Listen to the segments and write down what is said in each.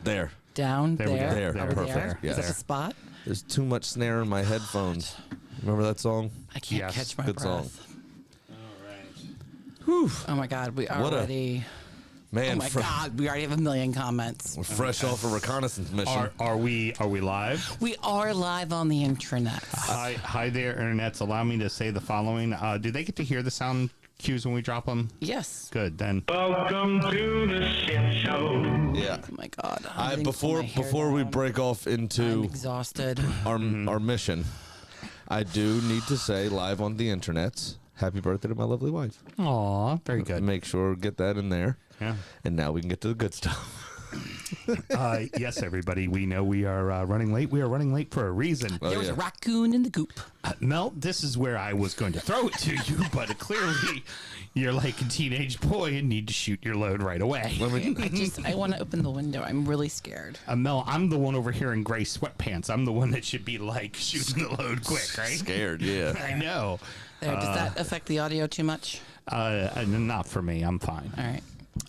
There. Down There we go. there. There. Over Perfect. there. Yes. Is that the spot? There's too much snare in my headphones. Remember that song? I can't Yes. catch my Good breath. song. All right. Whew. Oh my God, we What a- already. Man, Oh my God, we already have a million comments. we're fresh off a reconnaissance mission. Are we live? We are live on the intranet. Hi there, internets. Allow me to say the following. Do they get to hear the sound cues when we drop them? Yes. Good. Then Welcome to the shit show. Yeah. Oh my God. I'm getting to Before pull my hair before we down. break off I'm into exhausted. our mission, I do need to say live on the internets, happy birthday to my lovely wife. aw, very good. Make sure get that in there. Yeah. And now we can get to the good stuff. Yes, everybody. We know we are running late. We are running late for a reason. Oh, There was yeah. a raccoon in the goop. Mel, this is where I was going to throw it to you, but clearly you're like a teenage boy and need to shoot your load right away. Let me, I want to open the window. I'm really scared. Mel, I'm the one over here in gray sweatpants. I'm the one that should be like shooting the load quick, right? scared, yeah. I know. There, does that affect the audio too much? Not for me. I'm fine. All right.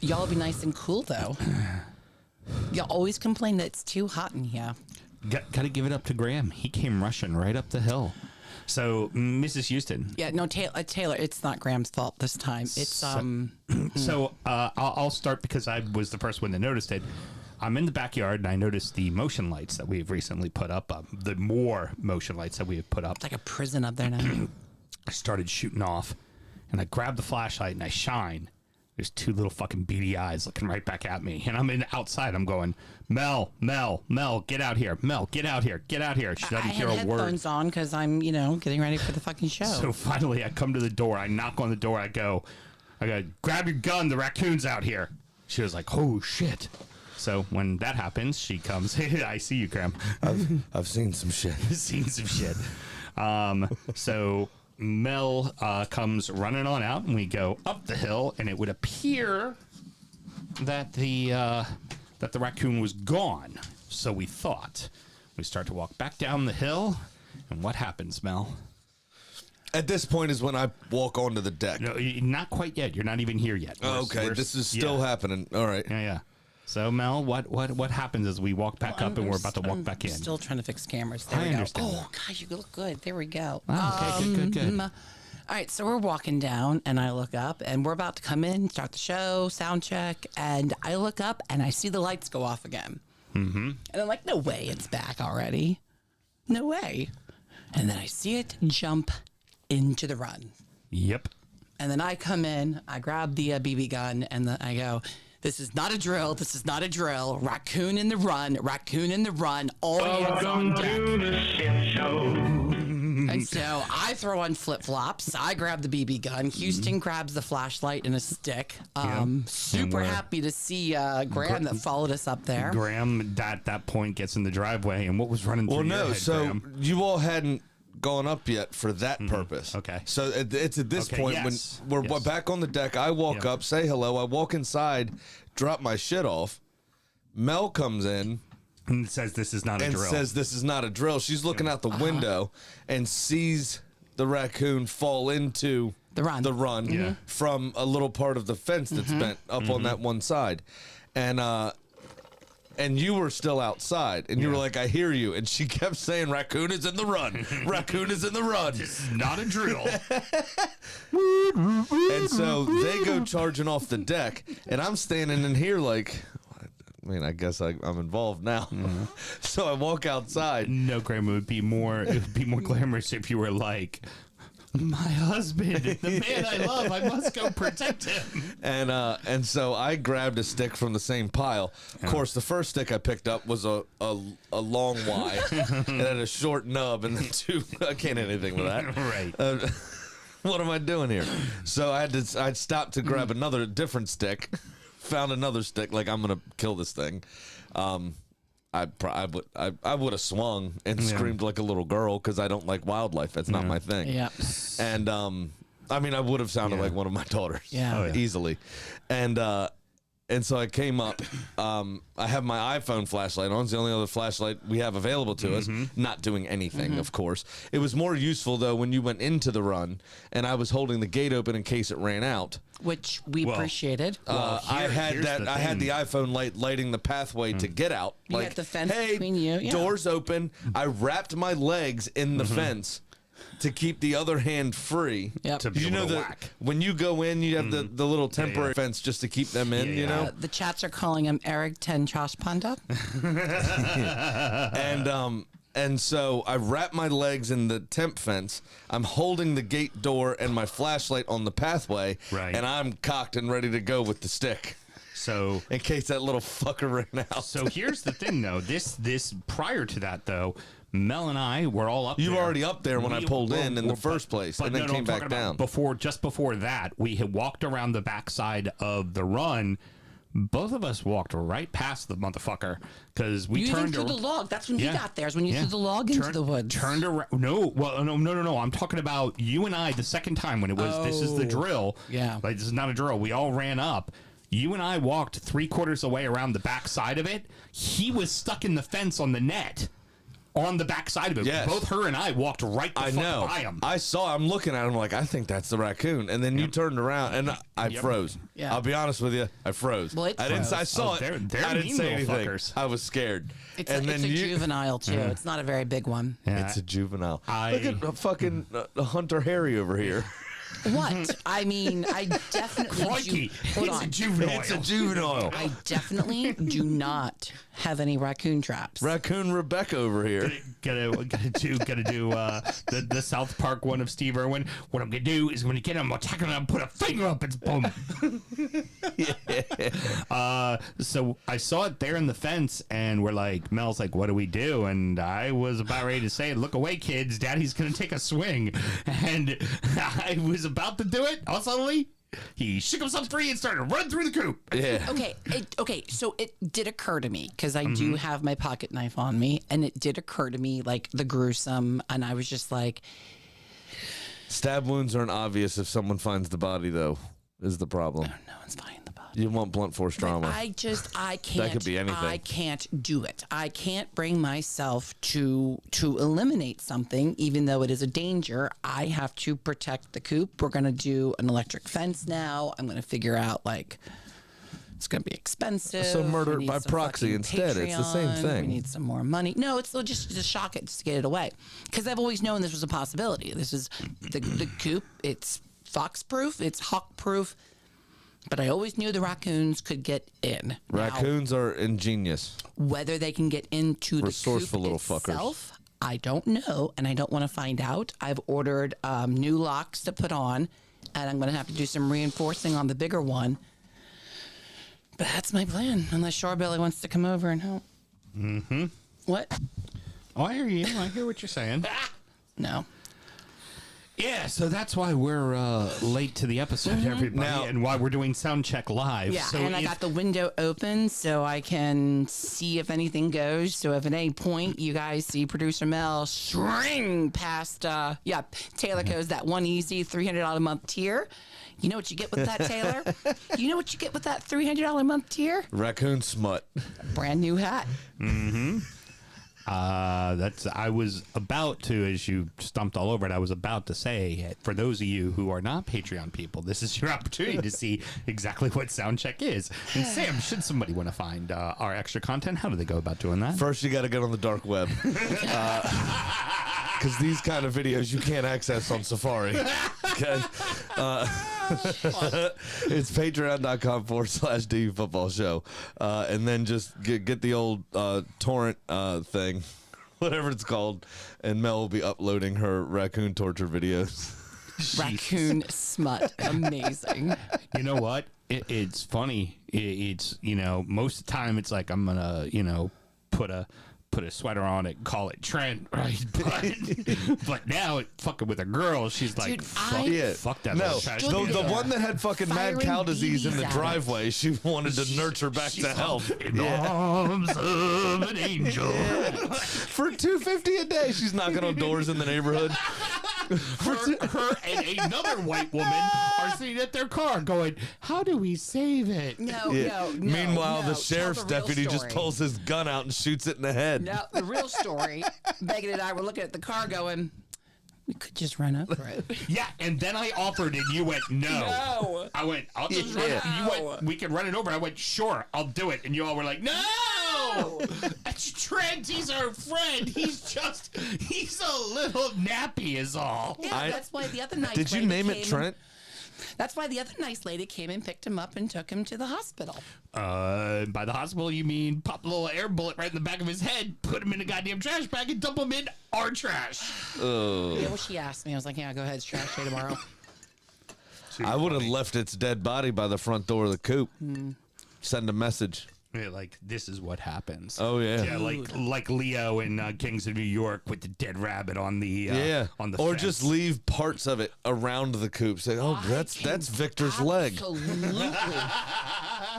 Y'all be nice and cool, though. Y'all always complain that it's too hot in here. Got to give it up to Graham. He came rushing right up the hill. So, Mrs. Houston. Yeah, no, Taylor, it's not Graham's fault this time. It's, So I'll start because I was the first one that noticed it. I'm in the backyard and I noticed the motion lights that we've recently put up. The more motion lights that we have put up. it's like a prison up there now. I started shooting off and I grabbed the flashlight and I shine. There's two little fucking beady eyes looking right back at me. And I'm outside. I'm going, Mel, get out here. Mel, get out here. Get out here. She doesn't I hear had a word. headphones on because I'm, getting ready for the fucking show. So finally, I come to the door. I knock on the door. I go, grab your gun. The raccoon's out here. She was like, oh, shit. So when that happens, she comes. Hey, I see you, Graham. I've seen some shit. Seen some shit. So Mel comes running on out, and we go up the hill, and it would appear that the raccoon was gone. So we thought. We start to walk back down the hill, and what happens, Mel? At this point is when I walk onto the deck. No, not quite yet. You're not even here yet. Oh, okay, this is still happening. All right. Yeah. So Mel, what happens as we walk back up and we're about to walk back in? Still trying to fix cameras. There I we go. understand Oh, God, you look good. There we go. Oh, okay, good. All right, so we're walking down, and I look up, and we're about to come in, start the show, sound check, and I look up, and I see the lights go off again. Mm-hmm. And I'm like, no way, it's back already. No way. And then I see it jump into the run. Yep. And then I come in, I grab the BB gun, and then I go, this is not a drill. This is not a drill. Raccoon in the run. Raccoon in the run. All hands on Welcome deck. to the shit show. And so I throw on flip flops. I grab the BB gun. Houston grabs the flashlight and a stick. Super we're- happy to see Graham that followed us up there. Graham at that point gets in the driveway, and what was running Well, through your no. head, So Graham? you all hadn't gone up yet for that purpose. Okay. So it's at this Okay, point yes, when we're yes. back on the deck. I walk Yep. up, say hello. I walk inside, drop my shit off. Mel comes in And it says this is not a and drill. says this is not a drill. She's looking out the window and sees the raccoon fall into The run. Yeah. from a little part of the fence that's bent up on that one side. And you were still outside, and you were like, I hear you. And she kept saying, raccoon is in the run. Raccoon is in the run. This is not a drill. And so they go charging off the deck, and I'm standing in here like, I mean, I guess I'm involved now. So I walk outside. No, Graham, it would be more glamorous if you were like, my husband, the man I love, I must go protect him. And so I grabbed a stick from the same pile. Of course, the first stick I picked up was a long Y. It had a short nub and then two. I can't do anything with that. Right. What am I doing here? So I stopped to grab another different stick. Found another stick. Like, I'm gonna kill this thing. I would have swung and screamed like a little girl because I don't like wildlife. That's not my thing. Yeah. And I mean, I would have sounded like one of my daughters. Yeah. Oh, yeah. Easily. And And so I came up. I have my iPhone flashlight on. It's the only other flashlight we have available to us. Not doing anything, of course. It was more useful, though, when you went into the run and I was holding the gate open in case it ran out. Which we appreciated. I had here's that. the I had thing. the iPhone light lighting the pathway to get out. You Like, had the fence hey, between you, yeah. doors open. I wrapped my legs in the fence to keep the other hand free. Yep. To be You able know to that whack. when you go in, you have the little temporary yeah. fence just to keep them in. Yeah, You yeah. know. The chats are calling him Eric Ten Chosh Panda. And so I wrap my legs in the temp fence. I'm holding the gate door and my flashlight on the pathway, Right. and I'm cocked and ready to go with the stick So in case that little fucker ran out. So here's the thing, though. This prior to that, though, Mel and I were all up. You were there. already up there when I pulled in the first place, and then I'm came back talking about down. Just before that, we had walked around the backside of the run. Both of us walked right past the motherfucker because we You even turned threw the around. log. That's when Yeah. he got there. Is when you Yeah. threw the log into the woods. Turned around. No, well, no. I'm talking about you and I the second time when it was. This is the drill. Yeah. Like, this is not a drill. We all ran up. You and I walked 3/4 away around the back side of it. He was stuck in the fence on the net. On the back side of it. Yes. Both her and I walked right the I fuck know. by him. I'm looking at him like, I think that's the raccoon. And then you turned around, and I froze. Yeah. I'll be honest with you, I froze. Well, it I didn't. froze. I saw Oh, it. they're I didn't mean say little anything. fuckers. I was scared. It's and a, then it's a you, juvenile too. It's not a very big one. Yeah. It's a juvenile. I- Look at fucking Hunter Harry over here. What? I mean, I definitely Crikey, hold it's on. a juvenile. It's a juvenile. I definitely do not have any raccoon traps. Raccoon Rebecca over here. Gotta do the South Park one of Steve Irwin. What I'm gonna do is when you get him, I'm attacking him, put a finger up its bum. So I saw it there in the fence, and we're like, Mel's like, "What do we do?" And I was about ready to say, "Look away, kids! Daddy's gonna take a swing." And I was about to do it. All suddenly, he shook himself free and started to run through the coop. Yeah. Okay, so it did occur to me because I Mm-hmm. do have my pocket knife on me, and it did occur to me like the gruesome, and I was just like, Stab wounds aren't obvious if someone finds the body, though, is the problem. no one's finding the body. You want blunt force trauma. I can't. could be anything. I can't do it. I can't bring myself to eliminate something, even though it is a danger. I have to protect the coop. We're gonna do an electric fence now. I'm gonna figure out like it's gonna be expensive. So murder We need by some proxy fucking instead. It's the same Patreon. thing. We need some more money. No, it's just to shock it, just to get it away. Because I've always known this was a possibility. This is the coop. It's fox proof. It's hawk proof. But I always knew the raccoons could get in. Now, Raccoons are ingenious. whether they can get into the Resourceful coop little fuckers. itself, I don't know, and I don't want to find out. I've ordered new locks to put on, and I'm going to have to do some reinforcing on the bigger one. But that's my plan, unless Shorebelly wants to come over and help. Mm-hmm. What? Oh, I hear you. I hear what you're saying. No. Yeah, so that's why we're late to the episode, everybody, Now- and why we're doing sound check live. Yeah, so and I got the window open so I can see if anything goes. So if at any point you guys see producer Mel string past, Taylor goes that one easy $300 a month tier. You know what you get with that, Taylor? You know what you get with that $300 a month tier? Raccoon smut. Brand new hat. I was about to, as you stumped all over it, I was about to say, for those of you who are not Patreon people, this is your opportunity to see exactly what Soundcheck is. And Sam, should somebody want to find our extra content, how do they go about doing that? First, you got to get on the dark web. Because these kind of videos you can't access on Safari. Okay? It's patreon.com/DU Football Show. And then just get the old torrent thing, whatever it's called, and Mel will be uploading her raccoon torture videos. Raccoon smut. Amazing. You know what? It's funny. It's, most of the time it's like I'm going to, put a sweater on it and call it Trent, right? But now, fucking with a girl, she's like, Dude, fuck that No, little trash. the there. one that had fucking mad Firing cow disease in the BBs at it. driveway, she wanted to nurture back to health. In the arms of an angel. For $250 a day, she's knocking on doors in the neighborhood. her and another white woman are sitting at their car going, how do we save it? No, Yeah. no, no. Meanwhile, no. the sheriff's Tell the real deputy just story. pulls his gun out and shoots it in the head. No, the real story. Megan and I were looking at the car going, we could just run over it. Yeah, and then I offered and you went, no. No. I went, I'll just run it. You went, we can run it over. I went, sure, I'll do it. And you all were like, no! That's Trent, he's our friend. He's a little nappy is all. Yeah, that's why the other nice Did you lady name it came- Trent? That's why the other nice lady came and picked him up and took him to the hospital. By the hospital, you mean pop a little air bullet right in the back of his head, put him in a goddamn trash bag, and dump him in our trash. Yeah, well, she asked me. I was like, yeah, go ahead, it's trash day tomorrow. I would have left its dead body by the front door of the coop. Send a message. Yeah, like, this is what happens. Oh, yeah. Yeah, like Leo in Kings of New York with the dead rabbit on the on the or fence. just leave parts of it around the coop. Say, oh, that's Victor's leg. Absolutely.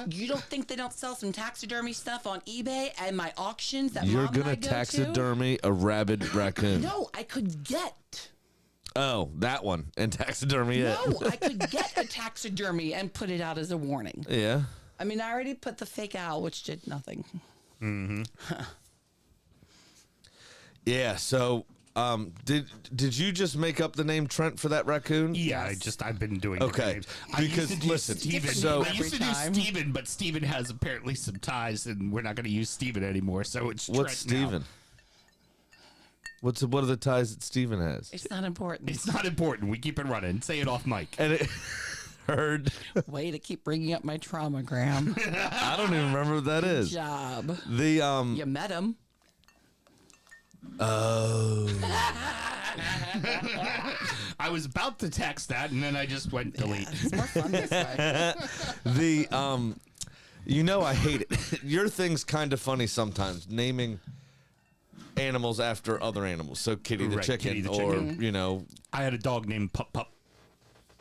You don't think they don't sell some taxidermy stuff on eBay and my auctions that You're Mom and I gonna go taxidermy a rabid raccoon. to? No, I could get. Oh, that one and taxidermy it. No, I could get a taxidermy and put it out as a warning. Yeah. I mean, I already put the fake owl, which did nothing. Yeah. So, did you just make up the name Trent for that raccoon? Yeah, Yes. I've been doing Okay, different names. because I used to do listen, Steven. so- I used to do Every time. Steven, but Steven has apparently some ties, and we're not going to use Steven anymore. So it's What's Trent now. Steven? What are the ties that Steven has? It's not important. It's not important. We keep it running. Say it off mic. And it heard. Way to keep bringing up my trauma, Graham. I don't even remember what that is. Job. The You met him. I was about to text that, and then I just went delete. It's more fun this way. the you know I hate it. Your thing's kind of funny sometimes, naming animals after other animals. So Kitty the Right, chicken, Kitty the or chicken. you know, I had a dog named Pup Pup.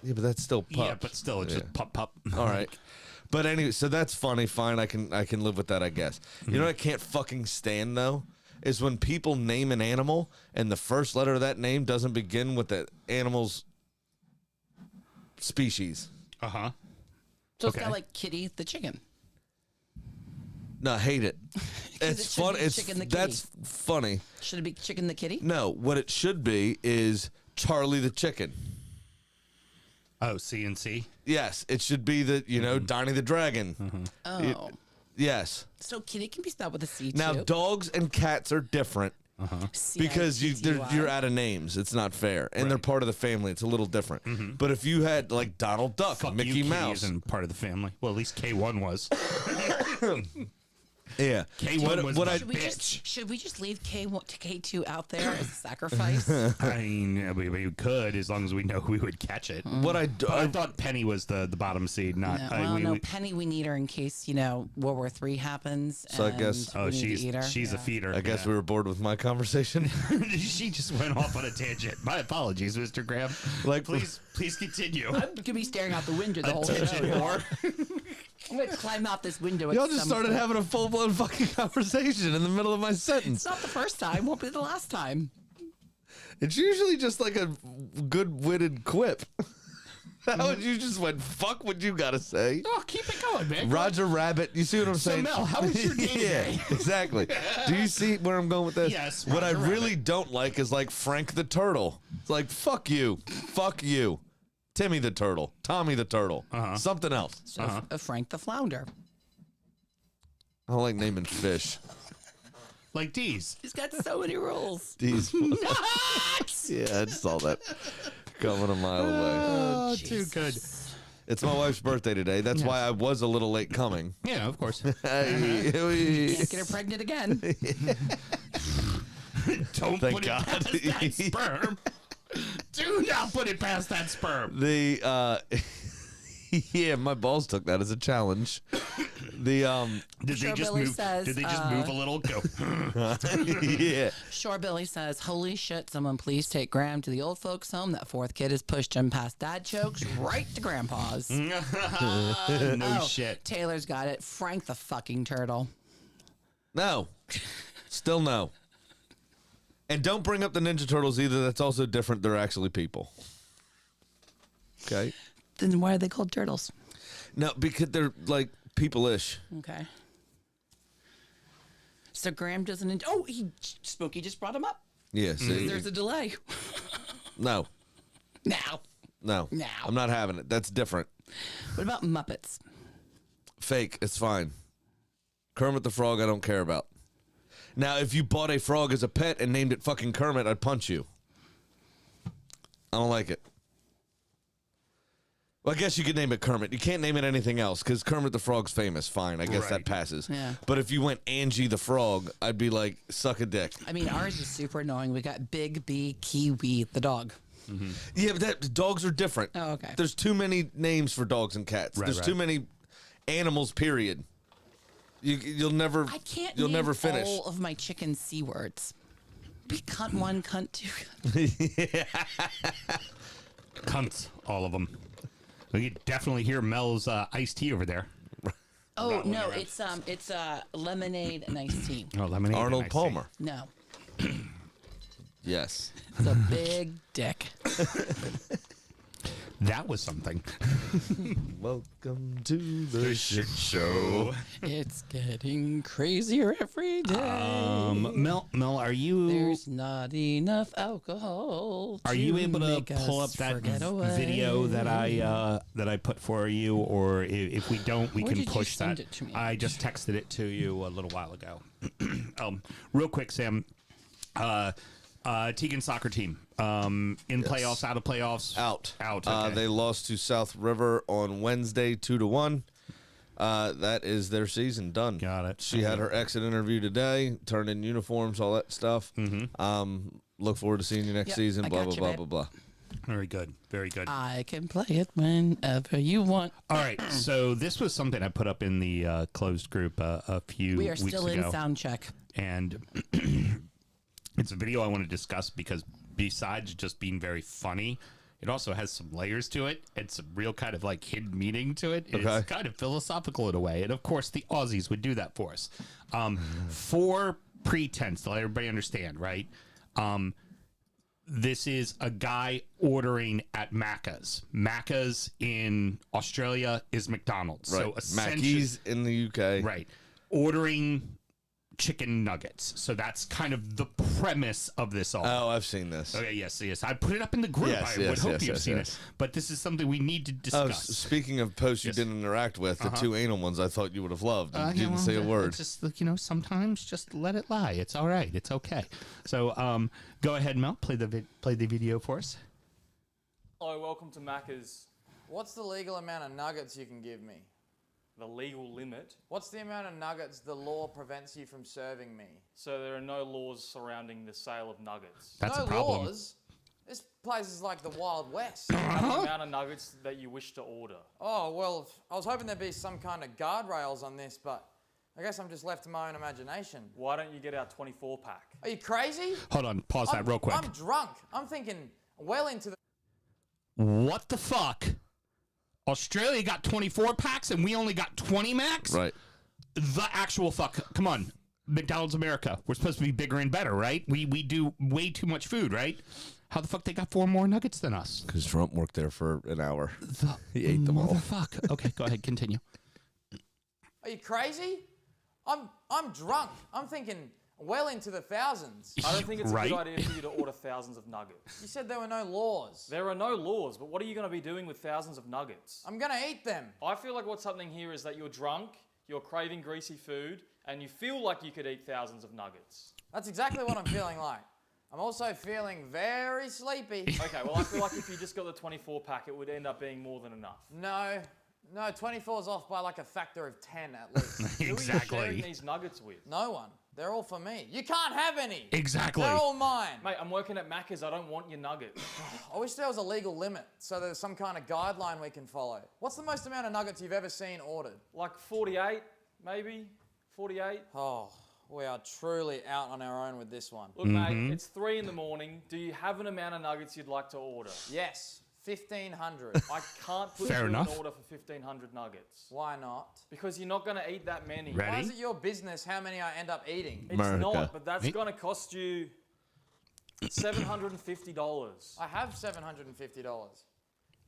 yeah, but that's still pup. Yeah, but still, it's just Pup Pup. All right. But anyway, so that's funny. Fine, I can live with that, I guess. You know what I can't fucking stand though is when people name an animal and the first letter of that name doesn't begin with the animal's species. Uh huh. So it's Okay. kind of like Kitty the chicken. No, I hate it. it It's should fun. be It's Chicken the that's funny. Should it be Chicken the Kitty? No, what it should be is Charlie the chicken. Oh, CNC. Yes, it should be the Donnie the dragon. Oh. Yes. So Kitty can be spelled with a C Now too. dogs and cats are different because C-I-T-T-Y. you're out of names. It's not fair, and they're part of the family. It's a little different. But if you had like Donald Duck, Fuck Mickey you, Kitty Mouse, isn't part of the family. Well, at least K1 was. yeah. K1 was what my I Should we bitch. should we just leave K1 to K2 out there as a sacrifice? I mean, we could as long as we know we would catch it. what I do, But I thought Penny was the bottom seed, not. No, I- well, we- no, we- Penny, we need her in case World War III happens. So I and guess- we Oh, need to eat her. she's a Yeah. feeder. I guess yeah. we were bored with my conversation. She just went off on a tangent. My apologies, Mr. Graham. Like- please continue. I'm gonna be staring out the window the whole Attention show. whore. I'm gonna climb out this window. at Y'all just some started point. having a full blown fucking conversation in the middle of my sentence. It's not the first time. Won't be the last time. It's usually just like a good witted quip. How would you just went, fuck what you gotta say? Oh, keep it going, man. Roger Rabbit, you see what I'm saying? Mel, how was your day today? Yeah, exactly. Do you see where I'm going with this? Yes, What I Roger really don't like is like Frank the Turtle. It's like, fuck you. Fuck you. Timmy the Turtle. Tommy the Turtle. Something else. So Frank the Flounder. I don't like naming fish. Like D's. He's got so many rules. These. Yeah, I saw that coming a mile away. Oh, too good. It's my wife's birthday today. That's why I was a little late coming. Yeah, of course. Hey, Can't get her pregnant again. Don't Thank put God. it past that sperm. Do not put it past that sperm. The yeah, my balls took that as a challenge. The Did Sure they just Billy move? says, Did they just move a little? Go. yeah. Shore Billy says, holy shit, someone please take Graham to the old folks home. That fourth kid has pushed him past dad jokes right to grandpa's. No Oh, shit. Taylor's got it. Frank the fucking turtle. No. Still no. And don't bring up the Ninja Turtles either. That's also different. They're actually people. Okay. Then why are they called turtles? No, because they're like people-ish. Okay. So Graham doesn't. Spooky just brought him up. Yeah. See, There's a delay. no, Now. no. I'm not having it. That's different. What about Muppets? Fake. It's fine. Kermit the Frog, I don't care about. Now, if you bought a frog as a pet and named it fucking Kermit, I'd punch you. I don't like it. Well, I guess you could name it Kermit. You can't name it anything else because Kermit the Frog's famous. Fine, I guess Right. that passes. Yeah. But if you went Angie the Frog, I'd be like, suck a dick. I mean, ours is super annoying. We got Big B Kiwi the dog. Yeah, but dogs are different. Oh, okay. There's too many names for dogs and cats. Right, There's right. too many animals, period. You'll never. I can't. You'll name never finish. all of my chicken C words. Be cunt one, cunt two. Cunts, all of them. We could definitely hear Mel's iced tea over there. Oh no, it's lemonade and iced tea. Oh, lemonade. and Arnold iced tea. Palmer. No, Yes. it's a big dick. That was something. Welcome to the shit show. It's getting crazier every day. Mel, are you There's not enough alcohol. are you able to make pull us up that forget away. video that I put for you, or if we don't, we Where can did you push send that. it to me? I just texted it to you a little while ago. Real quick, Sam. Tegan soccer team. In playoffs, out of playoffs, Out. Okay. They lost to South River on Wednesday, 2-1. That is their season done. Got it. She had her exit interview today, turned in uniforms, all that stuff. Look forward to seeing you next Yep, season. I Blah got blah you, blah babe. blah blah. Very good. Very good. I can play it whenever you want. All right. So this was something I put up in the closed group a few We are weeks still ago. in sound check. And it's a video I want to discuss because besides just being very funny, it also has some layers to it and some real kind of like hidden meaning to it. Okay. It's kind of philosophical in a way. And of course, the Aussies would do that for us. For pretense, to let everybody understand, right? This is a guy ordering at Macca's. Macca's in Australia is McDonald's. Right. So essentially, Mackey's in the UK. right, ordering chicken nuggets. So that's kind of the premise of this all. Oh, I've seen this. Okay, yes. I put it up in the group. Yes, I would yes, hope yes, you've yes, seen yes. it. But this is something we need to Oh, discuss. speaking of posts you Yes. didn't interact with, the two anal ones I thought you would have loved. You Yeah, didn't well, say a word. it's just sometimes just let it lie. It's all right. It's okay. So go ahead, Mel. Play the video for us. Hello, welcome to Macca's. What's the legal amount of nuggets you can give me? The legal limit. What's the amount of nuggets the law prevents you from serving me? So there are no laws surrounding the sale of nuggets. That's no a problem. laws? This place is like the Wild West. Have the amount of nuggets that you wish to order. Oh, well, I was hoping there'd be some kind of guardrails on this, but I guess I'm just left to my own imagination. Why don't you get our 24 pack? Are you crazy? Hold on. Pause that real quick. I'm drunk. I'm thinking well into the... What the fuck? Australia got 24 packs and we only got 20 max? Right. The actual fuck. Come on. McDonald's America. We're supposed to be bigger and better, right? We do way too much food, right? How the fuck they got 4 more nuggets than us? Because Trump worked there for an hour. He ate them all. Motherfucker. Okay, go ahead. Continue. Are you crazy? I'm drunk. I'm thinking well into the thousands. I don't think it's Right? a good idea for you to order thousands of nuggets. You said there were no laws. There are no laws, but what are you going to be doing with thousands of nuggets? I'm gonna eat them. I feel like what's happening here is that you're drunk, you're craving greasy food, and you feel like you could eat thousands of nuggets. That's exactly what I'm feeling like. I'm also feeling very sleepy. Okay, well, I feel like if you just got the 24 pack, it would end up being more than enough. No, 24's off by like a factor of 10 at least. Who are you sharing Exactly. these nuggets with? No one. They're all for me. You can't have any. Exactly. They're all mine. Mate, I'm working at Macca's. I don't want your nuggets. I wish there was a legal limit so there's some kind of guideline we can follow. What's the most amount of nuggets you've ever seen ordered? Like 48, maybe? 48? Oh, we are truly out on our own with this one. Look, mate, it's 3 in the morning. Do you have an amount of nuggets you'd like to order? Yes, 1,500. I can't put Fair you enough. an order for 1,500 nuggets. Why not? Because you're not going to eat that many. Ready? Why is it your business how many I end up eating? It's America. not, but that's Me- going to cost you $750. I have $750.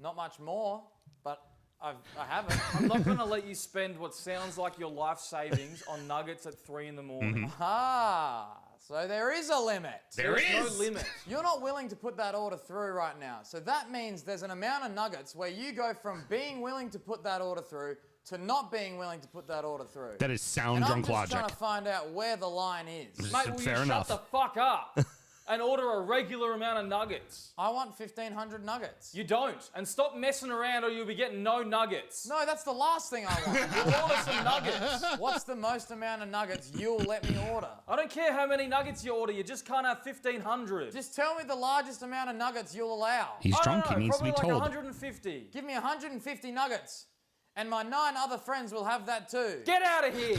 Not much more, but I have it. I'm not going to let you spend what sounds like your life savings on nuggets at 3 in the morning. Ah, so there is a limit. There's no limit. You're not willing to put that order through right now. So that means there's an amount of nuggets where you go from being willing to put that order through to not being willing to put that order through. That is sound and drunk I'm just logic. trying to find out where the line is. Mate, will you Fair enough. shut the fuck up and order a regular amount of nuggets? I want 1,500 nuggets. You don't. And stop messing around or you'll be getting no nuggets. No, that's the last thing I want. You'll order some nuggets. What's the most amount of nuggets you'll let me order? I don't care how many nuggets you order, you just can't have 1,500. Just tell me the largest amount of nuggets you'll allow. He's I drunk. don't know, He needs to be probably like told. 150. Give me 150 nuggets, and my 9 other friends will have that too. Get out of here.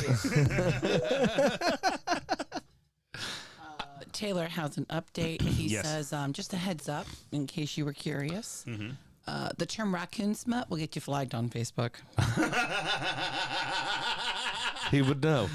Taylor has an update. He Yes. says, just a heads up, in case you were curious. The term raccoon smut will get you flagged on Facebook. He would know.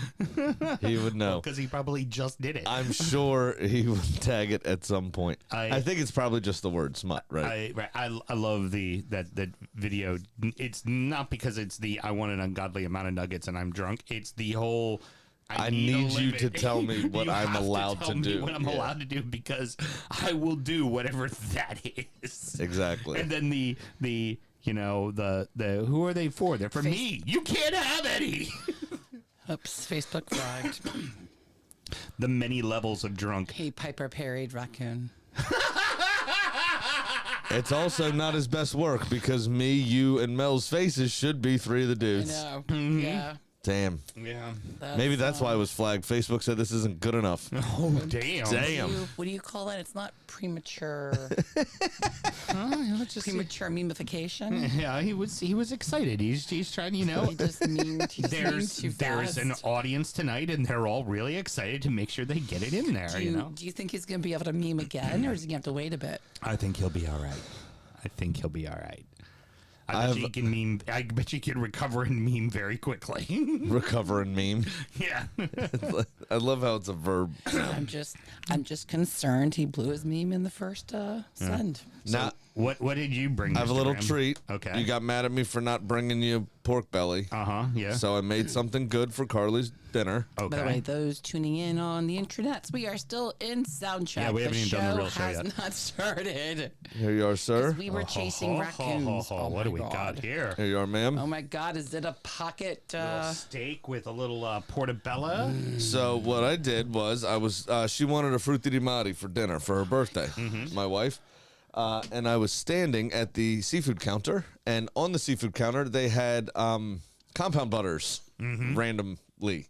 He would know. Because he probably just did it. I'm sure he would tag it at some point. I- I think it's probably just the word smut, right? I love that video. It's not because it's the I want an ungodly amount of nuggets and I'm drunk. It's the whole I need a need you limit. to tell me what You I'm have allowed tell to me do. What I'm Yeah. allowed to do because I will do whatever that is. Exactly. And then the who are they for? They're for me. You can't have any. Oops, Facebook flagged. The many levels of drunk. Hey, Piper parried raccoon. It's also not his best work because me, you, and Mel's faces should be 3 of the I dudes. know. Mm-hmm. Yeah. Damn. Yeah. Maybe that's why it was flagged. Facebook said this isn't good enough. Oh damn. Damn. What do you call that? It's not premature. Premature memification. Yeah, he was excited. He's trying, He just memed. He just memed too there's an fast. audience tonight, and they're all really excited to make sure they get it in there. Do you think he's going to be able to meme again, or is he going to have to wait a bit? I think he'll be all right. I think he'll be all right. I I've- bet you can meme. I bet you can recover and meme very quickly. Recover and meme. Yeah. I love how it's a verb. I'm just concerned he blew his meme in the first send. Now, What did you bring? I have a little Mr. Graham? treat. Okay. You got mad at me for not bringing you pork belly. Yeah. So I made something good for Carly's dinner. Okay. By the way, those tuning in on the intranets, we are still in sound check. Yeah, we haven't even done the real show has yet. not started. Here you are, sir. We were chasing raccoons. Oh what my do we God. got here? Here you are, ma'am. Oh my God! Is it a pocket? Steak with a little portobello. So what I did was she wanted a frutti di mare for dinner for her birthday, my wife. And I was standing at the seafood counter, and on the seafood counter they had compound butters randomly.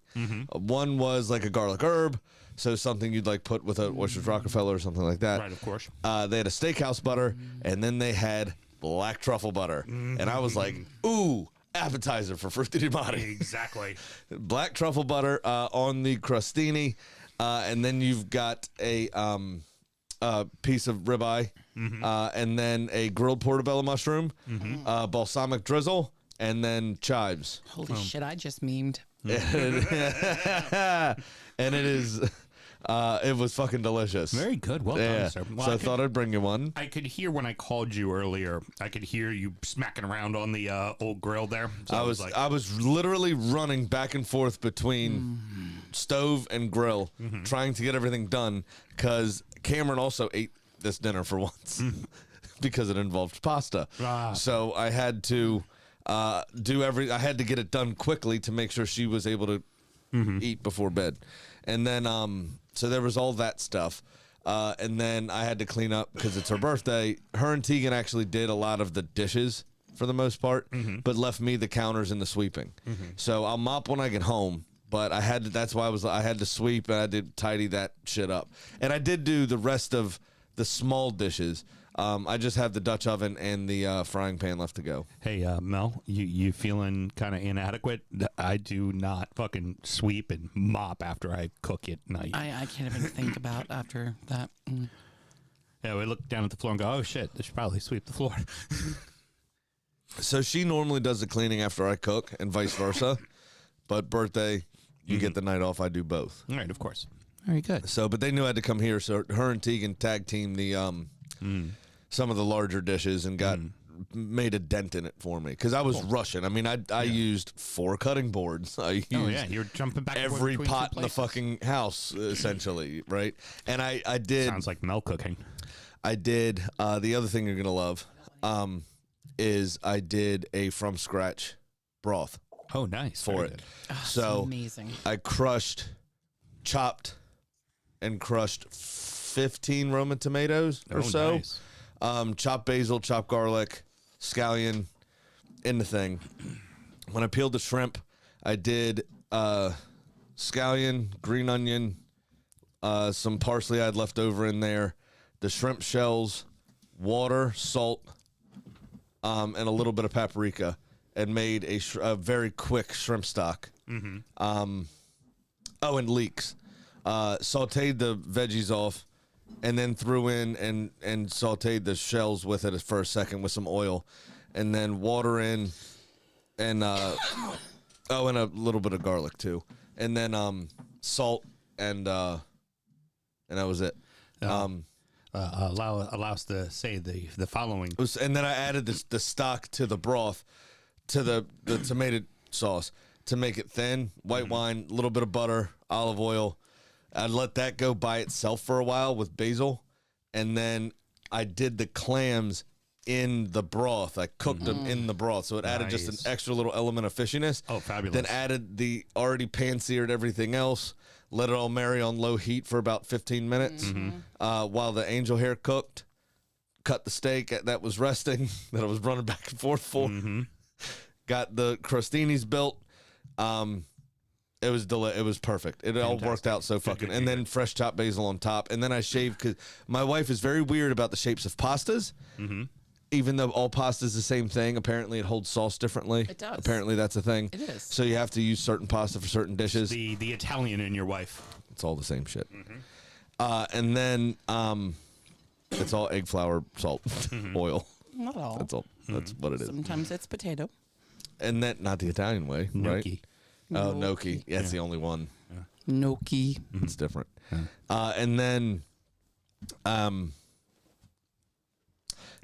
One was like a garlic herb, so something you'd like put with an Oysters Rockefeller or something like that. Right, of course. They had a steakhouse butter, and then they had black truffle butter, and I was like, ooh. Appetizer for frutti di mare. Exactly. Black truffle butter on the crostini, and then you've got a piece of ribeye, and then a grilled portobello mushroom, balsamic drizzle, and then chives. Holy shit! I just memed. And it is, it was fucking delicious. Very good. Well Yeah. done, sir. Well, So I thought I'd bring you one. I could hear when I called you earlier. I could hear you smacking around on the old grill there. So I was literally running back and forth between stove and grill, trying to get everything done. Because Cameron also ate this dinner for once because it involved pasta. So I had to I had to get it done quickly to make sure she was able to eat before bed. And then so there was all that stuff. And then I had to clean up because it's her birthday. Her and Tegan actually did a lot of the dishes for the most part, but left me the counters and the sweeping. So I'll mop when I get home. But I had to, that's why I had to sweep and I did tidy that shit up. And I did do the rest of the small dishes. I just have the Dutch oven and the frying pan left to go. Hey, Mel, you feeling kind of inadequate? I do not fucking sweep and mop after I cook at night. I can't even think about after that. Yeah, we look down at the floor and go, oh shit, I should probably sweep the floor. So she normally does the cleaning after I cook and vice versa. But birthday, you get the night off. I do both. All right, of course. Very good. So, but they knew I had to come here. So her and Tegan tag teamed the some of the larger dishes and made a dent in it for me because I was rushing. I mean, I used 4 cutting boards. I used you're jumping back and forth every between pot two in the places. fucking house, essentially, right? And I did. Sounds like Mel cooking. I did. The other thing you're gonna love is I did a from scratch broth Oh, nice. for Very it. good. So Amazing. I chopped and crushed 15 Roma tomatoes or so. Nice. Chopped basil, chopped garlic, scallion in the thing. When I peeled the shrimp, I did scallion, green onion, some parsley I had left over in there, the shrimp shells, water, salt, and a little bit of paprika, and made a very quick shrimp stock. And leeks. Sauteed the veggies off, and then threw in and sauteed the shells with it for a second with some oil, and then water in, and and a little bit of garlic too, and then salt and that was it. Allow us to say the following. And then I added the stock to the broth, to the tomato sauce to make it thin. White wine, a little bit of butter, olive oil. I'd let that go by itself for a while with basil, and then I did the clams in the broth. I cooked them in the broth, so it added just an Nice. extra little element of fishiness. Oh, fabulous. Then added the already pan-seared everything else. Let it all marry on low heat for about 15 minutes while the angel hair cooked. Cut the steak that was resting that I was running back and forth for. Got the crostinis built. It was perfect. It all worked out so fucking. And then fresh chopped basil on top. And then I shaved because my wife is very weird about the shapes of pastas. Even though all pasta is the same thing, apparently it holds sauce differently. It does. Apparently that's a thing. It is. So you have to use certain pasta for certain dishes. The Italian in your wife. It's all the same shit. And then it's all egg flour, salt, oil. Not all. That's all. That's what it is. Sometimes it's potato. And that not the Italian way, right? Gnocchi. Oh, gnocchi. Yeah, it's the only one. Gnocchi. It's different. And then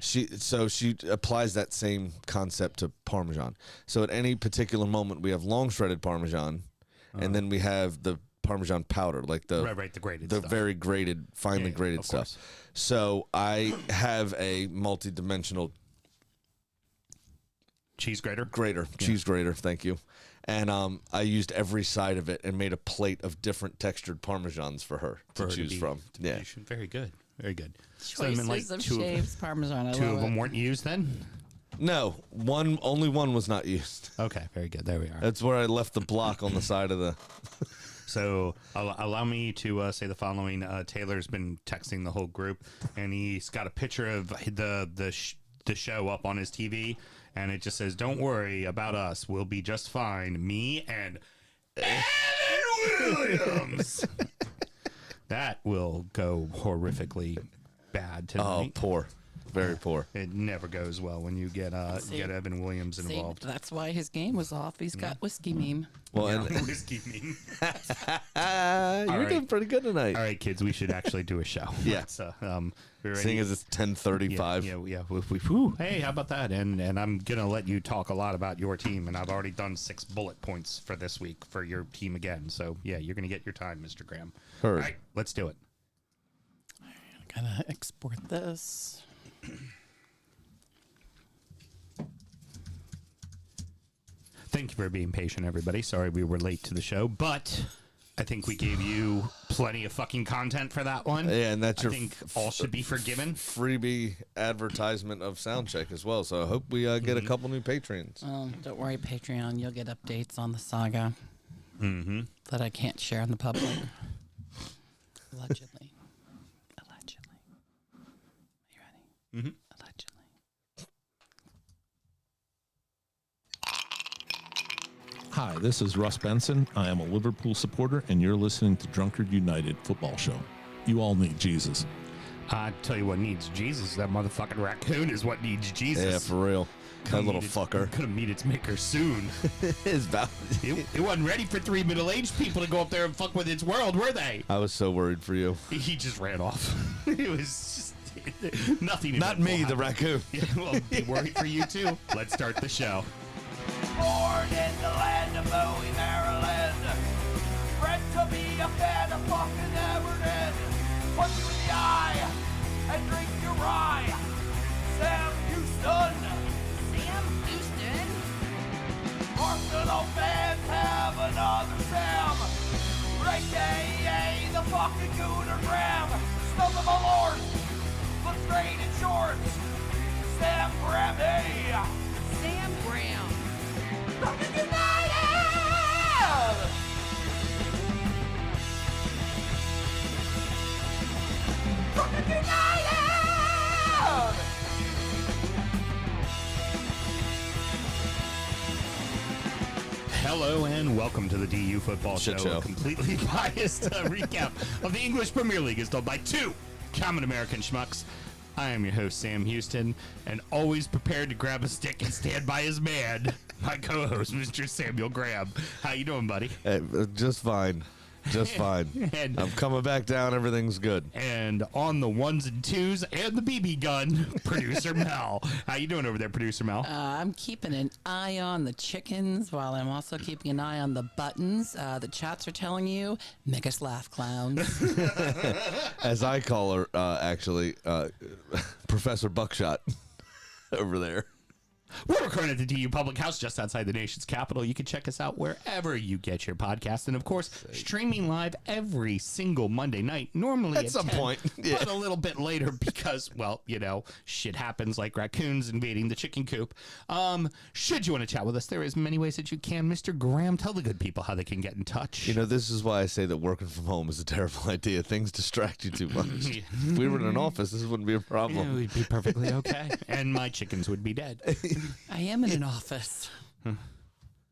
she applies that same concept to Parmesan. So at any particular moment we have long shredded Parmesan and then we have the Parmesan powder, like the Right, the grated the stuff. very grated, finely Yeah, grated of stuff. course. So I have a multi-dimensional Cheese grater. cheese grater, thank you. And I used every side of it and made a plate of different textured Parmesans for her to choose from. Yeah. Very good. Very good. Choices of shaved Parmesan. I two love of them it. weren't used then? No, only one was not used. Okay, very good. There we are. That's where I left the block on the side of the. So allow me to say the following. Taylor's been texting the whole group, and he's got a picture of the show up on his TV, and it just says, "Don't worry about us. We'll be just fine. Me and Evan Williams." That will go horrifically bad Oh, tonight. poor, very poor. It never goes well when you get Evan Williams See, involved. that's why his game was off. He's got whiskey meme. Well, and Whiskey meme. you're right. doing pretty good tonight. All right, kids, we should actually do a show. Yeah. Let's, we're Seeing ready. as it's 10:35. Yeah. Whew. Hey, how about that? And I'm gonna let you talk a lot about your team, and I've already done 6 bullet points for this week for your team again. So yeah, you're gonna get your time, Mr. Graham. Heard. All right, let's do it. Gotta export this. Thank you for being patient, everybody. Sorry we were late to the show, but I think we gave you plenty of fucking content for that one. Yeah, and that's I your think all should be forgiven. freebie advertisement of Soundcheck as well. So I hope we get a couple new patrons. Don't worry, Patreon. You'll get updates on the saga that I can't share in the public. Allegedly. Allegedly. Are you ready? Allegedly. Hi, this is Russ Benson. I am a Liverpool supporter, and you're listening to Drunkard United Football Show. You all need Jesus. I tell you what needs Jesus. That motherfucking raccoon is what needs Jesus. Yeah, for real. That little fucker. Gonna meet its maker soon. It's about. It wasn't ready for 3 middle-aged people to go up there and fuck with its world, were they? I was so worried for you. He just ran off. It was just nothing. Not me, the eventful raccoon. happened. Yeah, well, be worried for you too. Let's start the show. Born in the land of Bowie, Maryland. Bred to be a fan of fucking Everton. Punch you in the eye and drink your rye. Sam Houston. Sam Houston. Arsenal fans have another Sam. AKA the fucking Gooner Graham. Smells of a lord. Looks great in shorts. Sam Graham, hey. Sam Graham. Fucking United! Fucking United! Hello and welcome to the DU Football Shit Show. show. A completely biased recap of the English Premier League is told by two common American schmucks. I am your host, Sam Houston, and always prepared to grab a stick and stand by his man, my co-host, Mr. Samuel Graham. How you doing, buddy? Just fine. Just fine. And- I'm coming back down. Everything's good. And on the ones and twos and the BB gun, producer Mel. How you doing over there, producer Mel? I'm keeping an eye on the chickens while I'm also keeping an eye on the buttons. The chats are telling you, make us laugh, clowns. As I call her, actually, Professor Buckshot over there. We're recording at the DU Public House just outside the nation's capital. You can check us out wherever you get your podcast. And, of course, streaming live every single Monday night, normally At some 10, point, yeah. but a little bit later because, well, you know, shit happens like raccoons invading the chicken coop. Should you want to chat with us, there is many ways that you can. Mr. Graham, tell the good people how they can get in touch. You know, this is why I say that working from home is a terrible idea. Things distract you too much. If we were in an office, this wouldn't be a Yeah, problem. we'd be perfectly okay. And my chickens would be dead. I am in an office.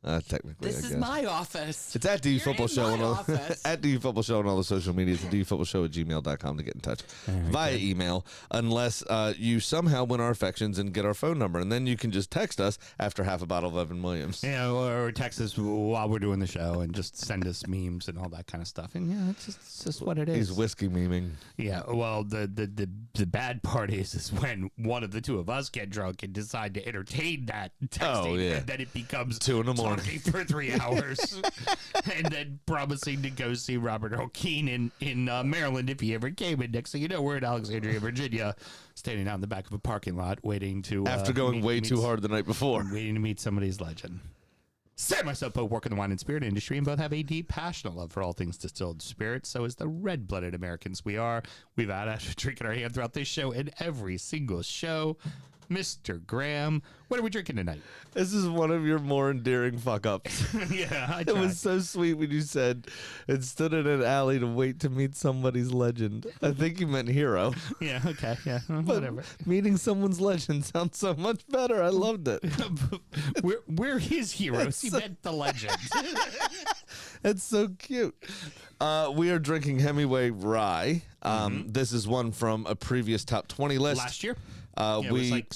Technically, This I is guess. my office. It's at DU You're Football in Show my on all, office. at DU Football Show on all the social medias. The DUFootballShow@gmail.com to get in touch via email, unless you somehow win our affections and get our phone number, and then you can just text us after half a bottle of Evan Williams. Yeah, or text us while we're doing the show and just send us memes and all that kind of stuff. And yeah, it's just what it is. He's whiskey memeing. Yeah, well, the bad part is when one of the two of us get drunk and decide to entertain that texting, Oh, yeah. and then it becomes 2 a.m. talking for 3 hours, and then promising to go see Robert O'Keefe in Maryland if he ever came. And next thing you know, we're in Alexandria, Virginia, standing out in the back of a parking lot waiting to After going meet- way meet too hard the night before. waiting to meet somebody's legend. Sam and myself both work in the wine and spirit industry and both have a deep, passionate love for all things distilled spirits. So is the red-blooded Americans we are. We've had a drink in our hand throughout this show and every single show. Mr. Graham, what are we drinking tonight? This is one of your more endearing fuck ups. Yeah, I It tried. was so sweet when you said it stood in an alley to wait to meet somebody's legend. I think you meant hero. Yeah, okay, yeah, But whatever. meeting someone's legend sounds so much better. I loved it. we're his heroes. He meant the legend. It's so cute. We are drinking Hemingway Rye. This is one from a previous top 20 list. Last year? Uh, Yeah, it we was like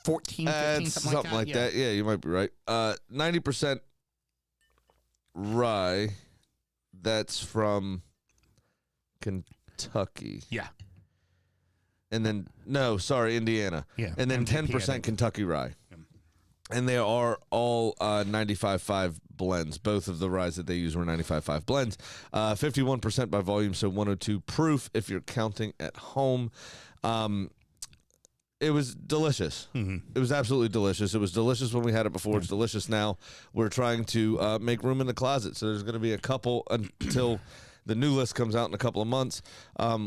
14, 15, it's something like that. Yeah, you might be right. 90% rye. That's from Kentucky. Yeah. And then Indiana. Yeah, And then MTP, I 10% think. Kentucky rye. And they are all 95.5 blends. Both of the ryes that they use were 95.5 blends. 51% by volume, so 102 proof if you're counting at home. It was delicious. It was absolutely delicious. It was delicious when we had it before. It's delicious now. We're trying to make room in the closet. So there's going to be a couple until the new list comes out in a couple of months.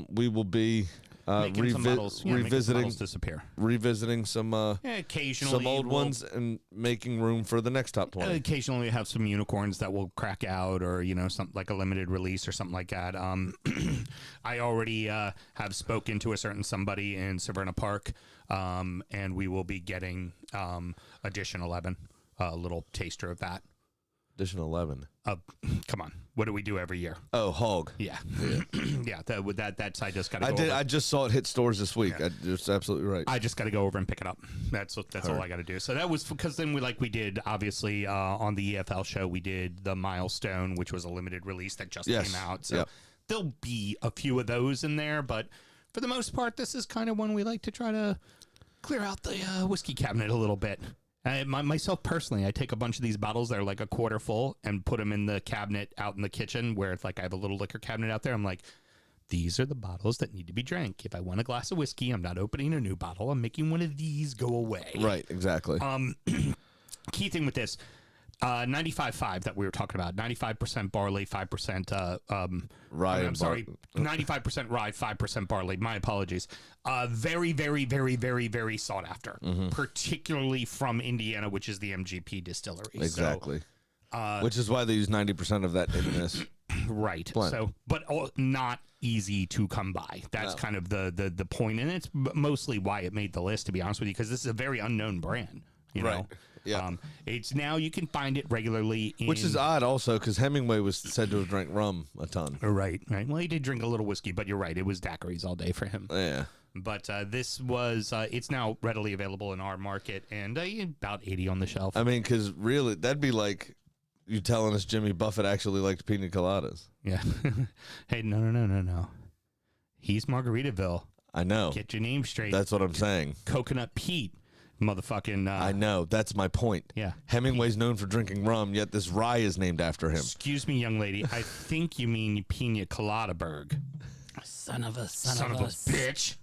We will be Making some models, making some revisiting models disappear. revisiting some Occasionally, some old we'll- ones and making room for the next top 20. Occasionally, we have some unicorns that will crack out, or something like a limited release or something like that. I already have spoken to a certain somebody in Severna Park, and we will be getting Edition 11, a little taster of that. Edition 11. Come on. What do we do every year? Oh, Hog. Yeah. Yeah. That side just got to I go did. over. I just saw it hit stores this week. You're absolutely right. I just got to go over and pick it up. That's all I got to do. So that was because then we did obviously on the EFL show we did the Milestone, which was a limited release that just came out. So there'll be a few of those in there, but for the most part, this is kind of one we like to try to clear out the whiskey cabinet a little bit. Myself personally, I take a bunch of these bottles that are like a quarter full and put them in the cabinet out in the kitchen where it's like I have a little liquor cabinet out there. I'm like, these are the bottles that need to be drank. If I want a glass of whiskey, I'm not opening a new bottle. I'm making one of these go away. Right, exactly. Key thing with this, 95.5 that we were talking about, 95% barley, 5% Rye. I'm sorry, 95% rye, 5% barley. My apologies. Very, very, very, very, very sought after, particularly from Indiana, which is the MGP distillery. Exactly. So, which is why they use 90% of that in this. Right. blend. So, but not easy to come by. That's kind of the point, and it's mostly why it made the list, to be honest with you, because this is a very unknown brand. You know? Yeah. It's now you can find it regularly in, Which is odd also because Hemingway was said to have drank rum a ton. Right. Well, he did drink a little whiskey, but you're right. It was daiquiris all day for him. Yeah. But this was, it's now readily available in our market and about 80 on the shelf. I mean, because really, that'd be like you telling us Jimmy Buffett actually liked pina coladas. Yeah. Hey, no. He's Margaritaville. I know. Get your name straight. That's what I'm saying. Coconut Pete. Motherfucking. I know. That's my point. Yeah. Hemingway's known for drinking rum, yet this rye is named after him. Excuse me, young lady. I think you mean Pina Coladaberg. Son of a bitch.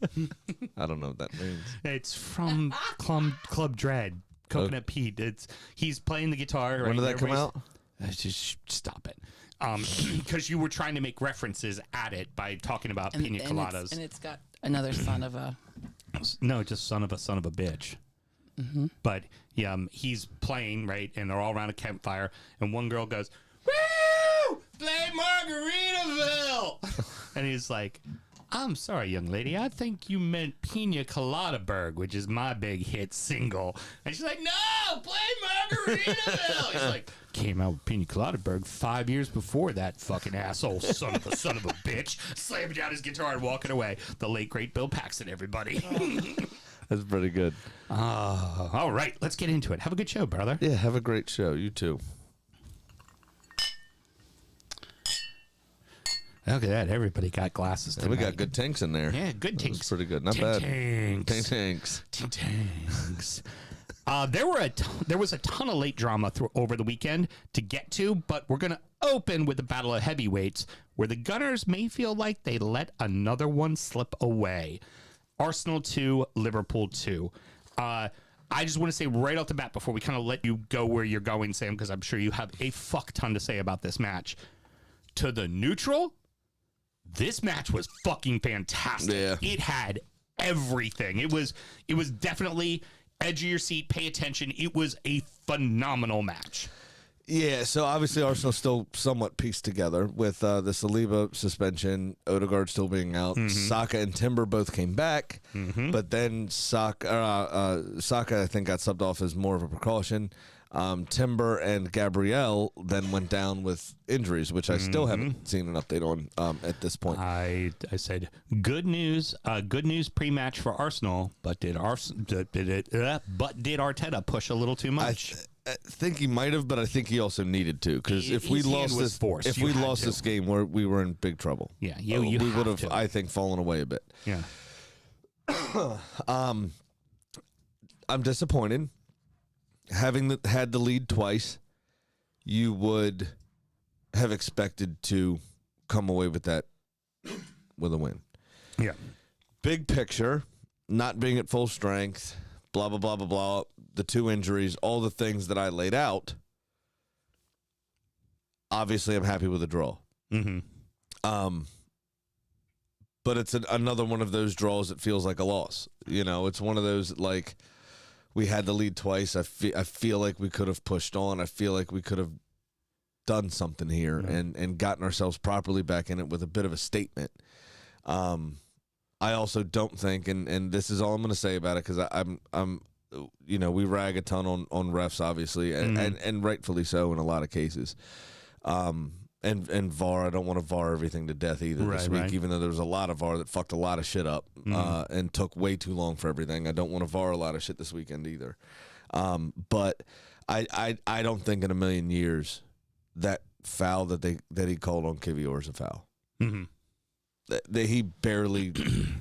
I don't know what that means. It's from Club Dread. Coconut Pete. He's playing the guitar. When did that come out? Just stop it. Because you were trying to make references at it by talking about pina coladas. And it's got another son of a. No, just son of a bitch. Mm-hmm. But yeah, he's playing, right, and they're all around a campfire, and one girl goes, "Woo! Play Margaritaville!" And he's like, "I'm sorry, young lady, I think you meant Pina Coladaberg, which is my big hit single." And she's like, "No, play Margaritaville!" He's like, "Came out with Pina Coladaberg 5 years before that fucking asshole son of a bitch," slamming down his guitar and walking away. The late great Bill Paxton, everybody. That's pretty good. All right, let's get into it. Have a good show, brother. Yeah, have a great show. You too. Look at that. Everybody got glasses tonight. We got good tanks in there. Yeah, good That was tanks. pretty good. Not bad. Tanks. Tanks. There was a ton of late drama over the weekend to get to, but we're going to open with the Battle of Heavyweights, where the Gunners may feel like they let another one slip away. Arsenal 2, Liverpool 2. I just want to say right off the bat before we kind of let you go where you're going, Sam, because I'm sure you have a fuck ton to say about this match. To the neutral, this match was fucking fantastic. Yeah. It had everything. It was definitely edge of your seat, pay attention. It was a phenomenal match. Yeah, so obviously Arsenal's still somewhat pieced together with the Saliba suspension, Odegaard still being out. Saka and Timber both came back, but then Saka I think got subbed off as more of a precaution. Timber and Gabriel then went down with injuries, which I still haven't seen an update on at this point. I said good news pre-match for Arsenal, but did Arteta push a little too much? I think he might have, but I think he also needed to, because if we His hand lost was this, forced. if You we had lost to. this game, we were in big trouble. Yeah, you we have would have, to. I think, fallen away a bit. Yeah. I'm disappointed. Having had the lead twice, you would have expected to come away with that with a win. Yeah. Big picture, not being at full strength, blah, blah, blah, blah, blah, the two injuries, all the things that I laid out, obviously I'm happy with the draw. But it's another one of those draws that feels like a loss. You know, it's one of those, like, we had the lead twice. I feel like we could have pushed on. I feel like we could have done something here and gotten ourselves properly back in it with a bit of a statement. I also don't think, and this is all I'm going to say about it, because I'm we rag a ton on refs, obviously, and rightfully so in a lot of cases. And VAR, I don't want to VAR everything to death either this week, even though there was a lot of VAR that fucked a lot of shit up and took way too long for everything. I don't want to VAR a lot of shit this weekend either. But I don't think in a million years that foul that he called on Kivior is a foul. Mm-hmm. He barely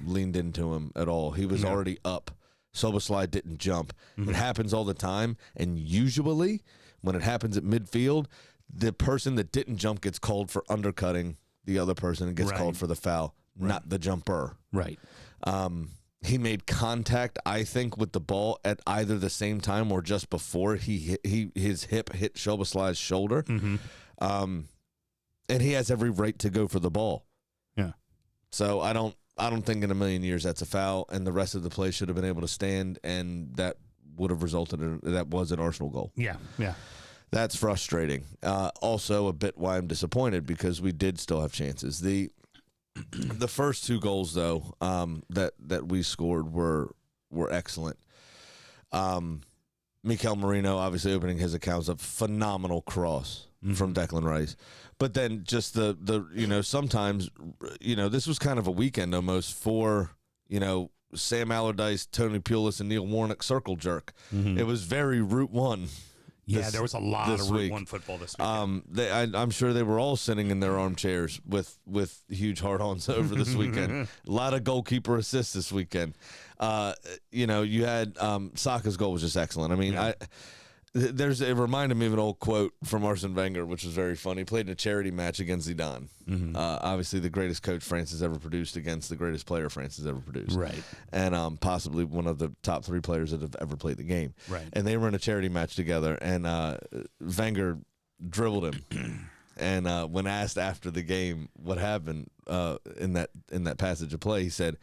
leaned into him at all. He was already up. Soboslai didn't jump. It happens all the time, and usually when it happens at midfield, the person that didn't jump gets called for undercutting the other person and gets called for the foul, not the jumper. Right. He made contact, I think, with the ball at either the same time or just before his hip hit Soboslai's shoulder. And he has every right to go for the ball. Yeah. So I don't think in a million years that's a foul, and the rest of the play should have been able to stand, and that would have resulted in that was an Arsenal goal. Yeah. Yeah. That's frustrating. Also, a bit why I'm disappointed, because we did still have chances. The first 2 goals, though, that we scored were excellent. Mikel Merino obviously opening his accounts, a phenomenal cross from Declan Rice. But then just the sometimes, this was kind of a weekend almost for, Sam Allardyce, Tony Pulis, and Neil Warnock circle jerk. It was very Route 1. Yeah, there was a lot of Route 1 football this week. I'm sure they were all sitting in their armchairs with huge hard-ons over this weekend. A lot of goalkeeper assists this weekend. You had Saka's goal was just excellent. I mean, it reminded me of an old quote from Arsene Wenger, which was very funny. He played in a charity match against Zidane. Obviously, the greatest coach France has ever produced against the greatest player France has ever produced. Right. And possibly one of the top 3 players that have ever played the game. Right. And they were in a charity match together, and Wenger dribbled him. And when asked after the game what happened in that passage of play, he said,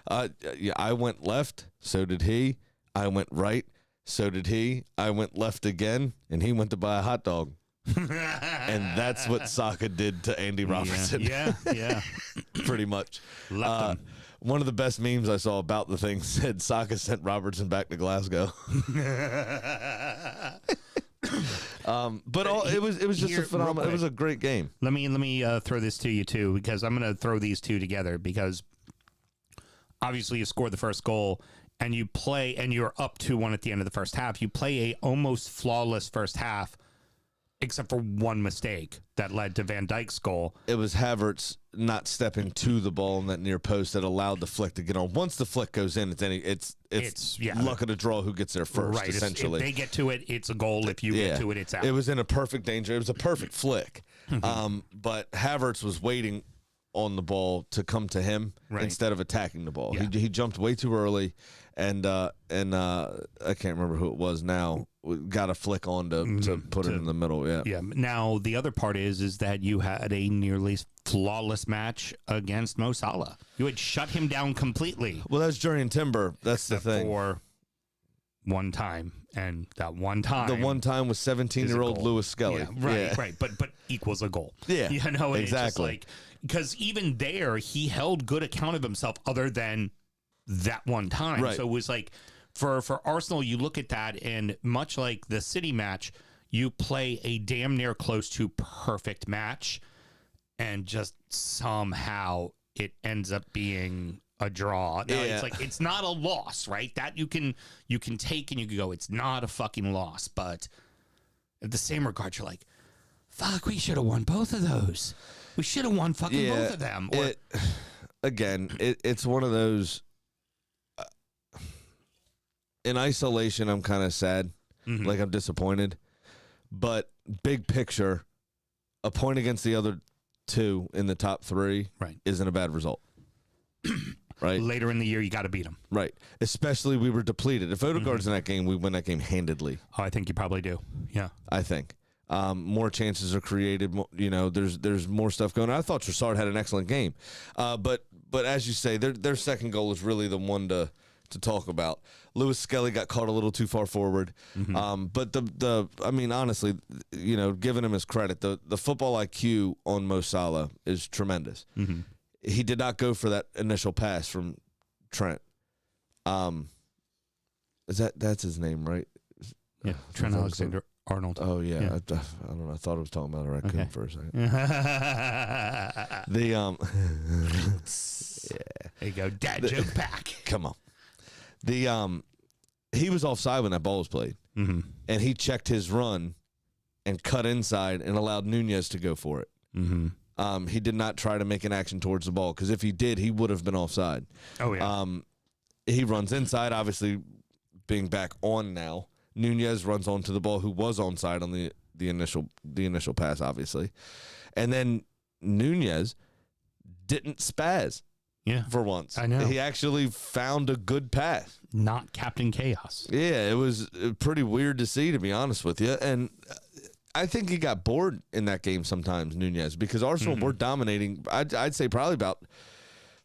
I went left, so did he. I went right, so did he. I went left again, and he went to buy a hot dog. And that's what Saka did to Andy Robertson. Yeah. Pretty much. Left him. One of the best memes I saw about the thing said Saka sent Robertson back to Glasgow. But it was just a phenomenal. It was a great game. Let me throw this to you too, because I'm going to throw these two together, because obviously you scored the first goal and you play and you're up 2-1 at the end of the first half. You play a almost flawless first half, except for one mistake that led to Van Dijk's goal. It was Havertz not stepping to the ball in that near post that allowed the flick to get on. Once the flick goes in, it's luck of the draw who gets there first. Right. Essentially, if they get to it, it's a goal. If you get to it, it's out. It was in a perfect danger. It was a perfect flick. But Havertz was waiting on the ball to come to him instead of attacking the ball. Yeah. He jumped way too early, and I can't remember who it was now. Got a flick on to put it in the middle. Yeah. Now the other part is that you had a nearly flawless match against Mo Salah. You had shut him down completely. Well, that's Jurrien Timber. That's the thing. For one time, and that one time, the one time was 17-year-old Lewis Skelly. Yeah, right. But equals a goal. Yeah, exactly. It's just like, because even there, he held good account of himself, other than that one time. Right. So it was like, for Arsenal, you look at that, and much like the City match, you play a damn near close to perfect match, and just somehow it ends up being a draw. Now, it's like, it's not a loss, right? That you can take and you can go, it's not a fucking loss. But at the same regard, you're like, fuck, we should have won both of those. We should have won fucking both of them. Or, it's one of those. In isolation, I'm kind of sad. Like, I'm disappointed. But big picture, a point against the other 2 in the top 3 isn't a bad result. Right? Later in the year, you got to beat them. Right. Especially we were depleted. If Odegaard's in that game, we win that game handedly. Oh, I think you probably do. Yeah. I think. More chances are created. There's more stuff going on. I thought Trossard had an excellent game. But as you say, their second goal is really the one to talk about. Lewis Skelly got caught a little too far forward. But honestly, giving him his credit, the football IQ on Mo Salah is tremendous. He did not go for that initial pass from Trent. that's his name, right? Yeah, Trent Alexander-Arnold. Oh yeah. I don't know. I thought I was talking about a raccoon for a second. The There you go, dad joke pack. Come on. The he was offside when that ball was played, and he checked his run and cut inside and allowed Nunez to go for it. He did not try to make an action towards the ball, because if he did, he would have been offside. Oh yeah. He runs inside, obviously being back on now. Nunez runs onto the ball, who was onside on the initial pass, obviously, and then Nunez didn't spaz. Yeah, for once. I know. He actually found a good pass. Not Captain Chaos. Yeah, it was pretty weird to see, to be honest with you. And I think he got bored in that game sometimes, Nunez, because Arsenal were dominating. I'd say probably about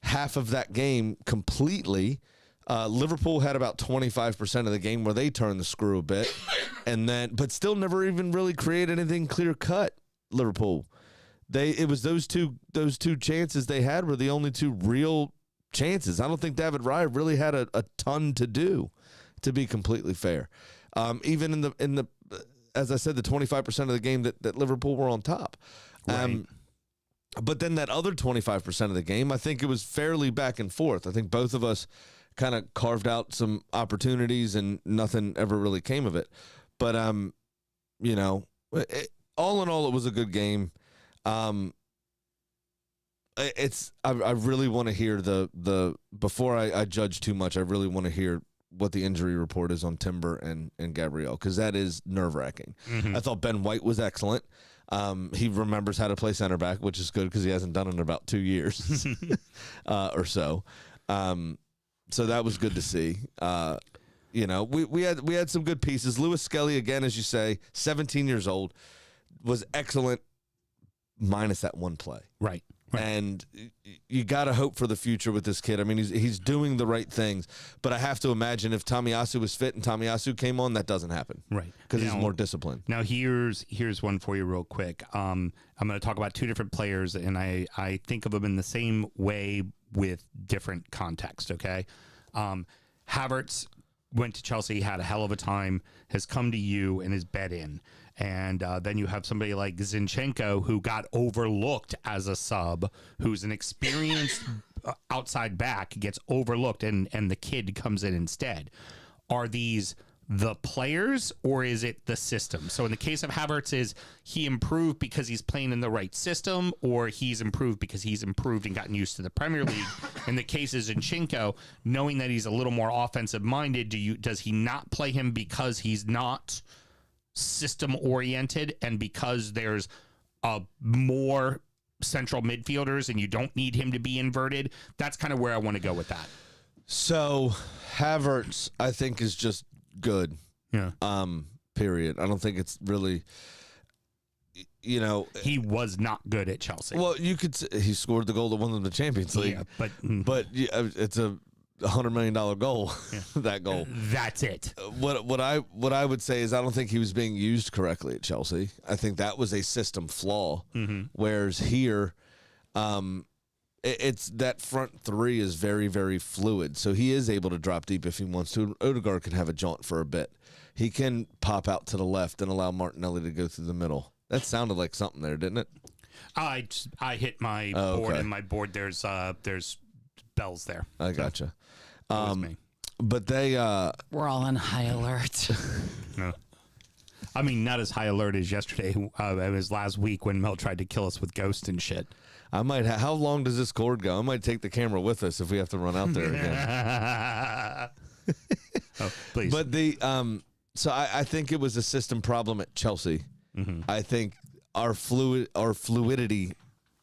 half of that game completely. Liverpool had about 25% of the game where they turned the screw a bit, but still never even really created anything clear cut. Liverpool. It was those two chances they had were the only two real chances. I don't think David Raya really had a ton to do, to be completely fair. Even in the as I said, the 25% of the game that Liverpool were on top. Right. But then that other 25% of the game, I think it was fairly back and forth. I think both of us kind of carved out some opportunities and nothing ever really came of it. But all in all, it was a good game. I really want to hear before I judge too much, I really want to hear what the injury report is on Timber and Gabriel, because that is nerve-wracking. I thought Ben White was excellent. He remembers how to play center back, which is good because he hasn't done it in about 2 years or so. So that was good to see. We had some good pieces. Lewis Skelly, again, as you say, 17 years old, was excellent, minus that one play. Right. And you got to hope for the future with this kid. I mean, he's doing the right things, but I have to imagine if Tomiyasu was fit and Tomiyasu came on, that doesn't happen. Right. Because he's more disciplined. Now, here's one for you real quick. I'm going to talk about two different players, and I think of them in the same way with different context, okay? Havertz went to Chelsea, had a hell of a time, has come to you and is bed in. And then you have somebody like Zinchenko, who got overlooked as a sub, who's an experienced outside back, gets overlooked, and the kid comes in instead. Are these the players, or is it the system? So in the case of Havertz, is he improved because he's playing in the right system, or he's improved because he's improved and gotten used to the Premier League? In the case of Zinchenko, knowing that he's a little more offensive minded, does he not play him because he's not system oriented, and because there's more central midfielders and you don't need him to be inverted? That's kind of where I want to go with that. So Havertz, I think, is just good. Yeah. Period. I don't think it's really, he was not good at Chelsea. Well, you could say he scored the goal that won them the Champions League. Yeah, but it's a $100 million goal. Yeah. That goal. That's it. What I would say is I don't think he was being used correctly at Chelsea. I think that was a system flaw. Whereas here, it's that front three is very, very fluid. So he is able to drop deep if he wants to. Odegaard can have a jaunt for a bit. He can pop out to the left and allow Martinelli to go through the middle. That sounded like something there, didn't it? I hit my board, okay. and my board there's bells there. I gotcha. Me. But they We're all on high alert. No. I mean, not as high alert as yesterday. It was last week when Mel tried to kill us with ghosts and shit. I might how long does this cord go? I might take the camera with us if we have to run out there again. Oh, please. But so I think it was a system problem at Chelsea. I think our fluidity,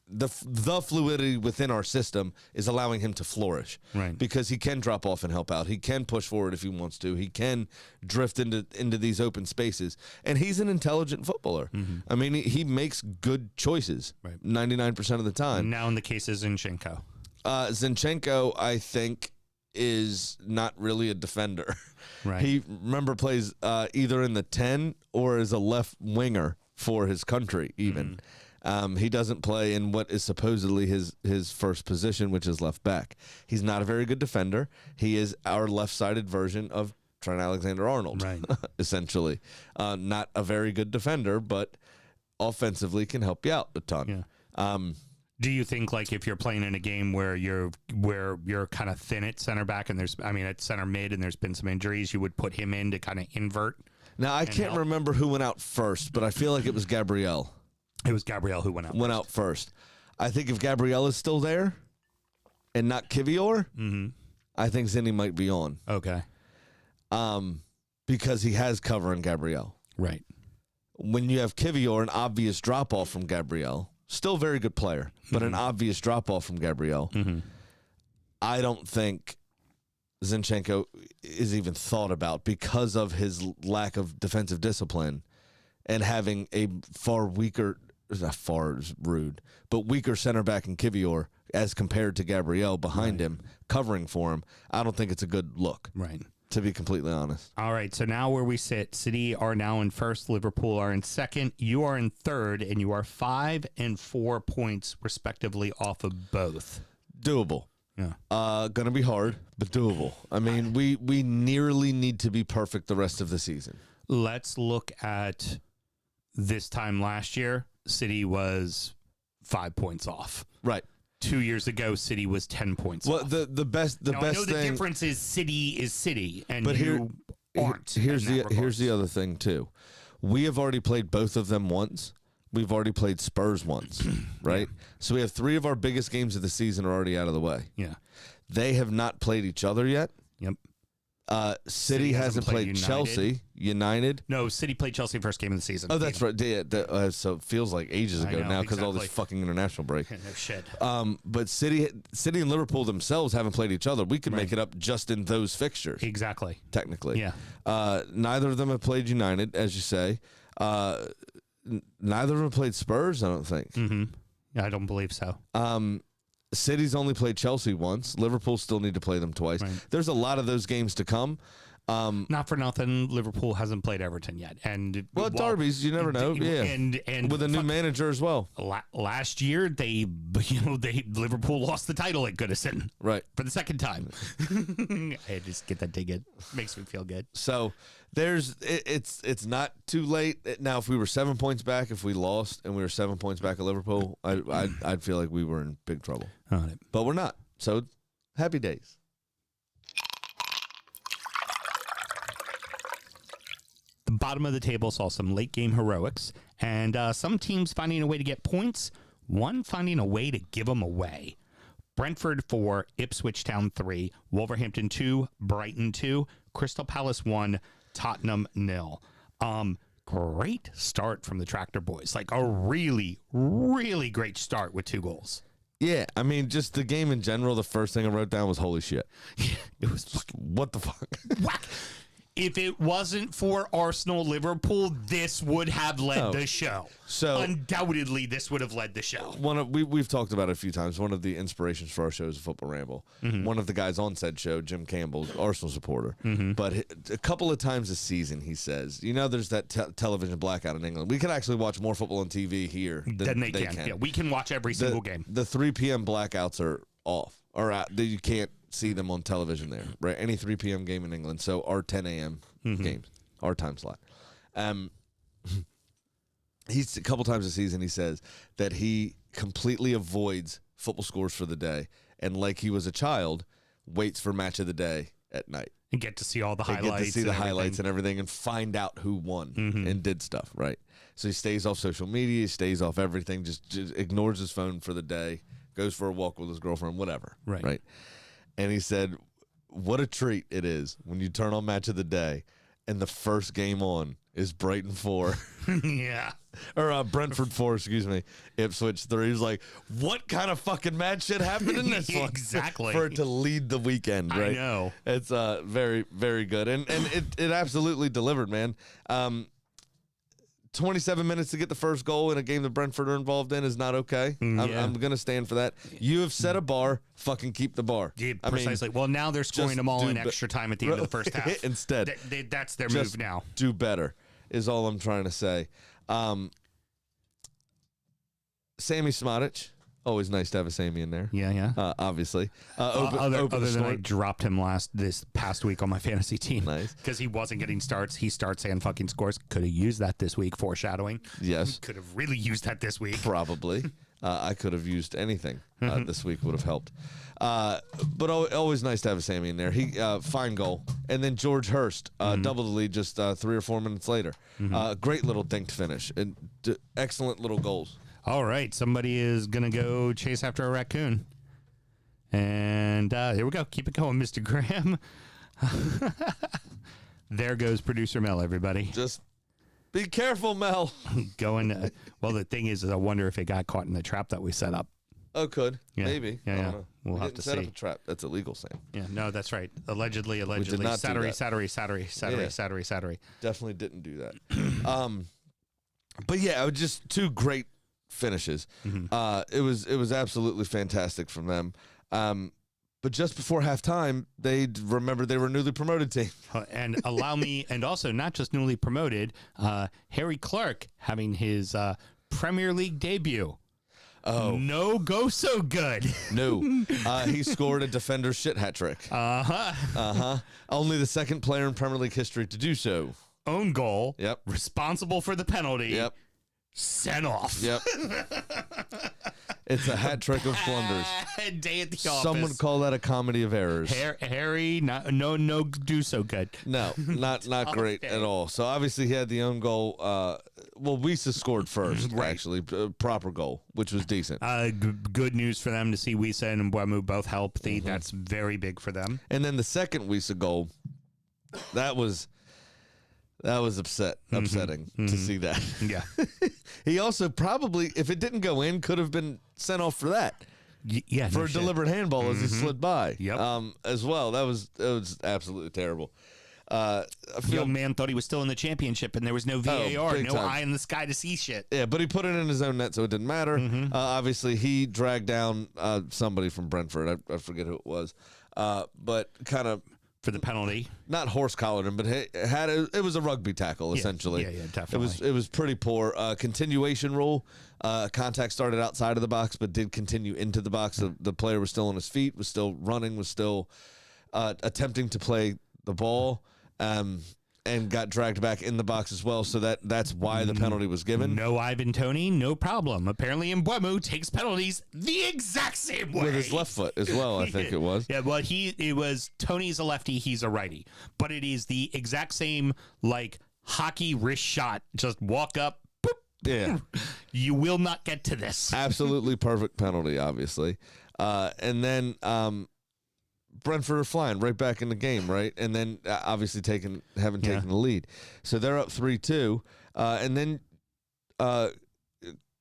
the fluidity within our system is allowing him to flourish. Right. Because he can drop off and help out. He can push forward if he wants to. He can drift into these open spaces. And he's an intelligent footballer. I mean, he makes good choices 99% of the time. Now in the case of Zinchenko. Zinchenko, I think, is not really a defender. Right. He plays either in the 10 or as a left winger for his country even. He doesn't play in what is supposedly his first position, which is left back. He's not a very good defender. He is our left-sided version of Trent Alexander-Arnold, Right. essentially. Not a very good defender, but offensively can help you out a ton. Yeah. Do you think, like, if you're playing in a game where you're kind of thin at center back and at center mid and there's been some injuries, you would put him in to kind of invert? Now, I can't remember who went out first, but I feel like it was Gabriel. It was Gabriel who went out first. I think if Gabriel is still there and not Kivior, I think Zinni might be on. Okay. Because he has cover in Gabriel. Right. When you have Kivior, an obvious drop-off from Gabriel, still a very good player, but an obvious drop-off from Gabriel, I don't think Zinchenko is even thought about because of his lack of defensive discipline and having a far weaker, not far is rude, but weaker center back in Kivior as compared to Gabriel behind him, covering for him. I don't think it's a good look. Right. To be completely honest. All right, so now where we sit, City are now in first, Liverpool are in second, you are in third, and you are 5 and 4 points respectively off of both. Doable. Yeah. Gonna be hard, but doable. I mean, we nearly need to be perfect the rest of the season. Let's look at this time last year. City was 5 points off. Right. 2 years ago, City was 10 points off. The best I know thing. the difference is City, and But you aren't. Here's in that here's the regards. other thing too. We have already played both of them once. We've already played Spurs once, right? So we have 3 of our biggest games of the season are already out of the way. Yeah. They have not played each other yet. Yep. City hasn't played United. Chelsea. United. No, City played Chelsea first game of the season. Oh, that's right. So it feels like ages I ago know, now because all this exactly. fucking international break. No shit. But City and Liverpool themselves haven't played each other. We could make it up just in those fixtures, Exactly. technically. Yeah. Neither of them have played United, as you say. Neither of them have played Spurs, I don't think. I don't believe so. City's only played Chelsea once. Liverpool still need to play them twice. Right. There's a lot of those games to come. Not for nothing, Liverpool hasn't played Everton yet, and Well, derbies, you never know. Yeah, and with a new manager as well. Last year, Liverpool lost the title at Goodison, Right. for the second time. I just get that ticket. Makes me feel good. So it's not too late now. If we were 7 points back, if we lost and we were 7 points back at Liverpool, I'd feel like we were in big trouble. All right. But we're not. So happy days. The bottom of the table saw some late game heroics, and some teams finding a way to get points, one finding a way to give them away. Brentford 4, Ipswich Town 3, Wolverhampton 2, Brighton 2, Crystal Palace 1, Tottenham 0. Great start from the Tractor Boys. Like a really, really great start with 2 goals. Yeah, I mean, just the game in general, the first thing I wrote down was holy shit. It was fucking What the fuck? whack. If it wasn't for Arsenal Liverpool, this would have led No. the show. So- undoubtedly, this would have led the show. We've talked about it a few times. One of the inspirations for our show is Football Ramble. One of the guys on said show, Jim Campbell, Arsenal supporter. But a couple of times a season, he says, there's that television blackout in England. We can actually watch more football on TV here Then they can. Yeah, we can watch every single game. The 3 p.m. blackouts are off. Or you can't see them on television there, right? Any 3 p.m. game in England. So our 10 a.m. games, our time slot. He's a couple times a season, he says that he completely avoids football scores for the day. And like he was a child, waits for match of the day at night. And get to see all the They highlights. get to see the and highlights and everything and find out who won and did stuff, right? So he stays off social media, he stays off everything, just ignores his phone for the day, goes for a walk with his girlfriend, whatever. Right. And he said, what a treat it is when you turn on Match of the Day and the first game on is Brighton 4. yeah. Or Brentford 4, excuse me, Ipswich 3. He's like, what kind of fucking mad shit happened in this one? Exactly. For it to lead the weekend, right? I know. It's very, very good. And it absolutely delivered, man. 27 minutes to get the first goal in a game that Brentford are involved in is not okay. Yeah. I'm going to stand for that. You have set a bar. Fucking keep the bar. Yeah, I mean, precisely. Well, now they're scoring just them all do in be- extra time at the end of the first half. Instead. That's their just move now. do better is all I'm trying to say. Sammy Smotic, Always nice to have a Sammy in there. Yeah. Obviously. Other the than I score. dropped him this past week on my fantasy team. Nice. Because he wasn't getting starts. He starts and fucking scores. Could have used that this week, foreshadowing. Yes. Could have really used that this week. Probably. I could have used anything this week would have helped. But always nice to have a Sammy in there. He fine goal. And then George Hurst doubled the lead just 3 or 4 minutes later. Great little dinked finish. And excellent little goals. All right. Somebody is going to go chase after a raccoon. And here we go. Keep it going, Mr. Graham. There goes producer Mel, everybody. Just be careful, Mel. Going. Well, the thing is I wonder if it got caught in the trap that we set up. Oh, could. Yeah. Maybe. Yeah, I don't yeah. know. We'll We have didn't to set see. up a trap. That's illegal, Sam. Yeah, no, that's right. Allegedly. not do Saturday. that. Definitely didn't do that. But yeah, it was just 2 great finishes. It was absolutely fantastic from them. But just before halftime, they remembered they were a newly promoted team. And allow me, and also not just newly promoted, Harry Clark having his Premier League debut. Oh. No go so good. No. He scored a defender shit hat trick. Only the 2nd player in Premier League history to do so. Own goal. Yep. Responsible for the penalty. Yep. Sent off. Yep. It's a hat trick of blunders. Day at the office. Some would call that a comedy of errors. Harry, no do so good. No, not great at all. So obviously he had the own goal. Well, Wisa scored first, actually, proper goal, which was decent. Good news for them to see Wisa and Mbeumo both healthy. That's very big for them. And then the second Wisa goal, that was upsetting to see that. Yeah. He also probably, if it didn't go in, could have been sent off for that. Yeah, For a deliberate handball as he slid by. Yep. As well. It was absolutely terrible. I feel Young man thought he was still in the championship, and there was no VAR, big no time. eye in the sky to see shit. Yeah, but he put it in his own net, so it didn't matter. Obviously, he dragged down somebody from Brentford. I forget who it was. But kind of For the penalty. not horse collared him, but it was a rugby tackle essentially. Yeah, definitely. It was pretty poor. Continuation rule. Contact started outside of the box, but did continue into the box. The player was still on his feet, was still running, was still attempting to play the ball. And got dragged back in the box as well, so that's why the penalty was given. No Ivan Toney, no problem. Apparently, Mbeumo takes penalties the exact same way With his left foot as well, I think it was. Yeah, well, it was Tony's a lefty, he's a righty, but it is the exact same like hockey wrist shot. Just walk up, boop. Yeah, You will not get to this. absolutely perfect penalty, obviously. And then Brentford are flying right back in the game, right? And then obviously taken the lead. So they're up 3-2. And then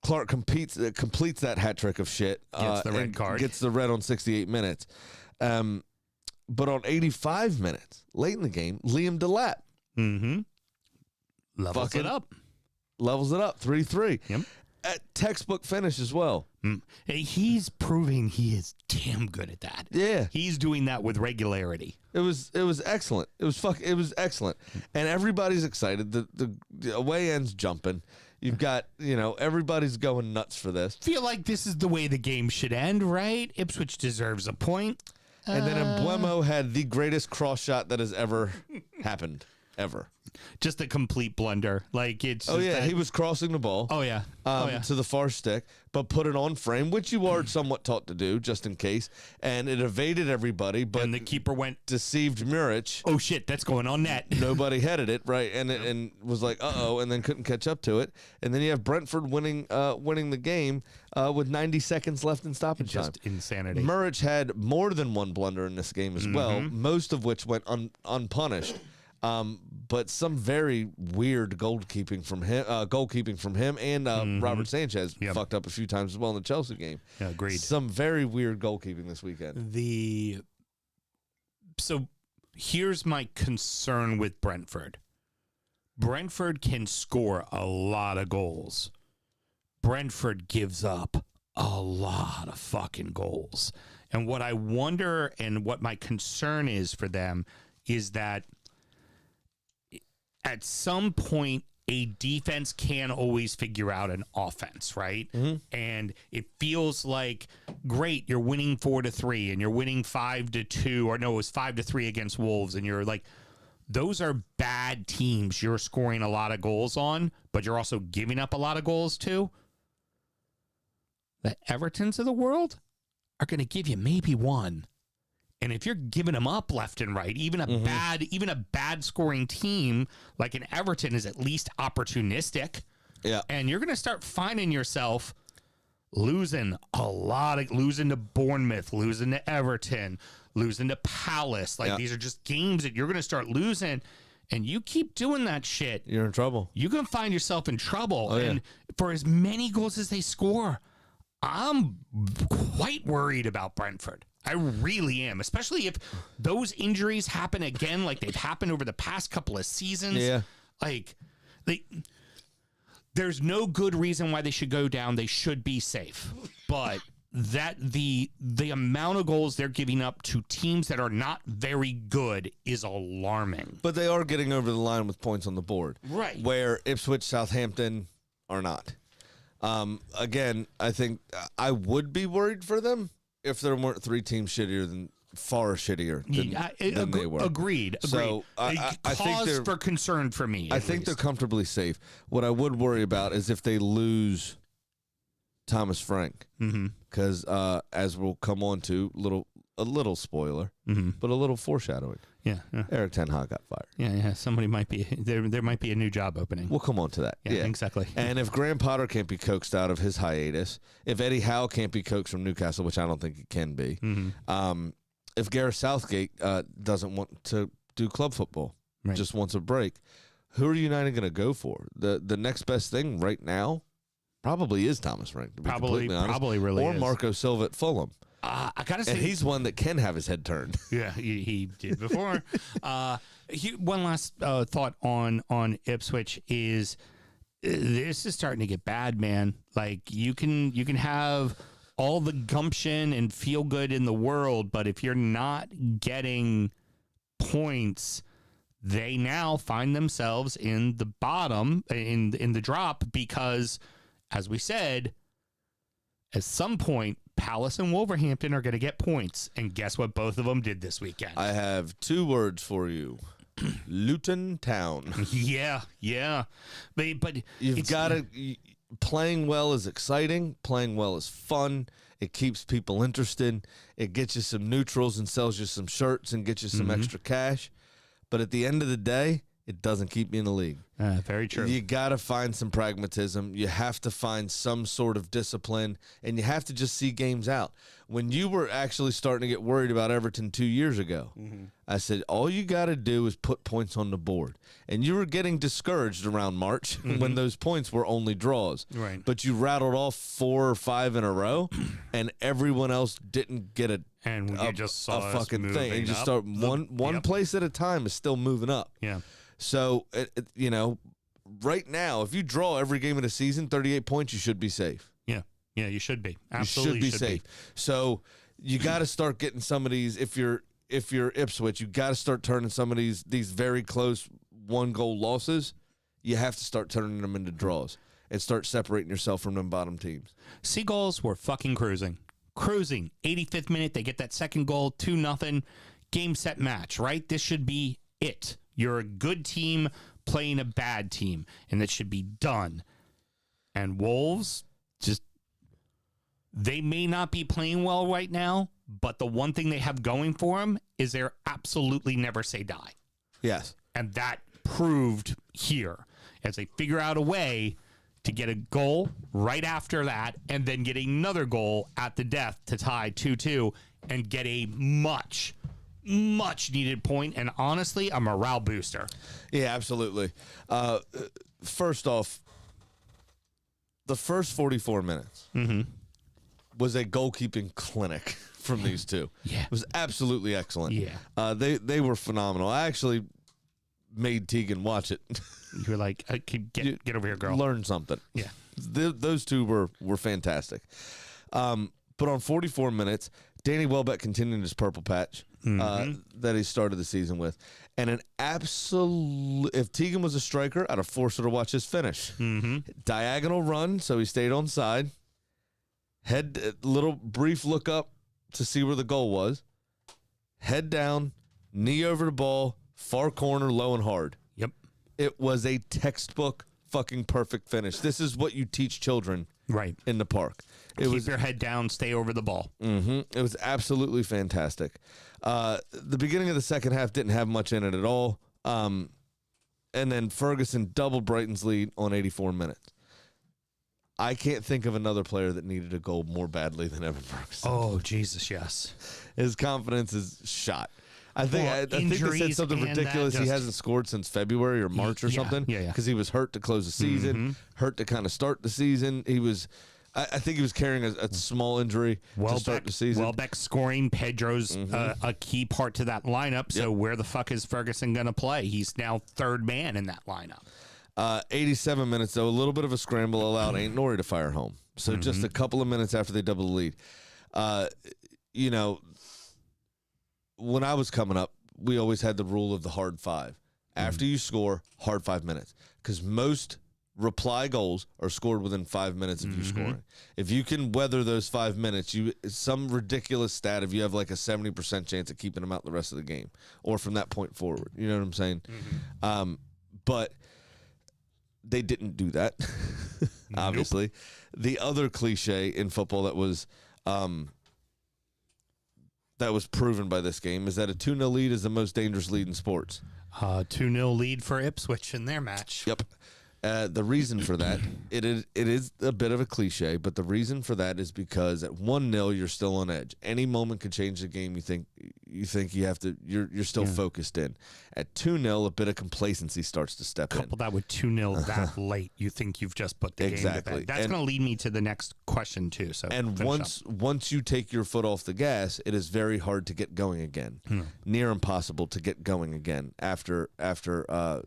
Clark completes that hat trick of shit. Gets the red and card. Gets the red on 68 minutes. But on 85 minutes, late in the game, Liam Delap Levels Fucking it up. levels it up 3-3. Yep. Textbook finish as well. Hey, he's proving he is damn good at that. Yeah. He's doing that with regularity. It was excellent. It was excellent. And everybody's excited. The away end's jumping. You've got, everybody's going nuts for this. Feel like this is the way the game should end, right? Ipswich deserves a point. And then Mbeumo had the greatest cross shot that has ever happened. Ever. Just a complete blunder. Like it's. Oh, just yeah. that- He was crossing the ball. Oh yeah. To the far stick, but put it on frame, which you are somewhat taught to do, just in case. And it evaded everybody, but And the keeper went, deceived Muric. "Oh shit, that's going on net." Nobody headed it right, and was like, "Uh-oh," and then couldn't catch up to it. And then you have Brentford winning the game with 90 seconds left in stoppage time. Just insanity. Muric had more than one blunder in this game as well, most of which went unpunished. But some very weird goalkeeping from him, and Robert Sanchez fucked up a few times as well in the Chelsea game. Yeah, agreed. Some very weird goalkeeping this weekend. So here's my concern with Brentford. Brentford can score a lot of goals. Brentford gives up a lot of fucking goals. And what I wonder and what my concern is for them is that at some point a defense can always figure out an offense, right? And it feels like, great, you're winning 4-3 and you're winning 5-2, or no, it was 5-3 against Wolves, and you're like, those are bad teams you're scoring a lot of goals on, but you're also giving up a lot of goals to. The Evertons of the world are going to give you maybe one. And if you're giving them up left and right, even a bad scoring team like an Everton is at least opportunistic. Yeah. And you're going to start finding yourself losing to Bournemouth, losing to Everton, losing to Palace. Like, these are just games that you're going to start losing. And you keep doing that shit, You're in trouble. you're going to find yourself in trouble. Oh, yeah. And for as many goals as they score, I'm quite worried about Brentford. I really am, especially if those injuries happen again like they've happened over the past couple of seasons. Yeah. Like, there's no good reason why they should go down. They should be safe. But that the amount of goals they're giving up to teams that are not very good is alarming. But they are getting over the line with points on the board. Right. Where Ipswich, Southampton are not. Again, I think I would be worried for them if there weren't three teams far shittier than they were. Agreed. So I think cause they're for concern for me. I think they're comfortably safe. What I would worry about is if they lose Thomas Frank, because as we'll come on to, a little spoiler, but a little foreshadowing. Yeah. Eric Ten Hag got fired. Yeah. Somebody might be there. Might be a new job opening. We'll come on to that. Yeah, exactly. And if Graham Potter can't be coaxed out of his hiatus, if Eddie Howe can't be coaxed from Newcastle, which I don't think he can be, if Gareth Southgate doesn't want to do club football, just wants a break, who are United going to go for? The next best thing right now probably is Thomas Frank, to be completely honest. Probably really or is. Marco Silva at Fulham. I gotta say, And he's one that can have his head turned. Yeah, he did before. One last thought on Ipswich is this is starting to get bad, man. Like, you can have all the gumption and feel good in the world, but if you're not getting points, they now find themselves in the bottom, in the drop, because, as we said, at some point, Palace and Wolverhampton are going to get points. And guess what both of them did this weekend? I have two words for you. Luton Town. Yeah. But You've got to... Playing well is exciting. Playing well is fun. It keeps people interested. It gets you some neutrals and sells you some shirts and gets you some extra cash. But at the end of the day, it doesn't keep you in the league. Very true. You got to find some pragmatism. You have to find some sort of discipline, and you have to just see games out. When you were actually starting to get worried about Everton 2 years ago, I said, all you got to do is put points on the board. And you were getting discouraged around March when those points were only draws. Right. But you rattled off 4 or 5 in a row, and everyone else didn't get a you just saw us fucking thing. You just up start one place at a time is still moving up. Yeah. So, right now, if you draw every game of the season, 38 points, you should be safe. Yeah, you should be. You Absolutely should be safe. So you got to start getting some of these. If you're Ipswich, you got to start turning some of these very close 1-goal losses. You have to start turning them into draws and start separating yourself from them bottom teams. Seagulls were fucking cruising. 85th minute, they get that second goal, 2-0. Game, set, match, right? This should be it. You're a good team playing a bad team, and that should be done. And Wolves, they may not be playing well right now, but the one thing they have going for them is they're absolutely never say die. Yes. And that proved here as they figure out a way to get a goal right after that and then get another goal at the death to tie 2-2 and get a much needed point, and honestly, a morale booster. Yeah, absolutely. First off, the first 44 minutes was a goalkeeping clinic from these two. Yeah. It was absolutely excellent. Yeah. They were phenomenal. I actually made Tegan watch it. You were like, get over here, girl. Learn something. Yeah. Those two were fantastic. But on 44 minutes, Danny Welbeck continued his purple patch. that he started the season with. And an absolute, if Teagan was a striker, I'd have forced her to watch his finish. Diagonal run, so he stayed on side. Head, little brief look up to see where the goal was. Head down, knee over the ball, far corner, low and hard. Yep. It was a textbook fucking perfect finish. This is what you teach children Right. in the park. Keep your head down, stay over the ball. It was absolutely fantastic. The beginning of the second half didn't have much in it at all. And then Ferguson doubled Brighton's lead on 84 minutes. I can't think of another player that needed a goal more badly than Evan Ferguson. Oh, Jesus, yes. His confidence is shot. I think Well, I think they said injuries something and that ridiculous. He just- hasn't scored since February or March or Yeah, something. yeah. Because he was hurt to close the season, hurt to kind of start the season. He was, I think he was carrying a small injury to start the season. Welbeck scoring. Pedro's a key part to that lineup. So where the fuck is Ferguson going to play? He's now third man in that lineup. 87 minutes, though, a little bit of a scramble allowed Ain't Nori to fire home. So just a couple of minutes after they double the lead. You know, when I was coming up, we always had the rule of the hard five. After you score, hard 5 minutes. Because most reply goals are scored within 5 minutes of you scoring. If you can weather those 5 minutes, some ridiculous stat if you have like a 70% chance of keeping them out the rest of the game or from that point forward. You know what I'm saying? But they didn't do that, obviously. The other cliche in football that was proven by this game is that a 2-0 lead is the most dangerous lead in sports. 2-0 lead for Ipswich in their match. Yep. The reason for that, it is a bit of a cliche, but the reason for that is because at 1-0 you're still on edge. Any moment could change the game. You think you have to. You're still focused in. At 2-0, a bit of complacency starts to step in. Couple that with 2-0 that late, you think you've just put the game to Exactly. bed. That's going to lead me to the next question too. So And finish up. once you take your foot off the gas, it is very hard to get going again. Near impossible to get going again after the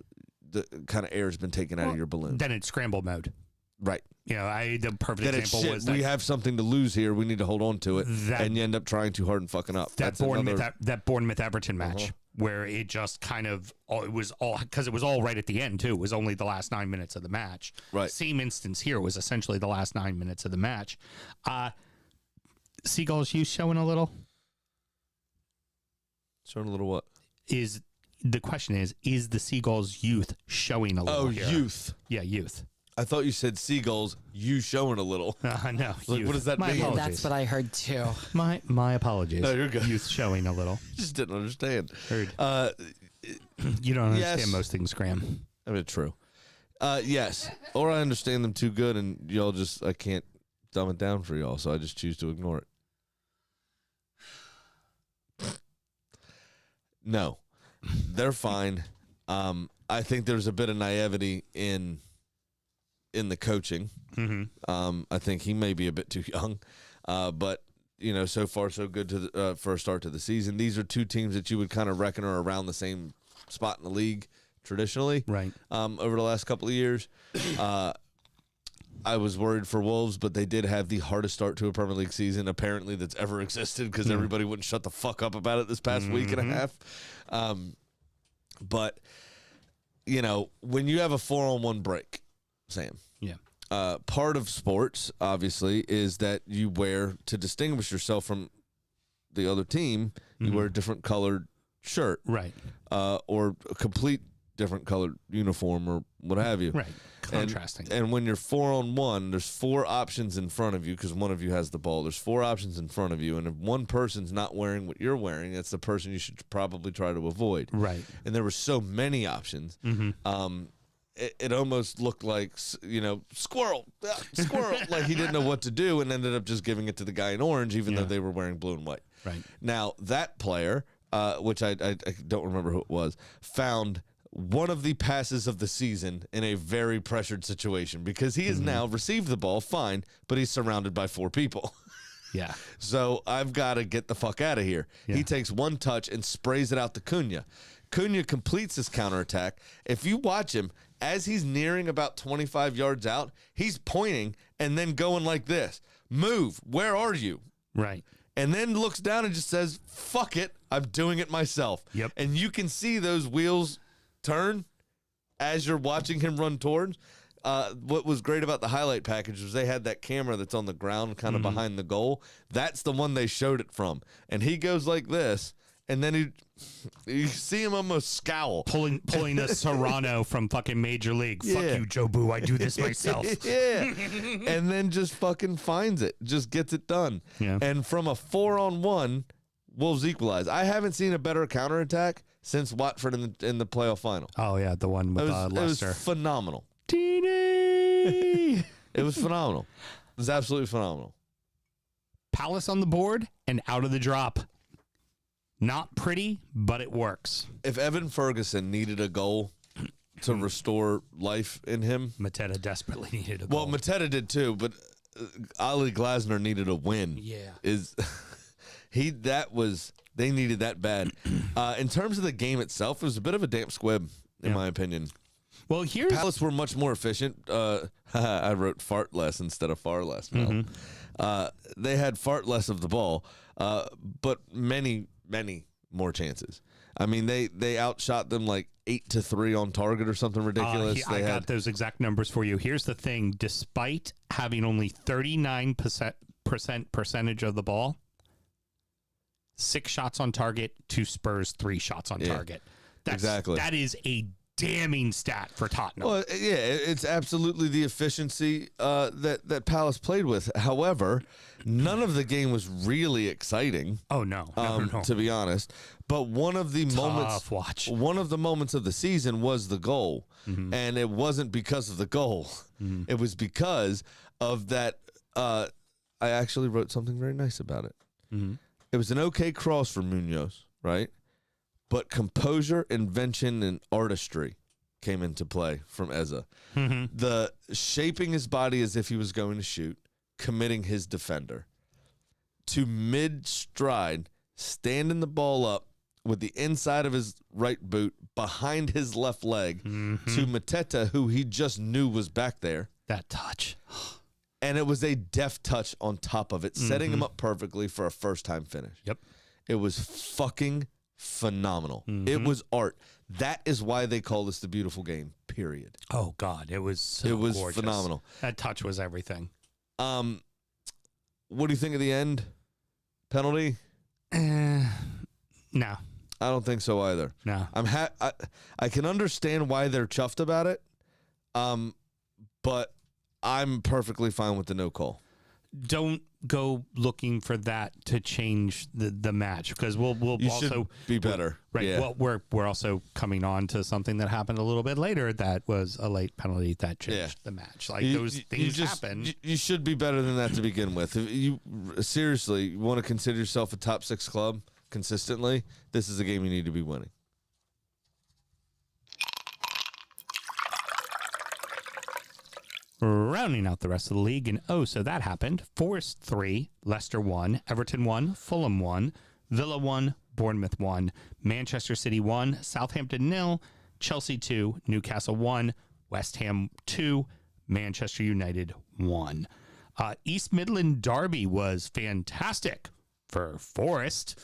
kind of air has been taken out of your balloon. Then it's scramble mode. Right. You know, the perfect Then it's example shit. was that, We have something to lose here. We need to hold on to it, That- and you end up trying too hard and fucking up. that That's Bournemouth another- that Bournemouth Everton match where it just kind of it was all because it was all right at the end too. It was only the last 9 minutes of the match. Right. Same instance here was essentially the last 9 minutes of the match. Seagulls, you showing a little? Showing a little what? The question is the Seagulls youth showing a little? Oh, here? youth. Yeah, youth. I thought you said seagulls. You showing a little. No, Like, youth. what does that My mean? apologies. That's what I heard too. My apologies. No, you're good. Youth showing a little. Just didn't understand. Heard. Uh, You don't Yes. understand most things, Graham. I mean, true. Yes. Or I understand them too good, and y'all I can't dumb it down for y'all, so I just choose to ignore it. No, they're fine. I think there's a bit of naivety in the coaching. I think he may be a bit too young, but so far so good to for a start to the season. These are two teams that you would kind of reckon are around the same spot in the league traditionally, Right. Over the last couple of years. I was worried for Wolves, but they did have the hardest start to a Premier League season apparently that's ever existed because everybody wouldn't shut the fuck up about it this past week and a half. But when you have a 4-on-1 break, Sam, Yeah. part of sports obviously is that you wear to distinguish yourself from the other team. You wear a different colored shirt, Right. or a complete different colored uniform or what have you. Right. Contrasting. And when you're 4-on-1, there's 4 options in front of you because one of you has the ball. There's 4 options in front of you, and if one person's not wearing what you're wearing, that's the person you should probably try to avoid. Right. And there were so many options. It almost looked like squirrel, like he didn't know what to do, and ended up just giving it to the guy in orange, even though they were wearing blue and white. Right. Now that player, which I don't remember who it was, found one of the passes of the season in a very pressured situation because he has now received the ball fine, but he's surrounded by 4 people. Yeah. So I've got to get the fuck out of here. Yeah. He takes one touch and sprays it out to Cunha. Cunha completes his counterattack. If you watch him, as he's nearing about 25 yards out, he's pointing and then going like this. Move. Where are you? Right. and then looks down and just says, fuck it, I'm doing it myself. Yep. And you can see those wheels turn as you're watching him run towards. What was great about the highlight package was they had that camera that's on the ground kind of behind the goal. That's the one they showed it from. And he goes like this, and then you see him almost scowl. Pulling a Serrano from fucking Major League. Fuck Yeah. you, Joe Boo. I do this myself. Yeah. And then just fucking finds it. Just gets it done. Yeah. And from a 4-on-1, Wolves equalize. I haven't seen a better counterattack since Watford in the playoff final. Oh, yeah, the one with It was Leicester. phenomenal. Teeny. It was phenomenal. It was absolutely phenomenal. Palace on the board and out of the drop. Not pretty, but it works. If Evan Ferguson needed a goal to restore life in him, Mateta desperately needed a goal. well, Mateta did too, but Ali Glasner needed a win. Yeah. They needed that bad. In terms of the game itself, it was a bit of a damp squib, in my opinion. Well, here's Palace were much more efficient. I wrote fart less instead of far less. Mel. They had fart less of the ball, but many more chances. I mean, they outshot them like 8-3 on target or something ridiculous. I got those exact numbers for you. Here's the thing: despite having only 39% percentage of the ball, 6 shots on target to Spurs 3 shots on target. Exactly. That is a damning stat for Tottenham. Well, yeah, it's absolutely the efficiency that Palace played with. However, none of the game was really exciting. Oh no, To be honest. But one of the moments of the season was the goal, and it wasn't because of the goal. It was because of that. I actually wrote something very nice about it. It was an okay cross for Munoz, right? But composure, invention, and artistry came into play from Eza. The shaping his body as if he was going to shoot, committing his defender to mid-stride, standing the ball up with the inside of his right boot behind his left leg to Mateta, who he just knew was back there. That touch. And it was a deft touch on top of it, setting him up perfectly for a first-time finish. Yep. It was fucking phenomenal. It was art. That is why they call this the beautiful game, period. Oh God, it was gorgeous. Phenomenal. That touch was everything. What do you think of the end? Penalty? No. I don't think so either. No. I can understand why they're chuffed about it. But I'm perfectly fine with the no call. Don't go looking for that to change the match, because we'll You also should be better. Right. Yeah. Well, we're also coming on to something that happened a little bit later that was a late penalty that changed the match. Like those things happen. You should be better than that to begin with. If you seriously want to consider yourself a top 6 club consistently, this is a game you need to be winning. Rounding out the rest of the league, and so that happened. Forest 3, Leicester 1, Everton 1, Fulham 1, Villa 1, Bournemouth 1, Manchester City 1, Southampton 0, Chelsea 2, Newcastle 1, West Ham 2, Manchester United 1. East Midland Derby was fantastic for Forest.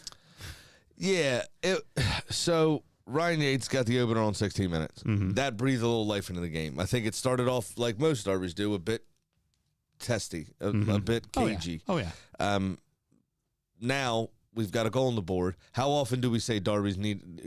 Yeah. So Ryan Yates got the opener on 16 minutes. That breathed a little life into the game. I think it started off like most derbies do, a bit testy, a bit cagey. Oh yeah. Now we've got a goal on the board. How often do we say derbies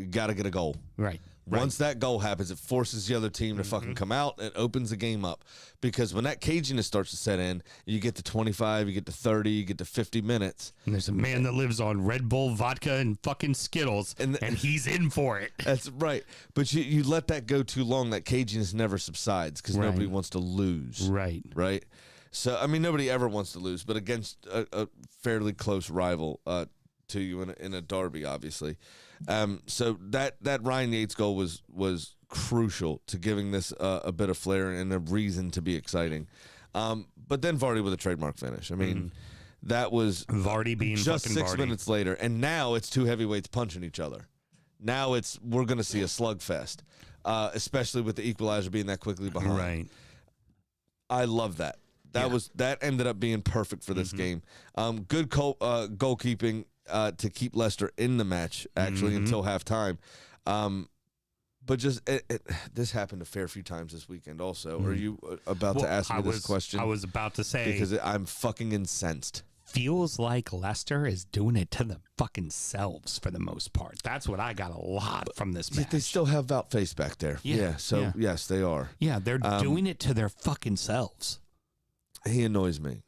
got to get a goal? Right. Once that goal happens, it forces the other team to fucking come out. It opens the game up. Because when that caginess starts to set in, you get to 25, you get to 30, you get to 50 minutes. And there's a man that lives on Red Bull, vodka, and fucking Skittles, and he's in for it. That's right. But you let that go too long, that caginess never subsides because nobody wants to lose. Right. Right? So, I mean, nobody ever wants to lose, but against a fairly close rival to you in a derby, obviously. So that Ryan Yates goal was crucial to giving this a bit of flair and a reason to be exciting. But then Vardy with a trademark finish. I mean, that was Vardy being just fucking 6 Vardy. minutes later, and now it's two heavyweights punching each other. Now we're going to see a slugfest, especially with the equalizer being that quickly behind. Right. I love that. That ended up being perfect for this game. Good goalkeeping to keep Leicester in the match actually until halftime. But just this happened a fair few times this weekend. Also, are you about to ask me this question? I was about to say because I'm fucking incensed. Feels like Leicester is doing it to the fucking selves for the most part. That's what I got a lot from this match. They still have Wout-Face back there. Yeah. Yes, they are. Yeah, they're doing it to their fucking selves. He annoys me.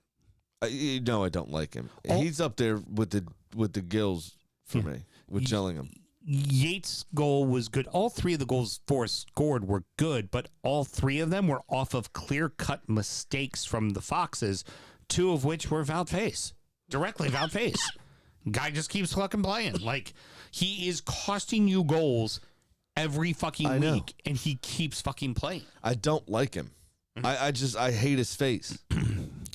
I don't like him. He's up there with the gills for me with Gillingham. Yates' goal was good. All three of the goals Forrest scored were good, but all three of them were off of clear-cut mistakes from the Foxes, two of which were Wout-Face. Directly Wout-Face. Guy just keeps fucking playing. Like, he is costing you goals every fucking week, and he keeps fucking playing. I don't like him. I hate his face.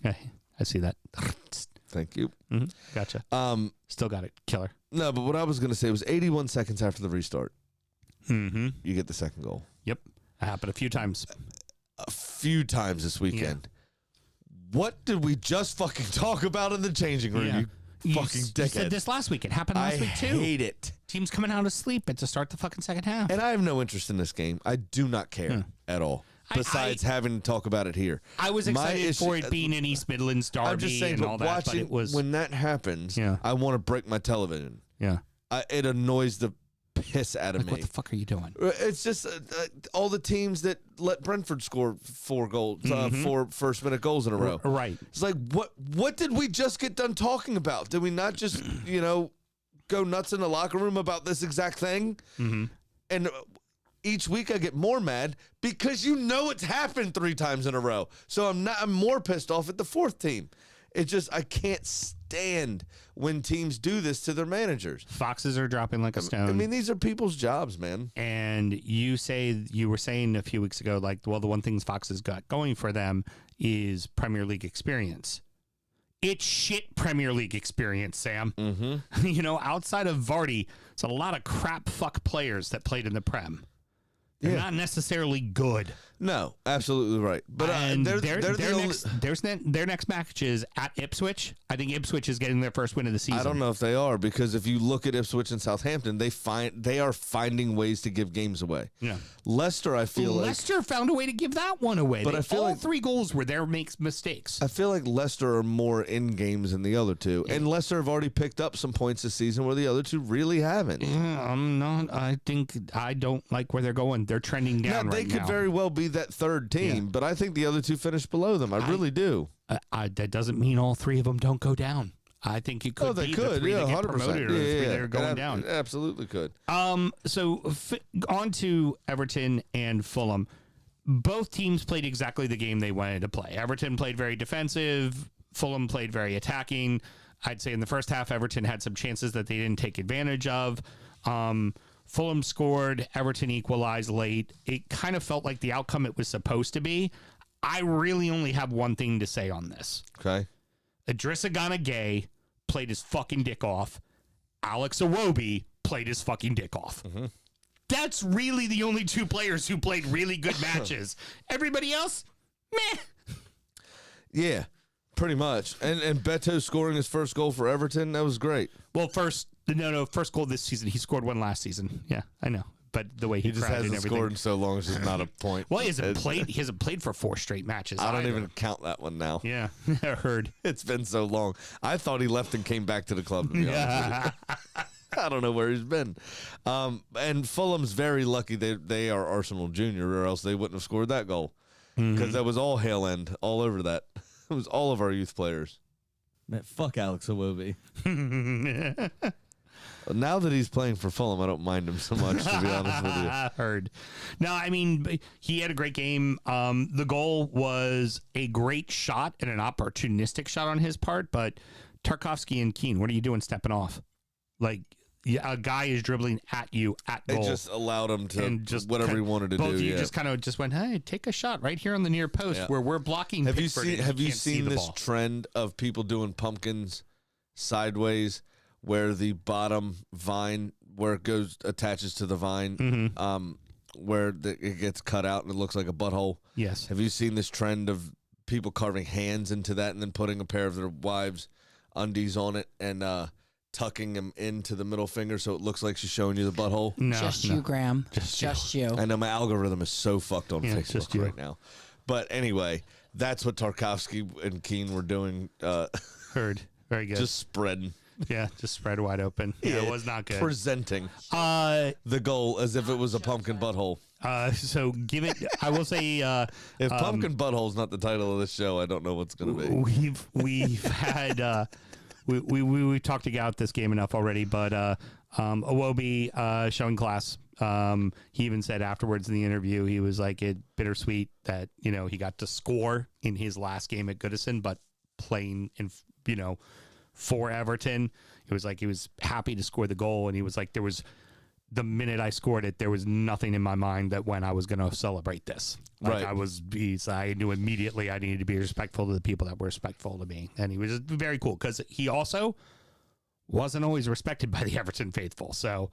I see that. Thank you. Gotcha. Still got it. Killer. No, but what I was going to say was 81 seconds after the restart, you get the second goal. Yep. That happened a few times. A few times this weekend. What did we just fucking talk about in the changing room, you fucking dickhead? You said this last week. It happened last week, too. I hate it. Teams coming out of sleep to start the fucking second half. And I have no interest in this game. I do not care at all. Besides having to talk about it here. I was excited for it being an East Midlands derby I'm just saying, and all that, but it was... When that happens, I want to break my television. Yeah. It annoys the piss out of me. What the fuck are you doing? It's just all the teams that let Brentford score 4 goals, 4 first-minute goals in a row. Right. It's like, what did we just get done talking about? Did we not just, go nuts in the locker room about this exact thing? And each week I get more mad because it's happened 3 times in a row. So I'm more pissed off at the 4th team. It's just I can't stand when teams do this to their managers. Foxes are dropping like a stone. I mean, these are people's jobs, man. And you were saying a few weeks ago, like, well, the one thing Foxes got going for them is Premier League experience. It's shit Premier League experience, Sam. Outside of Vardy, it's a lot of crap fuck players that played in the Prem. They're not necessarily good. No, absolutely right. But their next match is at Ipswich. I think Ipswich is getting their first win of the season. I don't know if they are, because if you look at Ipswich and Southampton, they are finding ways to give games away. Yeah. Leicester, I feel Leicester found a way to give that one away. But I feel all 3 goals were their mistakes. I feel like Leicester are more in games than the other two, and Leicester have already picked up some points this season where the other two really haven't. Yeah, I'm not. I don't like where they're going. They're trending down right now. They could very well be that 3rd team, but I think the other two finished below them. I really do. That doesn't mean all 3 of them don't go down. I think it could be the 3 that get promoted or the 3 that are going down. Absolutely could. So on to Everton and Fulham. Both teams played exactly the game they wanted to play. Everton played very defensive. Fulham played very attacking. I'd say in the first half, Everton had some chances that they didn't take advantage of. Fulham scored, Everton equalized late. It kind of felt like the outcome it was supposed to be. I really only have one thing to say on this. Okay. Idrissa Gana Gueye played his fucking dick off. Alex Iwobi played his fucking dick off. That's really the only 2 players who played really good matches. Everybody else, meh. Yeah, pretty much. And Beto scoring his first goal for Everton, that was great. Well, first goal this season. He scored one last season. Yeah, I know. But the way he just cried hasn't and everything. scored in so long, it's just not a point. Well, he hasn't played for 4 straight matches. I don't even count that one now. Yeah, I heard. It's been so long. I thought he left and came back to the club, to be honest with you. I don't know where he's been. And Fulham's very lucky they are Arsenal Junior, or else they wouldn't have scored that goal. Because that was all Hale End all over that. It was all of our youth players. Man, fuck Alex Iwobi. Now that he's playing for Fulham, I don't mind him so much, to be honest with you. Heard. No, I mean, he had a great game. The goal was a great shot and an opportunistic shot on his part, but Tarkowski and Keane, what are you doing stepping off? Like, a guy is dribbling at you at goal. They just allowed him to just whatever he wanted to do. Both of you just kind of just went, hey, take a shot right here on the near post where we're blocking. Have you seen this trend of people doing pumpkins sideways, where the bottom vine, where it attaches to the vine, where it gets cut out and it looks like a butthole? Yes. Have you seen this trend of people carving hands into that and then putting a pair of their wives' undies on it and tucking them into the middle finger so it looks like she's showing you the butthole. Just you, Graham. Just you. I know my algorithm is so fucked on just Facebook you. right now. But anyway, that's what Tarkovsky and Keane were doing. Heard. Very good. Just spreading. Yeah, just spread wide open. Yeah, it was not good. Presenting The goal as if it was a pumpkin butthole. So give it. I will say, If pumpkin butthole's not the title of this show, I don't know what's going to be. we've had we talked about this game enough already, but Iwobi showing class. He even said afterwards in the interview, he was like, it bittersweet that he got to score in his last game at Goodison, but playing in for Everton, it was like he was happy to score the goal, and he was like, the minute I scored it, there was nothing in my mind that when I was going to celebrate this. Like Right. I knew immediately I needed to be respectful to the people that were respectful to me. And he was just very cool because he also wasn't always respected by the Everton faithful. So,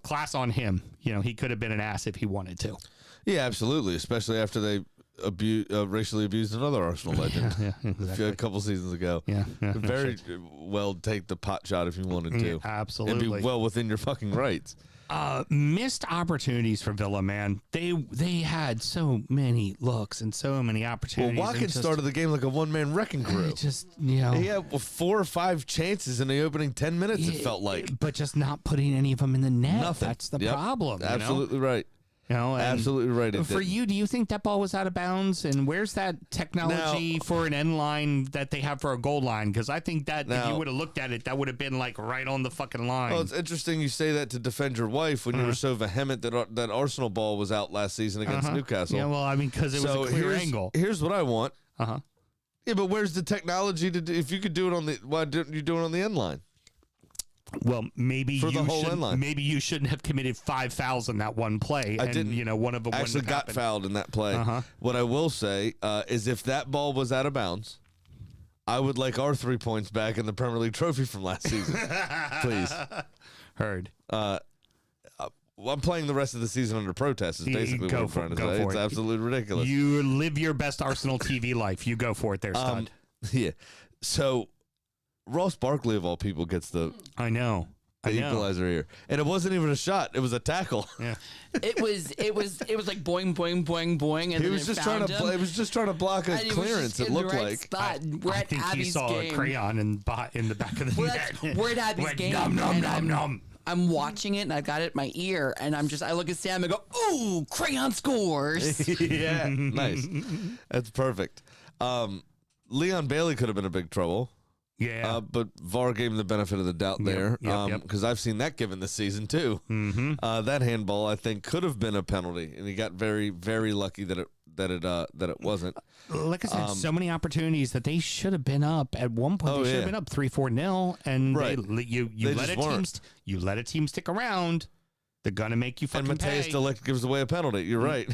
class on him. He could have been an ass if he wanted to. Yeah, absolutely. Especially after they racially abused another Arsenal legend Exactly. a couple seasons ago. Yeah. Very well take the pot shot if you wanted to. Absolutely. And be well within your fucking rights. Missed opportunities for Villa, man. They had so many looks and so many Well, opportunities. Watkins started the game like a one-man wrecking crew. He had 4 or 5 chances in the opening 10 minutes, it felt like. but just not putting any of them in the net. Nothing. That's the Yep. problem. Absolutely right. And Absolutely right. It For didn't. you, do you think that ball was out of bounds? And where's that technology for an end line that they have for a goal line? Because I think that if you would have looked at it, that would have been like right on the fucking line. Well, it's interesting you say that to defend your wife when you were so vehement that Arsenal ball was out last season against Newcastle. Yeah, well, I mean, because it was a clear angle. Here's what I want. Uh-huh. Yeah, but where's the technology to do? If you could do it on the, why didn't you do it on the end line? Well, maybe For the whole end line. maybe you shouldn't have committed 5 fouls in that one play. I didn't. One of them Actually wouldn't have got happened. fouled in that play. Uh-huh. What I will say is if that ball was out of bounds, I would like our 3 points back in the Premier League trophy from last season. Please. Heard. Well, I'm playing the rest of the season under protest is basically what I'm trying to say. It's absolutely ridiculous. You live your best Arsenal TV life. You go for it there, stud. Yeah. So Ross Barkley, of all people, gets the I know. equalizer here. And it wasn't even a shot. It was a tackle. Yeah. It was like boing, boing, boing, boing, and He then was just trying to him. he was just trying to block a And he was clearance, just it in the looked right like. spot. We're I at think he Abby's saw game. a crayon in the back of the net. We're at Abby's Went game. nom, nom, and nom, nom. I'm watching it and I got it in my ear and I look at Sam and go, ooh, crayon scores. Yeah, nice. That's perfect. Leon Bailey could have been in big trouble. Yeah. But VAR gave him the benefit of the doubt there. Yep. Because I've seen that given this season too. Mm-hmm. That handball I think could have been a penalty, and he got very, very lucky that it wasn't. Like I said, so many opportunities that they should have been up at one point. Oh, They should yeah. have been up 3-4-0, and Right. you They let just a team weren't. you let a team stick around. They're gonna make you And fucking Mateus pay. Delict gives away a penalty. You're right.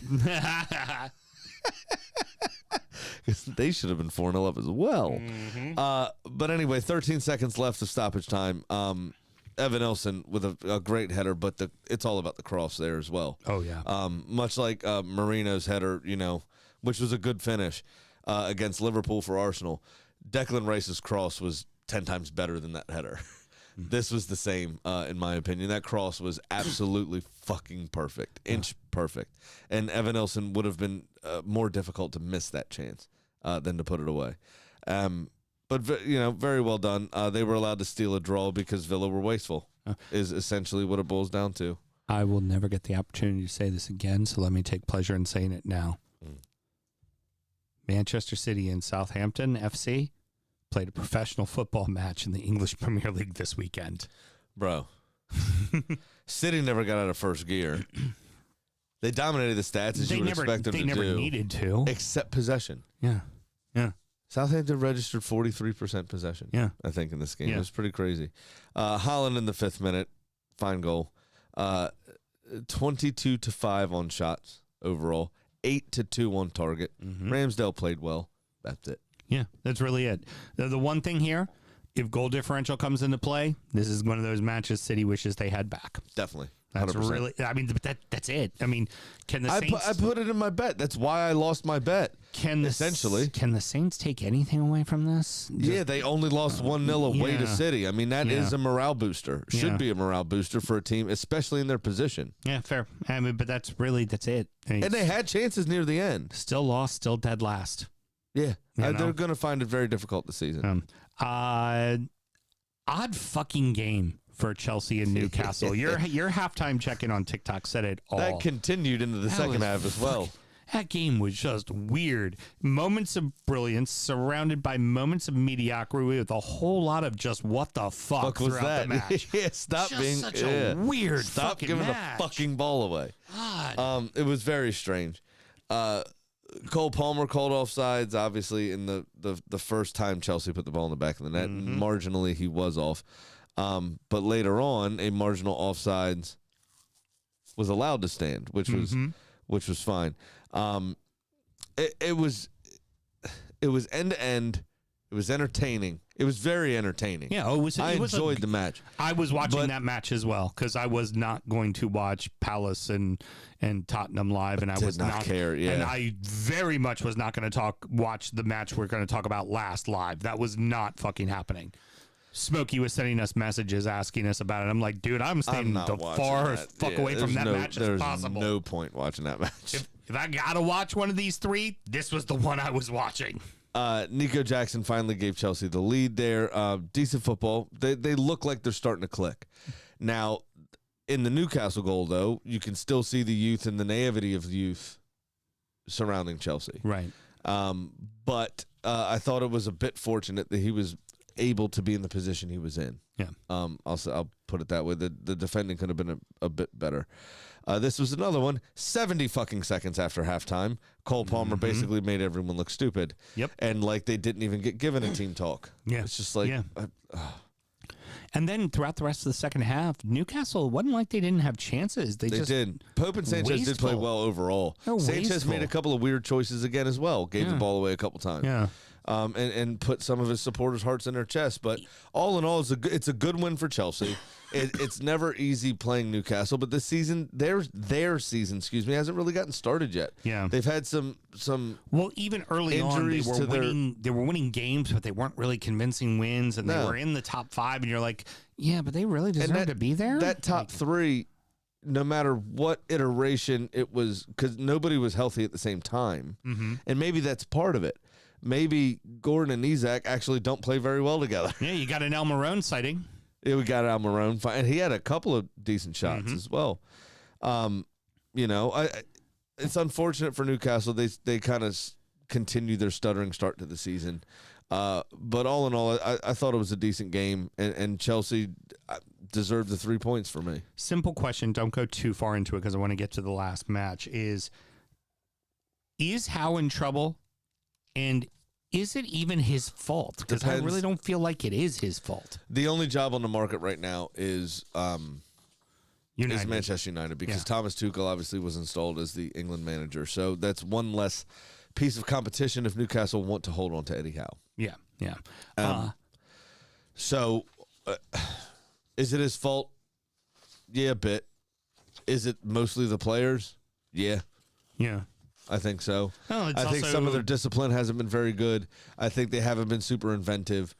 They should have been 4-0 up as well. But anyway, 13 seconds left of stoppage time. Evan Nilsson with a great header, but it's all about the cross there as well. Oh, yeah. Much like Marino's header, which was a good finish against Liverpool for Arsenal. Declan Rice's cross was 10 times better than that header. This was the same, in my opinion. That cross was absolutely fucking perfect, inch perfect. And Evan Nilsson would have been more difficult to miss that chance than to put it away. But very well done. They were allowed to steal a draw because Villa were wasteful. Is essentially what it boils down to. I will never get the opportunity to say this again, so let me take pleasure in saying it now. Manchester City and Southampton FC played a professional football match in the English Premier League this weekend. Bro. City never got out of first gear. They dominated the stats as you would expect them to do. They never needed to. Except possession. Yeah. Yeah. Southampton registered 43% possession. Yeah. I think in this game. Yeah. It was pretty crazy. Holland in the 5th minute. Fine goal. 22-5 on shots overall. 8-2 on target. Ramsdale played well. That's it. Yeah, that's really it. The one thing here, if goal differential comes into play, this is one of those matches City wishes they had back. Definitely. 100%. That's really, I mean, but that's it. I mean, can the Saints... I put it in my bet. That's why I lost my bet. essentially. Can the Saints take anything away from this? Yeah, they only lost 1-0 away to City. I mean, that is a morale booster. Should be a morale booster for a team, especially in their position. Yeah, fair. I mean, but that's it. And they had chances near the end. Still lost, still dead last. Yeah, they're going to find it very difficult this season. Odd fucking game for Chelsea and Newcastle. Your halftime check-in on TikTok said it all. That continued into the second half as well. That game was just weird. Moments of brilliance surrounded by moments of mediocrity with a whole lot of just what the fuck was throughout that? the match. Yeah, stop just being such a weird Stop fucking giving match. the fucking ball away. God. It was very strange. Cole Palmer called offsides, obviously, in the first time Chelsea put the ball in the back of the net. Marginally, he was off. But later on, a marginal offsides was allowed to stand, which was fine. It was end to end. It was entertaining. It was very entertaining. Yeah, I enjoyed the match. I was watching that match as well because I was not going to watch Palace and Tottenham live, and I was not care. Yeah, and I very much was not going to watch the match we're going to talk about last live. That was not fucking happening. Smokey was sending us messages asking us about it. I'm like, dude, I'm staying the farthest fuck away from that match as possible. There's no point watching that match. If I gotta watch one of these three, this was the one I was watching. Nico Jackson finally gave Chelsea the lead there. Decent football. They look like they're starting to click. Now, in the Newcastle goal, though, you can still see the youth and the naivety of youth surrounding Chelsea. Right. But I thought it was a bit fortunate that he was able to be in the position he was in. Yeah. I'll put it that way. The defending could have been a bit better. This was another one. 70 fucking seconds after halftime, Cole Palmer basically made everyone look stupid. Yep. And like they didn't even get given a team talk. Yeah. It's just like. Yeah. And then throughout the rest of the second half, Newcastle, it wasn't like they didn't have chances. They just did. Pope and Sanchez did play well overall. Sanchez made a couple of weird choices again as well. Gave the ball away a couple times. Yeah. And put some of his supporters' hearts in their chest. But all in all, it's a good win for Chelsea. It's never easy playing Newcastle, but this season, their season, hasn't really gotten started yet. Yeah. They've had some well, even early on, they injuries were winning games, but they weren't really convincing wins, and they were in the top 5, and you're like, yeah, but they really deserve to be there? That top 3, no matter what iteration it was, because nobody was healthy at the same time, and maybe that's part of it. Maybe Gordon and Isak actually don't play very well together. Yeah, you got an Almiron sighting. Yeah, we got Almiron, and he had a couple of decent shots as well. It's unfortunate for Newcastle. They kind of continue their stuttering start to the season. But all in all, I thought it was a decent game, and Chelsea deserved the 3 points for me. Simple question. Don't go too far into it because I want to get to the last match. Is Howe in trouble? And is it even his fault? Because I really don't feel like it is his fault. The only job on the market right now is Manchester United because Thomas Tuchel obviously was installed as the England manager. So that's one less piece of competition if Newcastle want to hold on to Eddie Howe. Yeah, yeah. Is it his fault? Yeah, a bit. Is it mostly the players? Yeah. Yeah. I think so. Oh, I think some of their discipline hasn't been very good. I think they haven't been super inventive.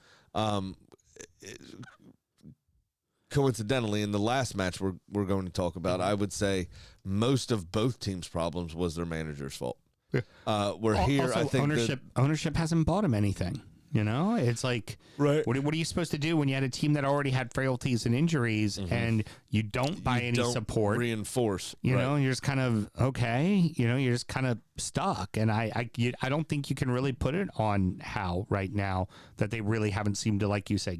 Coincidentally, in the last match we're going to talk about, I would say most of both teams' problems was their manager's fault. Yeah. I think ownership hasn't bought him anything. You know, it's like, right. What are you supposed to do when you had a team that already had frailties and injuries and you don't buy any support? Reinforce. You know, and you're just kind of, okay, you're just kind of stuck. And I don't think you can really put it on Howe right now that they really haven't seemed to, like you say,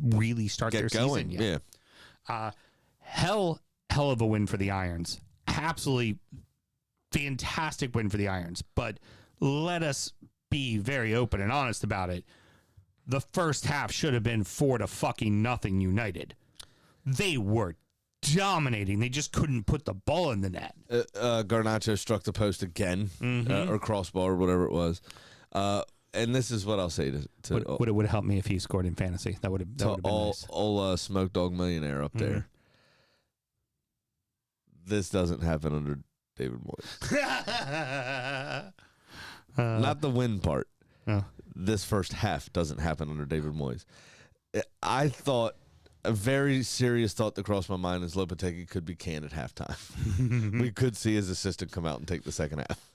really start their going. season yet. Yeah. Hell of a win for the Irons. Absolutely fantastic win for the Irons. But let us be very open and honest about it. The first half should have been 4-0 United. They were dominating. They just couldn't put the ball in the net. Garnacho struck the post again, or crossbar, or whatever it was. And this is what I'll say to it would have helped me if he scored in fantasy. That would have been nice. All Smoke Dog Millionaire up there. This doesn't happen under David Moyes. not the win part. Oh. This first half doesn't happen under David Moyes. I thought, a very serious thought that crossed my mind is Lopetegui could be canned at halftime. We could see his assistant come out and take the second half.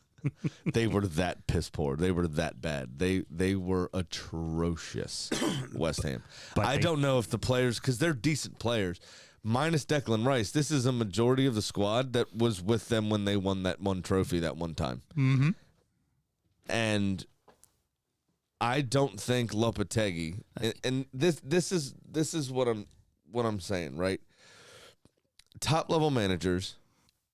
They were that piss poor. They were that bad. They were atrocious, West Ham. But I don't know if the players, because they're decent players, minus Declan Rice, this is a majority of the squad that was with them when they won that one trophy that one time. Mm-hmm. And I don't think Lopetegui, and this is what I'm saying, right? Top level managers,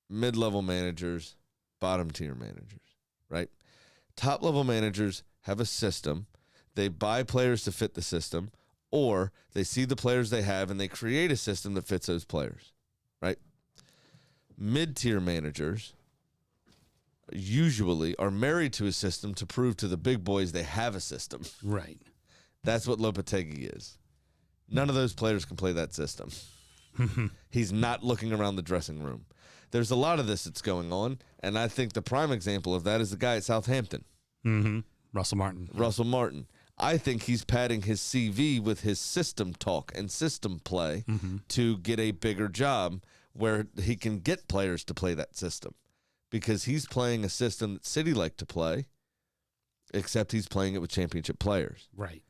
mid level managers, bottom tier managers, right? Top level managers have a system. They buy players to fit the system, or they see the players they have and they create a system that fits those players, right? Mid tier managers usually are married to a system to prove to the big boys they have a system. Right. That's what Lopetegui is. None of those players can play that system. He's not looking around the dressing room. There's a lot of this that's going on, and I think the prime example of that is the guy at Southampton. Mm-hmm. Russell Martin. Russell Martin. I think he's padding his CV with his system talk and system play to get a bigger job where he can get players to play that system. Because he's playing a system that City like to play, except he's playing it with championship players. Right.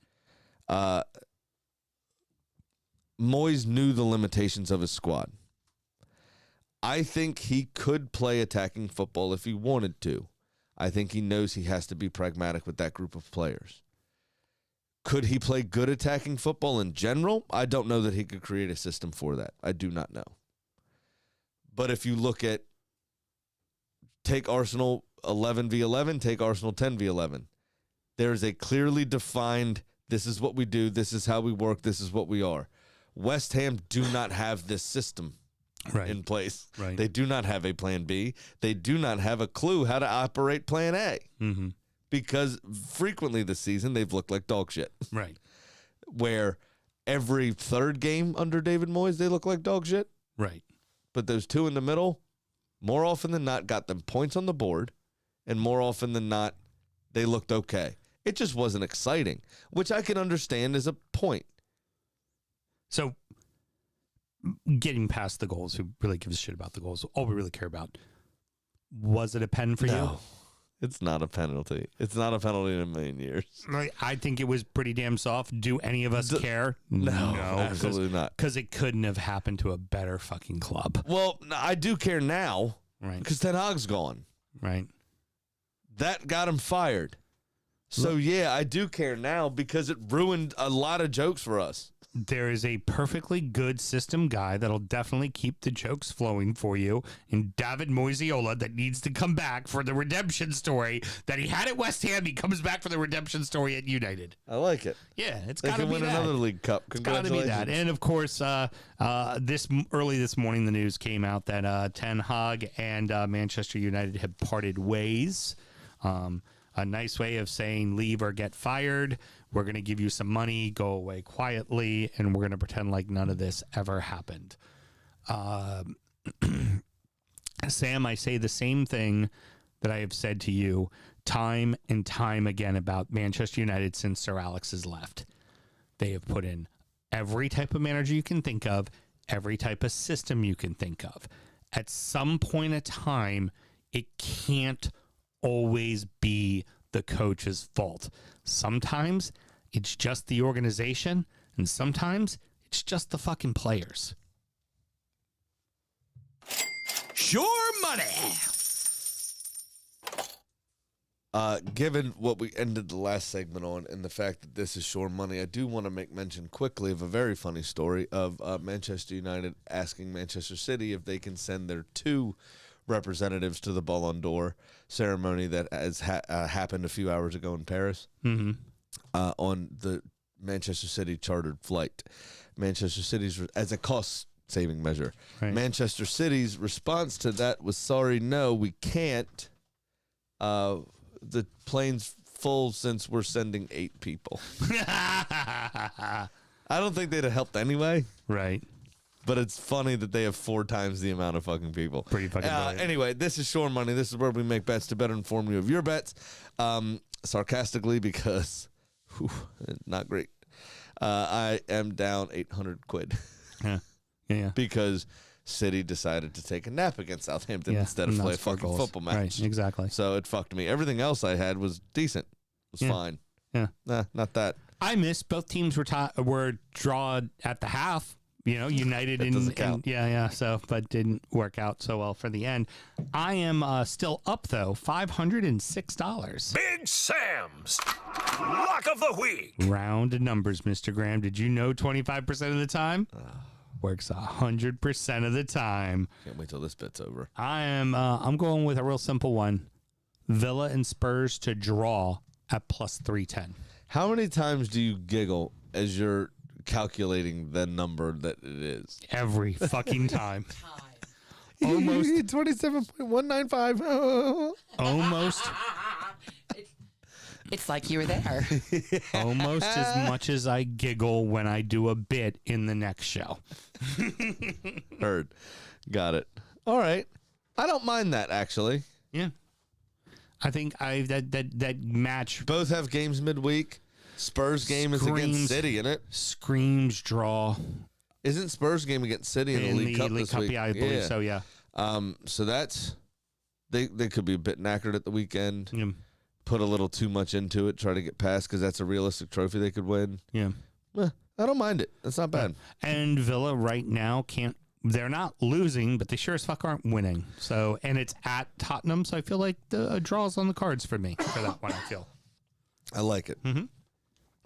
Moyes knew the limitations of his squad. I think he could play attacking football if he wanted to. I think he knows he has to be pragmatic with that group of players. Could he play good attacking football in general? I don't know that he could create a system for that. I do not know. But if you look at, take Arsenal 11v11, take Arsenal 10v11. There's a clearly defined, this is what we do, this is how we work, this is what we are. West Ham do not have this system in place. Right. They do not have a plan B. They do not have a clue how to operate plan A. Mm-hmm. Because frequently this season, they've looked like dog shit. Right. Where every third game under David Moyes, they look like dog shit. Right. But those two in the middle, more often than not, got them points on the board. And more often than not, they looked okay. It just wasn't exciting, which I can understand as a point. So, getting past the goals, who really gives a shit about the goals? All we really care about. Was it a pen for you? It's not a penalty. It's not a penalty in a million years. I think it was pretty damn soft. Do any of us care? No, absolutely not. Because it couldn't have happened to a better fucking club. Well, I do care now. Right. Because Ten Hag's gone. Right. That got him fired. So, yeah, I do care now because it ruined a lot of jokes for us. There is a perfectly good system guy that'll definitely keep the jokes flowing for you in David Moiseola that needs to come back for the redemption story that he had at West Ham. He comes back for the redemption story at United. I like it. Yeah, it's They got to can be win that. another League Cup. It's got to be that. And, of course, early this morning, the news came out that Ten Hag and Manchester United have parted ways. A nice way of saying leave or get fired. We're going to give you some money, go away quietly, and we're going to pretend like none of this ever happened. Sam, I say the same thing that I have said to you time and time again about Manchester United since Sir Alex has left. They have put in every type of manager you can think of, every type of system you can think of. At some point in time, it can't always be the coach's fault. Sometimes it's just the organization, and sometimes it's just the fucking players. Sure money. Given what we ended the last segment on and the fact that this is sure money, I do want to make mention quickly of a very funny story of Manchester United asking Manchester City if they can send their two representatives to the Ballon d'Or ceremony that has happened a few hours ago in Paris on the Manchester City chartered flight. Manchester City's, as a cost-saving measure, Manchester City's response to that was, sorry, no, we can't. The plane's full since we're sending 8 people. I don't think they'd have helped anyway. Right. but it's funny that they have 4 times the amount of fucking people. Pretty fucking brilliant. Anyway, this is Shore Money. This is where we make bets to better inform you of your bets. Sarcastically, because not great. I am down 800 quid. Yeah. Because City decided to take a nap against Southampton instead of play a fucking football match. Right, exactly. So it fucked me. Everything else I had was decent. It was fine. Yeah. Nah, not that. I missed both teams were drawn at the half. United doesn't count. So, but didn't work out so well for the end. I am still up though, $506. Big Sam's Lock of the Week. Round numbers, Mr. Graham. Did you know 25% of the time works 100% of the time? Can't wait till this bit's over. I'm going with a real simple one. Villa and Spurs to draw at plus 310. How many times do you giggle as you're calculating the number that it is? Every fucking time. Almost 27.195. Almost. It's like you were there. Almost as much as I giggle when I do a bit in the next show. Heard. Got it. All right. I don't mind that, actually. Yeah. I think that match Both have games midweek. Spurs game is against City, isn't it? screams draw Isn't Spurs game against City in the League Cup this week? Yeah, I believe so, yeah. So that's they could be a bit knackered at the weekend. Yeah. Put a little too much into it, try to get past because that's a realistic trophy they could win. Yeah. I don't mind it. That's not bad. And Villa right now they're not losing, but they sure as fuck aren't winning. So, and it's at Tottenham, so I feel like the draw's on the cards for me for that one, I feel. I like it. Mm-hmm.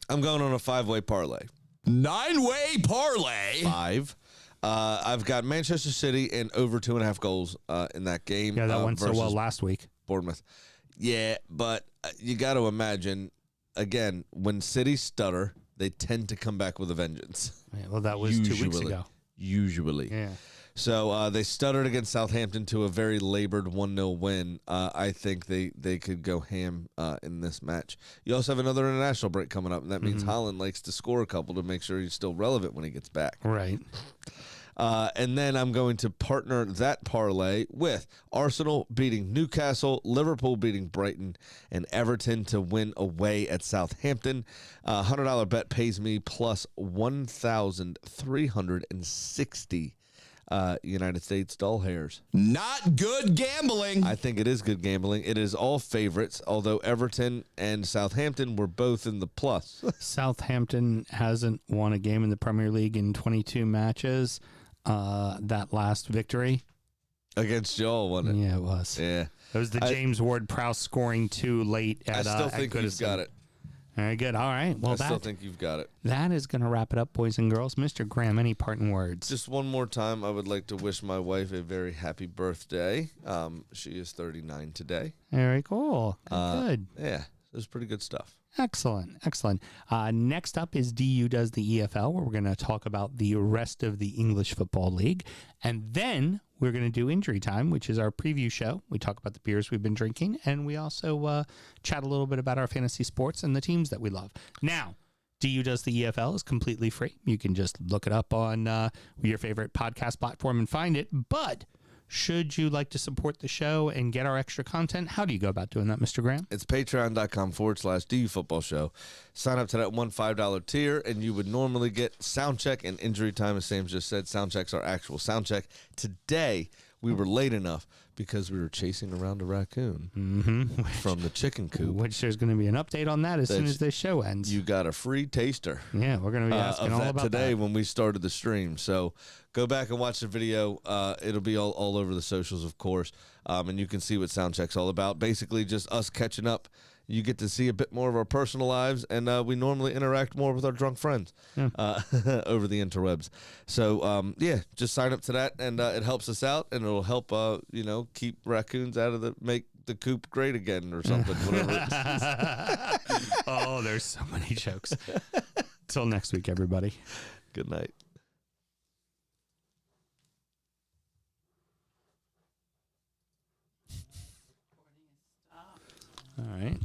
I'm going on a 5-way parlay. 9-way parlay. 5. I've got Manchester City and over 2.5 goals in that game. Yeah, that went so well versus last week. Bournemouth. Yeah, but you got to imagine, again, when City stutter, they tend to come back with a vengeance. Yeah, well, that was 2 weeks ago. Usually. Yeah. So they stuttered against Southampton to a very labored 1-0 win. I think they could go ham in this match. You also have another international break coming up, and that means Haaland likes to score a couple to make sure he's still relevant when he gets back. Right. And then I'm going to partner that parlay with Arsenal beating Newcastle, Liverpool beating Brighton, and Everton to win away at Southampton. $100 bet pays me plus 1,360 United States doll hairs. Not good gambling. I think it is good gambling. It is all favorites, although Everton and Southampton were both in the plus. Southampton hasn't won a game in the Premier League in 22 matches. That last victory Against y'all, wasn't it? Yeah, it was. Yeah. It was the James Ward-Prowse scoring too late at I still think you've Goodison. got it. Very good. All right. Well, I still think you've got it. that is going to wrap it up, boys and girls. Mr. Graham, any parting words? Just one more time, I would like to wish my wife a very happy birthday. She is 39 today. Very cool. Good. Yeah, it was pretty good stuff. Excellent. Excellent. Next up is DU Does the EFL, where we're going to talk about the rest of the English Football League. And then we're going to do Injury Time, which is our preview show. We talk about the beers we've been drinking, and we also chat a little bit about our fantasy sports and the teams that we love. Now, DU Does the EFL is completely free. You can just look it up on your favorite podcast platform and find it. But should you like to support the show and get our extra content, how do you go about doing that, Mr. Graham? It's patreon.com/DU Football Show. Sign up to that $5 tier, and you would normally get sound check and Injury Time, as Sam just said. Sound check's our actual sound check. Today, we were late enough because we were chasing around a raccoon from the chicken coop. Which there's going to be an update on that as soon as this show ends. You got a free taster. Yeah, we're going to be asking all about today that. when we started the stream. So go back and watch the video. It'll be all over the socials, of course, and you can see what Soundcheck's all about. Basically, just us catching up. You get to see a bit more of our personal lives, and we normally interact more with our drunk friends over the interwebs. So, just sign up to that, and it helps us out, and it'll help, keep raccoons out of make the coop great again or something, whatever. Oh, there's so many jokes. Till next week, everybody. Good night. All right.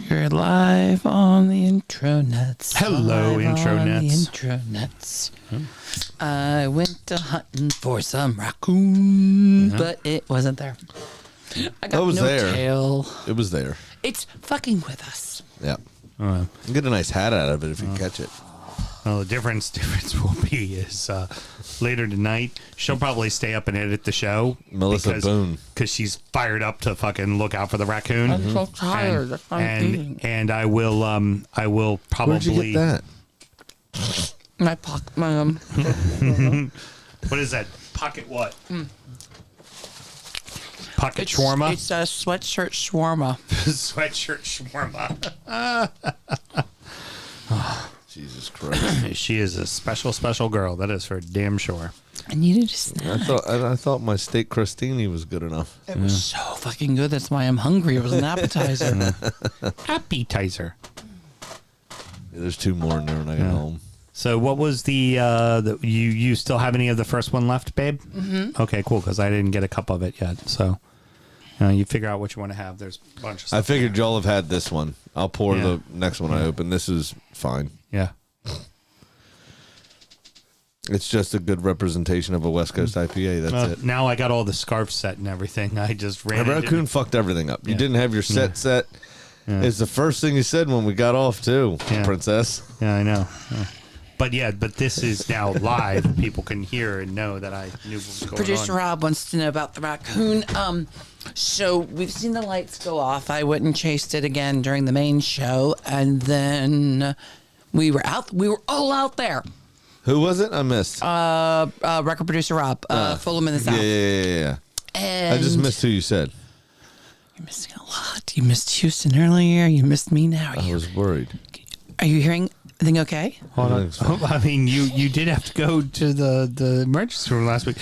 You're live on the intronets. Hello, Live intronets. On the intronets. I went to hunting for some raccoon, but it wasn't there. I got It was no there. tail. It was there. It's fucking with us. Yeah. You get a nice hat out of it if you catch it. Well, the difference will be is later tonight she'll probably stay up and edit the show. Melissa Boone. because she's fired up to fucking look out for the raccoon. I'm so tired. That's why I'm eating. And I will probably. Where'd you get that? My pocket. What is that? Pocket what? Pocket shawarma. It's a sweatshirt shawarma. Sweatshirt shawarma. Jesus Christ. She is a special girl. That is for damn sure. I needed a snack. I thought my steak crostini was good enough. It was so fucking good. That's why I'm hungry. It was an appetizer. Appetizer. Yeah, there's 2 more in there when I get home. So what was the you still have any of the first one left, babe? Mm-hmm. Okay, cool, because I didn't get a cup of it yet. So you figure out what you want to have. There's a bunch of stuff. I figured y'all have had this one. I'll pour Yeah. the next one I open. This is fine. Yeah. It's just a good representation of a West Coast IPA. That's it. Now I got all the scarf set and everything. I just ran. The into- raccoon fucked everything up. You Yeah. didn't have your set. Yeah. It's the first thing you said when we got off too, Yeah. princess. Yeah, I know. Yeah. But this is now live. People can hear and know that I knew what was going Producer on. Rob wants to know about the raccoon. So we've seen the lights go off. I went and chased it again during the main show, and then we were out. We were all out there. Who was it? I missed. Record producer Rob, Fulham in the South. Yeah. And I just missed who you said. You're missing a lot. You missed Houston earlier. You missed me now. I was worried. Are you hearing everything okay? Hold on. I mean, you did have to go to the emergency room last week.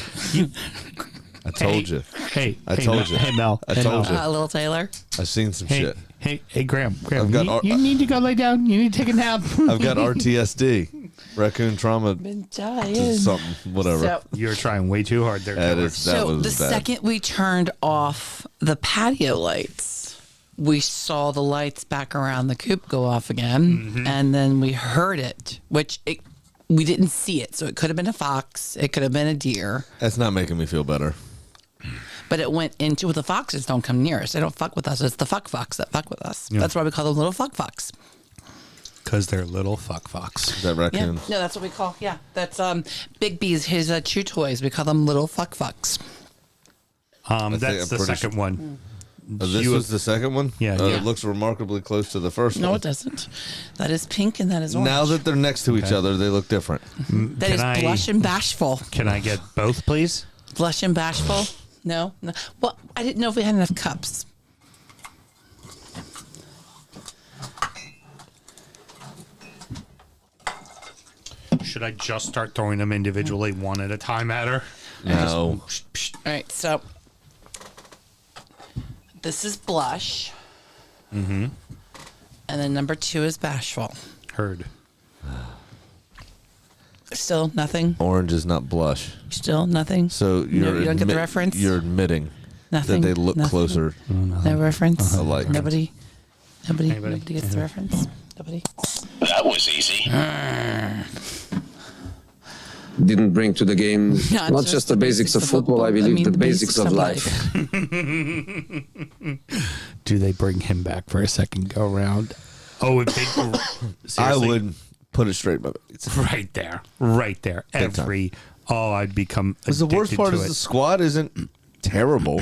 I told you. Hey, I told you. Hey, Mel. I Hey, told Mel. you. Little Taylor. I've seen some Hey, shit. hey, Graham. I've got you need to go lay down. You need to take a nap. I've got RTSD, raccoon trauma, Been to dying. something, whatever. So, You're trying way too hard there. That Taylor. is that was the bad. second we turned off the patio lights, we saw the lights back around the coop go off again, and then we heard it, we didn't see it. So it could have been a fox, it could have been a deer, That's not making me feel better. but it went into the foxes. Don't come near us. They don't fuck with us. It's the fuck fox that fuck with us. That's why we call them little fuck fox. Because they're little fuck fox. Is that Yeah, raccoon? no, that's what we call. Yeah, that's Big B's his chew toys. We call them little fuck fucks. That's I'm the pretty second one. Oh, this was the second one? Yeah. It looks remarkably close to the first No, one. it doesn't. That is pink and that is orange. Now that they're next to each other, they look different. That is blush and bashful. Can I get both, please? Blush and bashful? No. Well, I didn't know if we had enough cups. Should I just start throwing them individually, one at a time at her? No. All right, so this is blush. Mm-hmm. And then number 2 is bashful. Heard. Still nothing? Orange is not blush. Still nothing? So No, you're you don't get the reference? You're admitting Nothing? that they look Nothing? closer. No reference? Alike. Nobody Anybody? gets the reference? Nobody? That was easy. Didn't bring to the game not just the basics of football, I believe the basics of life. Do they bring him back for a second go round? Oh, if they, I seriously? would put it straight by Right there. Right there. Big time. I'd become Because the worst addicted part to is it. the squad isn't terrible.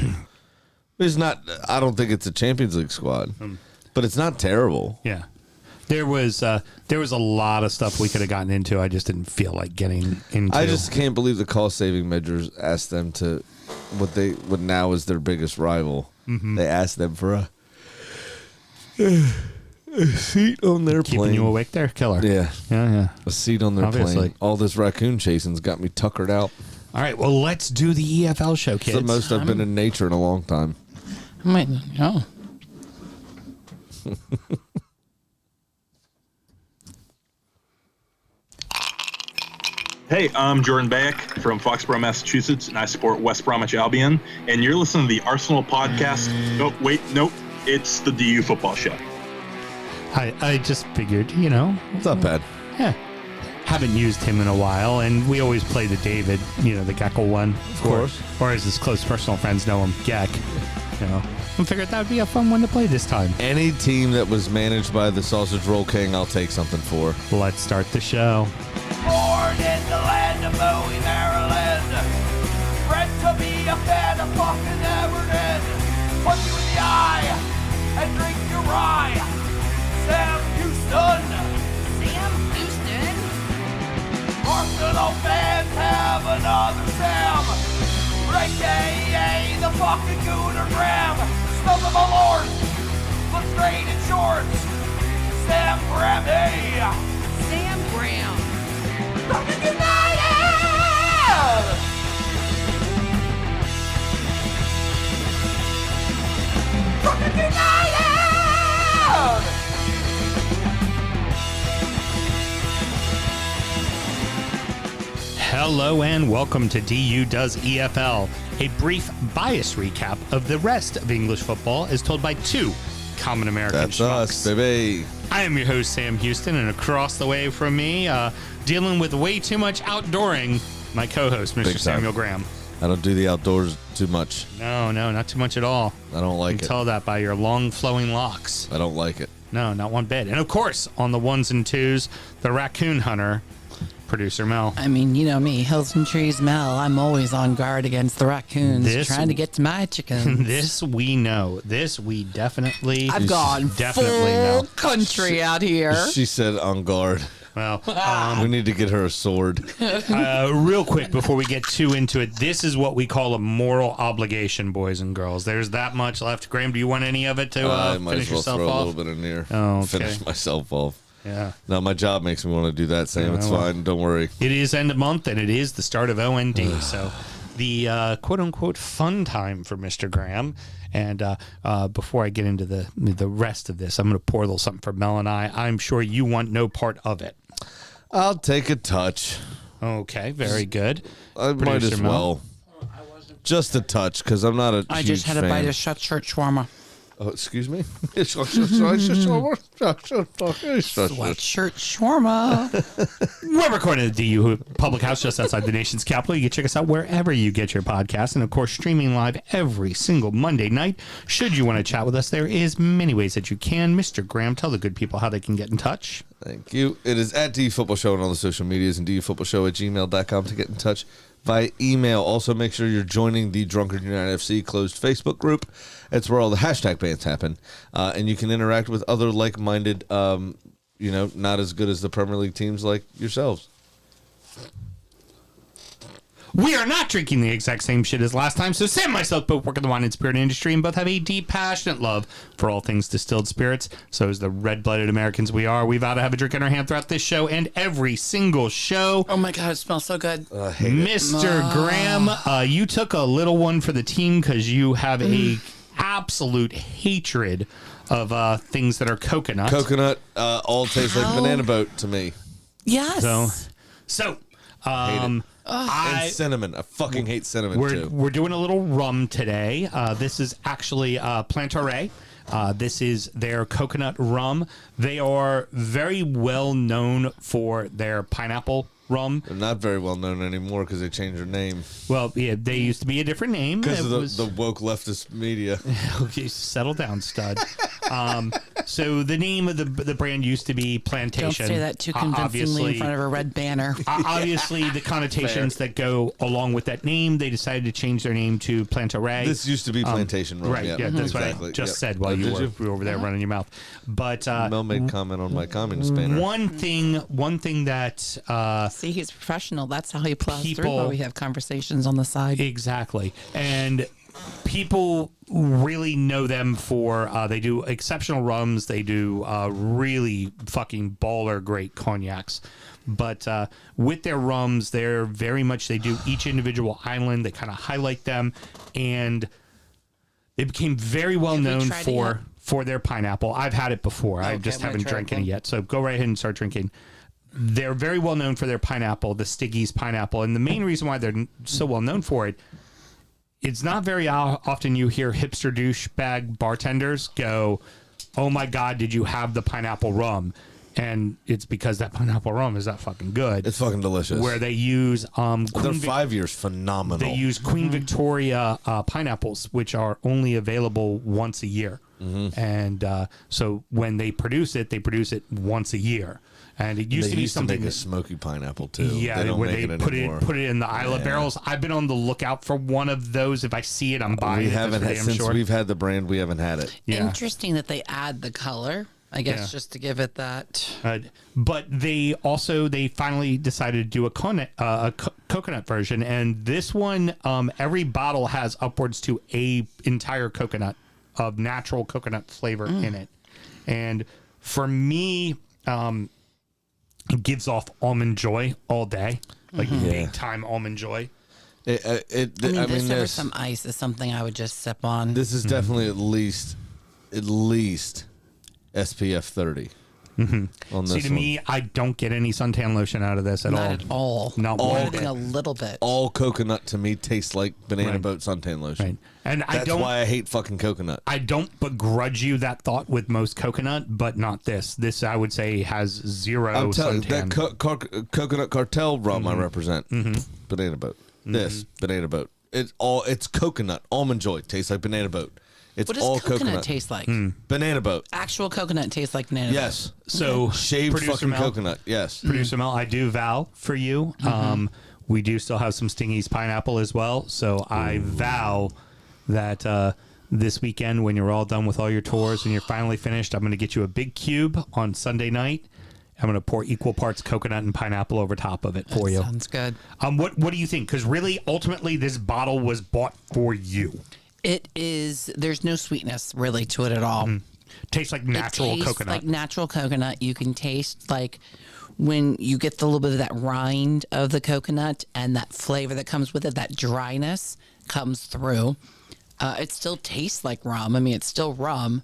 It's not. I don't think it's a Champions League squad, but it's not terrible. Yeah. There was a lot of stuff we could have gotten into. I just didn't feel like getting into. I just can't believe the cost saving measures asked them to what now is their biggest rival. They asked them for a seat on their keeping plane. you awake there, killer. Yeah, Yeah. a seat on their Obviously. plane. All this raccoon chasing's got me tuckered out. All right. Well, let's do the EFL show, It's kids. the most I've been in nature in a long time. I might know. Hey, I'm Jordan Beck from Foxborough, Massachusetts, and I support West Bromwich Albion. And you're listening to the Arsenal podcast. Oh, wait, nope. It's the DU Football Show. I just figured, you know. It's not bad. Yeah. Haven't used him in a while, and we always play the David, you know, the Gecko one. Of course. Or as his close personal friends know him, Geck. You know, I figured that would be a fun one to play this time. Any team that was managed by the Sausage Roll King, I'll take something for. Let's start the show. Born in the land of Bowie, Maryland. Bred to be a fan of fucking Everton. Punch you in the eye and drink your rye. Sam Houston. Sam Houston? Arsenal fans have another Sam. AKA the fucking Gooner Graham. Stump of a lord. Look straight in shorts. Sam Graham, hey. Sam Graham. Fucking United! Fucking United! Hello and welcome to DU Does EFL, a brief bias recap of the rest of English football as told by two common American That's schmucks. us, baby. I am your host, Sam Houston, and across the way from me, dealing with way too much outdooring, my co-host, Mr. Big time. Samuel Graham. I don't do the outdoors too much. No, not too much at all. I don't You like can it. tell that by your long flowing locks. I don't like it. No, not one bit. And of course, on the ones and twos, the raccoon hunter, producer Mel. I mean, you know me, Hills and Trees Mel. I'm always on guard against the raccoons trying to get to my chickens. This we know. This we definitely. I've gone definitely full know. country out here. She said on guard. Well, we need to get her a sword. real quick before we get too into it, this is what we call a moral obligation, boys and girls. There's that much left. Graham, do you want any of it to I might finish as well yourself throw off? a little bit in there. Oh, okay. Finish myself off. Yeah. No, my job makes me want to do that, Sam. It's well. fine. Don't worry. It is end of month, and it is the start of OND. So the quote-unquote fun time for Mr. Graham. And before I get into the rest of this, I'm going to pour a little something for Mel and I. I'm sure you want no part of it. I'll take a touch. Okay, very good. I might Producer as Mel? well. Just a touch, because I'm not a I huge just had a fan. bite of shut shirt shawarma. Oh, excuse me? Sweatshirt shawarma. We're recording at the DU Public House just outside the nation's capital. You can check us out wherever you get your podcasts. And, of course, streaming live every single Monday night. Should you want to chat with us, there is many ways that you can. Mr. Graham, tell the good people how they can get in touch. Thank you. It is at DU Football Show on all the social medias and dufootballshow@gmail.com to get in touch via email. Also, make sure you're joining the Drunkard United FC closed Facebook group. It's where all the hashtag bans happen. And you can interact with other like-minded, not as good as the Premier League teams like yourselves. We are not drinking the exact same shit as last time, so Sam and myself both work in the wine and spirit industry and both have a deep, passionate love for all things distilled spirits. So as the red-blooded Americans we are, we vow to have a drink in our hand throughout this show and every single show. Oh my God, it smells so good. Mr. Graham, you took a little one for the team because you have a absolute hatred of things that are coconut. Coconut all tastes like Banana Boat to me. Yes. So and cinnamon. I fucking hate cinnamon, too. We're doing a little rum today. This is actually Plantaray. This is their coconut rum. They are very well known for their pineapple rum. They're not very well known anymore because they changed their name. Well, yeah, they used to be a different name. Because of the woke leftist media. Okay, settle down, stud. So the name of the brand used to be Plantation. Don't say that too convincingly in front of a red banner. Obviously, the connotations that go along with that name, they decided to change their name to Plantaray. This used to be Plantation rum. Right, yeah, that's exactly. what I just said while you were over there running your mouth. But Mel made comment on my communist banner. One thing that See, he's professional. That's how he plows through people- while we have conversations on the side. exactly, and people really know them for they do exceptional rums. They do really fucking baller great cognacs. But with their rums, they're very much, they do each individual island. They kind of highlight them, and they became very well known tried it for their pineapple. I've had it before. I just I'm gonna haven't try drank it any yet. So go right ahead and start drinking. They're very well known for their pineapple, the Stiggy's pineapple. And the main reason why they're so well known for it, it's not very often you hear hipster douchebag bartenders go, oh my God, did you have the pineapple rum? And it's because that pineapple rum is that fucking good. It's fucking delicious. Where they use their 5 years phenomenal. They use Queen Victoria pineapples, which are only available once a year. And so when they produce it once a year. And it used to be something make a smoky pineapple too. Yeah, they don't where make they it put anymore. it in the Isla barrels. I've been on the lookout for one of those. If I see it, I'm buying We it. haven't had, since we've had the brand. We haven't had it. Yeah. Interesting that they add the color. I guess just to give it that. But they finally decided to do a coconut version, and this one, every bottle has upwards to a entire coconut of natural coconut flavor in it, and for me, it gives off almond joy all day, like big time almond joy. This over some ice is something I would just sip on. This is definitely at least SPF 30. On See, this to one. me, I don't get any suntan lotion out of this at all. Not at all. Not Not one even bit. a little bit. All coconut to me tastes like Banana Boat suntan lotion. Right. And that's why I hate fucking coconut. I don't begrudge you that thought with most coconut, but not this. This, I would say, has zero I'm telling you, suntan. that coconut cartel rum I represent. Banana Boat. This Banana Boat. It's coconut. Almond Joy tastes like Banana Boat. It's What does all coconut taste like? Banana Boat. Actual coconut tastes like banana. Yes. So shaved Producer fucking Mel- coconut. Yes. Producer Mel, I do vow for you. We do still have some Stingy's pineapple as well. So I vow that this weekend, when you're all done with all your tours and you're finally finished, I'm going to get you a big cube on Sunday night. I'm going to pour equal parts coconut and pineapple over top of it for you. Sounds good. What do you think? Because really, ultimately, this bottle was bought for you. It is. There's no sweetness really to it at all. Tastes like natural it tastes coconut. Like natural coconut. You can taste like when you get the little bit of that rind of the coconut and that flavor that comes with it. That dryness comes through. It still tastes like rum. I mean, it's still rum,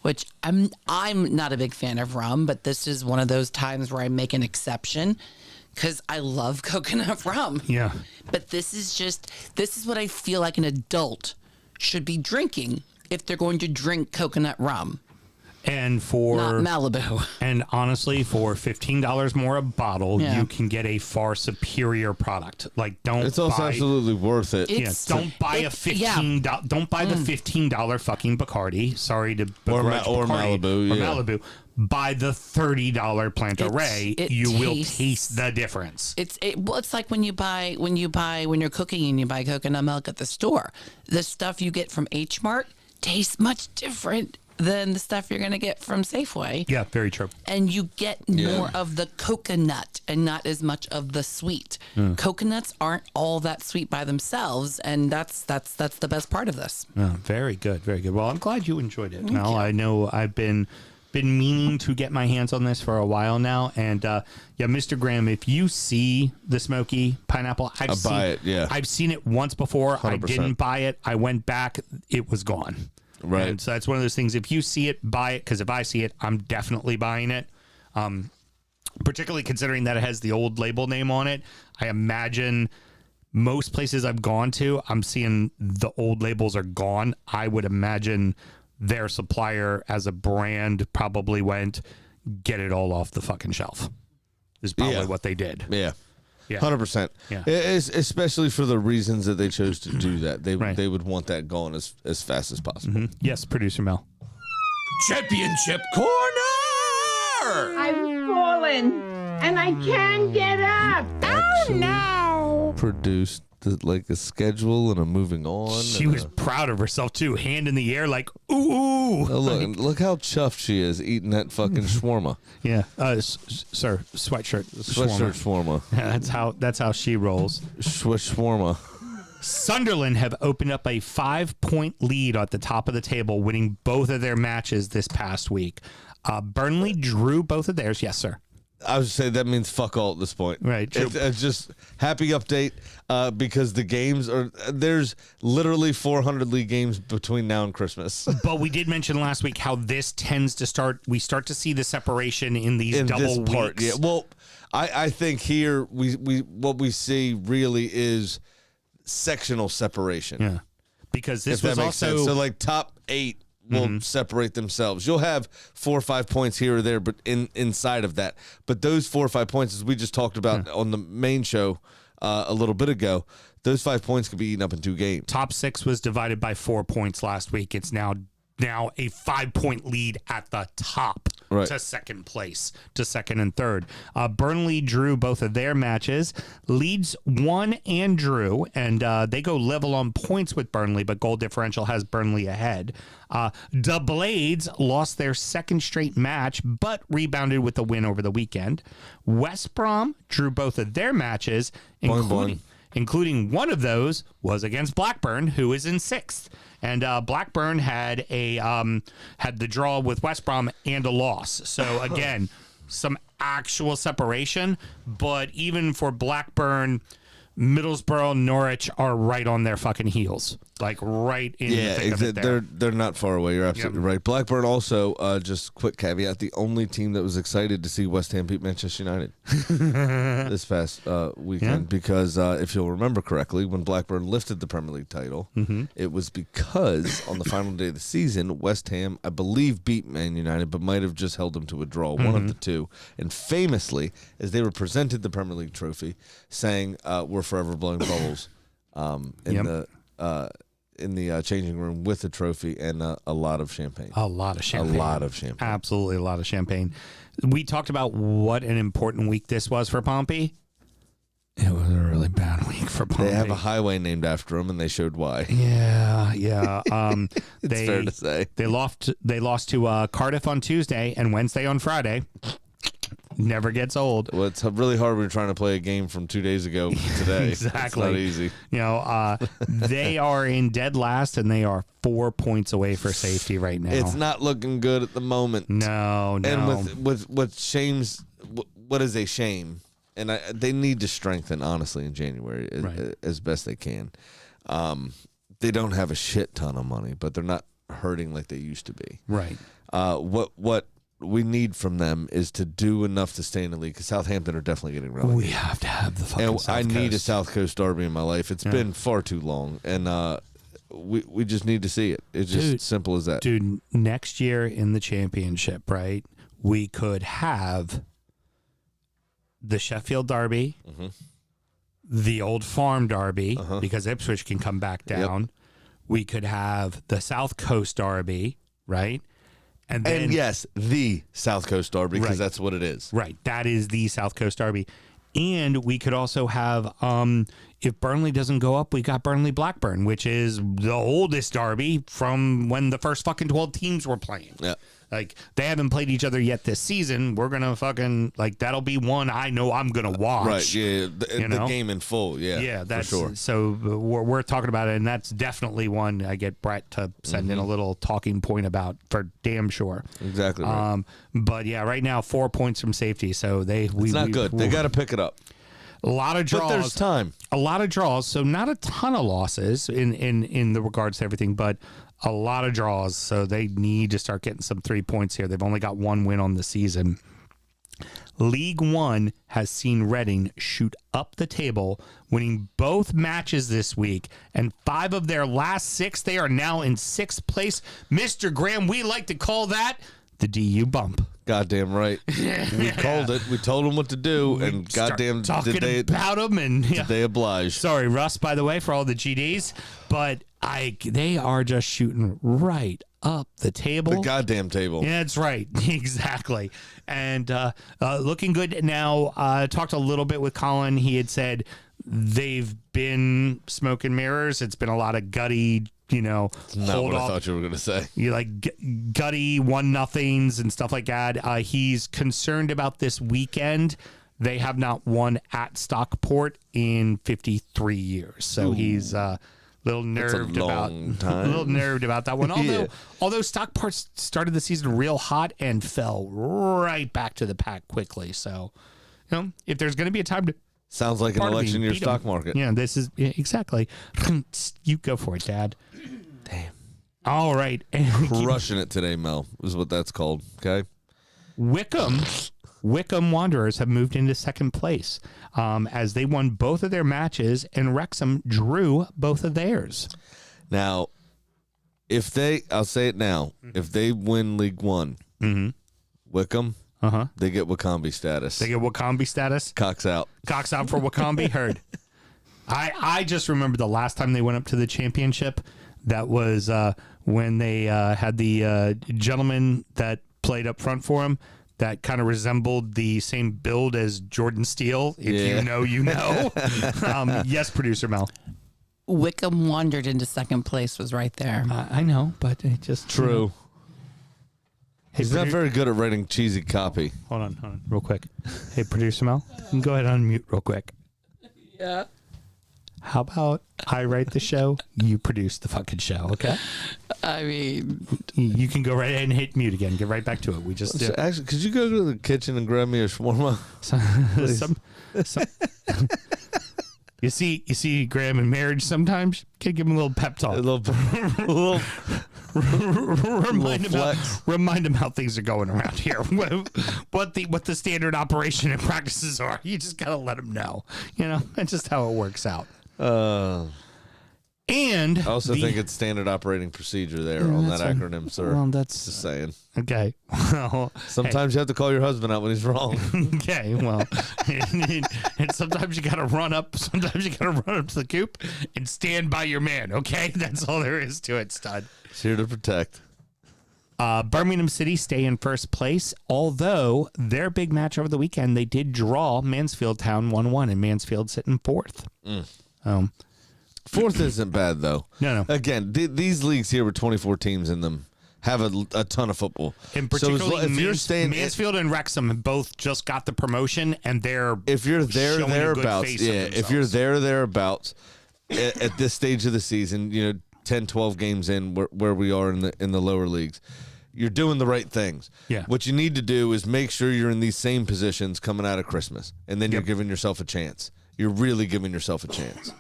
which I'm not a big fan of rum, but this is one of those times where I make an exception because I love coconut rum. Yeah. But this is what I feel like an adult should be drinking if they're going to drink coconut rum. And for Not Malibu. And honestly, for $15 more a bottle, Yeah. you can get a far superior product. Like, don't. It's also buy, absolutely worth it. Don't buy a $15. Don't buy the $15 fucking Bacardi. Sorry to begrudge or Bacardi, Malibu, or yeah. Malibu. Buy the $30 Plantaray. You will taste the difference. It's like when you're cooking and you buy coconut milk at the store. The stuff you get from H Mart tastes much different than the stuff you're going to get from Safeway. Yeah, very true. And you get more of the coconut and not as much of the sweet. Coconuts aren't all that sweet by themselves, and that's the best part of this. Oh, very good, very good. Well, I'm glad you enjoyed it. Mel, I know I've been meaning to get my hands on this for a while now, and Mr. Graham, if you see the smoky pineapple, I'll buy it. Yeah, I've seen it once before. 100%. I didn't buy it. I went back. It was gone. Right. And so that's one of those things. If you see it, buy it. Because if I see it, I'm definitely buying it. Particularly considering that it has the old label name on it. I imagine most places I've gone to, I'm seeing the old labels are gone. I would imagine their supplier as a brand probably went, get it all off the fucking shelf. Is probably what they did. Yeah. Yeah. 100%. Yeah. Especially for the reasons that they chose to do that. They would want that gone as fast as possible. Yes, Producer Mel. Championship Corner! I've fallen and I can't get up. Oh no! Produced a schedule and a moving on. She was proud of herself too, hand in the air, like ooh. Oh, look how chuffed she is eating that fucking shawarma. Yeah, sir, sweatshirt shawarma. Yeah, that's how she rolls. Shawarma. Sunderland have opened up a 5-point lead at the top of the table, winning both of their matches this past week. Burnley drew both of theirs. Yes, sir. I would say that means fuck all at this point. Right. It's just happy update because the games there's literally 400 league games between now and Christmas. But we did mention last week how this tends to start. We start to see the separation in these double weeks. Yeah. Well, I think here we what we see really is sectional separation. Yeah. Because this if that was makes also sense. So like top 8 will separate themselves. You'll have 4 or 5 points here or there, but inside of that. But those 4 or 5 points, as we just talked about on the main show a little bit ago, those 5 points could be eaten up in 2 games. Top 6 was divided by 4 points last week. It's now a 5-point lead at the top to second place, to second and third. Burnley drew both of their matches. Leeds won and drew, and they go level on points with Burnley, but goal differential has Burnley ahead. The Blades lost their second straight match, but rebounded with a win over the weekend. West Brom drew both of their matches, including one of those was against Blackburn, who is in 6th. And Blackburn had the draw with West Brom and a loss. So again, some actual separation. But even for Blackburn, Middlesbrough, Norwich are right on their fucking heels, like right in the thick of it there. They're not far away. You're absolutely right. Blackburn also, just quick caveat, the only team that was excited to see West Ham beat Manchester United this past weekend because if you'll remember correctly, when Blackburn lifted the Premier League title, it was because on the final day of the season, West Ham, I believe, beat Man United, but might have just held them to a draw, one of the two. And famously, as they were presented the Premier League trophy, saying, "We're forever blowing bubbles," in the changing room with the trophy and a lot of champagne. A lot of champagne. A lot of champagne. Absolutely a lot of champagne. We talked about what an important week this was for Pompey. It was a really bad week for Pompey. They have a highway named after them, and they showed why. Yeah. It's fair to say. They lost to Cardiff on Tuesday and Wednesday on Friday. Never gets old. Well, it's really hard when you're trying to play a game from 2 days ago today. Exactly. It's not easy. They are in dead last, and they are 4 points away for safety right now. It's not looking good at the moment. No. And with what is a shame, and they need to strengthen, honestly, in January as best they can. They don't have a shit ton of money, but they're not hurting like they used to be. Right. What we need from them is to do enough to stay in the league, because Southampton are definitely getting relegated. We have to have the fucking South I need Coast. a South Coast derby in my life. It's been far too long, and we just need to see it. It's just simple as that. Dude, next year in the championship, right, we could have the Sheffield Derby, the Old Farm Derby, because Ipswich can come back down. Yep. We could have the South Coast Derby, right? And yes, the South Coast Derby, because that's what it is. Right. That is the South Coast Derby. And we could also have, if Burnley doesn't go up, we got Burnley Blackburn, which is the oldest derby from when the first fucking 12 teams were playing. Yeah. Like, they haven't played each other yet this season. We're going to fucking, that'll be one I know I'm going to watch. Right, yeah. The game in full, yeah. Yeah, that's for sure. So we're talking about it, and that's definitely one I get Brett to send in a little talking point about for damn sure. Exactly right. But yeah, right now, 4 points from safety. So it's not good. They got to pick it up. A lot of draws. But there's time. A lot of draws. So not a ton of losses in the regards to everything, but a lot of draws. So they need to start getting some 3 points here. They've only got one win on the season. League One has seen Reading shoot up the table, winning both matches this week, and 5 of their last 6, they are now in 6th place. Mr. Graham, we like to call that the DU bump. Goddamn right. We called it. We told them what to do, and goddamn did they about them, and did they oblige. Sorry, Russ, by the way, for all the GDs, but they are just shooting right up the table. The goddamn table. Yeah, that's right. Exactly. And looking good now. Talked a little bit with Colin. He had said they've been smoke and mirrors. It's been a lot of gutty, not what I thought you were going to say. You gutty 1-0s and stuff like that. He's concerned about this weekend. They have not won at Stockport in 53 years. So he's little nerved about that one. Although Stockport started the season real hot and fell right back to the pack quickly. So, if there's going to be a time to sounds like an election year stock market. Yeah, this is exactly. You go for it, Dad. Damn. All right, crushing it today, Mel, is what that's called. Okay. Wickham Wanderers have moved into 2nd place as they won both of their matches, and Wrexham drew both of theirs. Now, I'll say it now. If they win League One, Wickham, they get Wakambi status. They get Wakambi status. Cox out. Cox out for Wakambi. Heard. I just remember the last time they went up to the championship. That was when they had the gentleman that played up front for him that kind of resembled the same build as Jordan Steele. If you know, you know. Yes, producer Mel. Wickham wandered into second place, was right there. I know, but it just true. He's not very good at writing cheesy copy. Hold on, real quick. Hey, producer Mel, you can go ahead and unmute real quick. Yeah. How about I write the show, you produce the fucking show, okay? I mean, you can go right ahead and hit mute again. Get right back to it. We just actually, could you go to the kitchen and grab me a shawarma? You see, Graham, in marriage sometimes can give him a little pep talk. Remind him how things are going around here. what the standard operation and practices are. You just gotta let him know. That's just how it works out. And I also think it's standard operating procedure there on that acronym, sir. Well, that's just saying. Okay. Well, sometimes you have to call your husband out when he's wrong. Okay. Well, and sometimes you got to run up. Sometimes you got to run up to the coop and stand by your man. Okay, that's all there is to it, stud. It's here to protect. Birmingham City stay in first place, although their big match over the weekend, they did draw Mansfield Town 1-1, and Mansfield sitting fourth. Fourth isn't bad, though. No. Again, these leagues here with 24 teams in them have a ton of football. And particularly, if you're staying Mansfield and Wrexham both just got the promotion, and if you're thereabouts, if you're thereabouts at this stage of the season, 10, 12 games in where we are in the lower leagues, you're doing the right things. Yeah. What you need to do is make sure you're in these same positions coming out of Christmas, and then you're giving yourself a chance. You're really giving yourself a chance.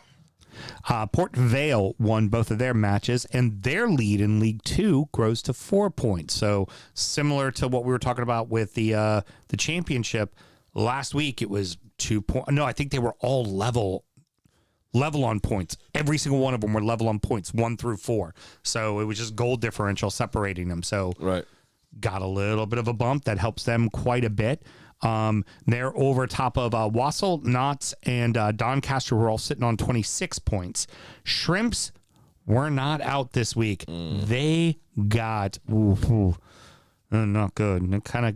Port Vale won both of their matches, and their lead in League Two grows to 4 points. So similar to what we were talking about with the championship last week, it was 2 points. No, I think they were all level on points. Every single one of them were level on points, 1 through 4. So it was just goal differential separating them. So got a little bit of a bump that helps them quite a bit. They're over top of Wassel, Notts, and Doncaster, who are all sitting on 26 points. Shrimps were not out this week. They got not good. And kind of,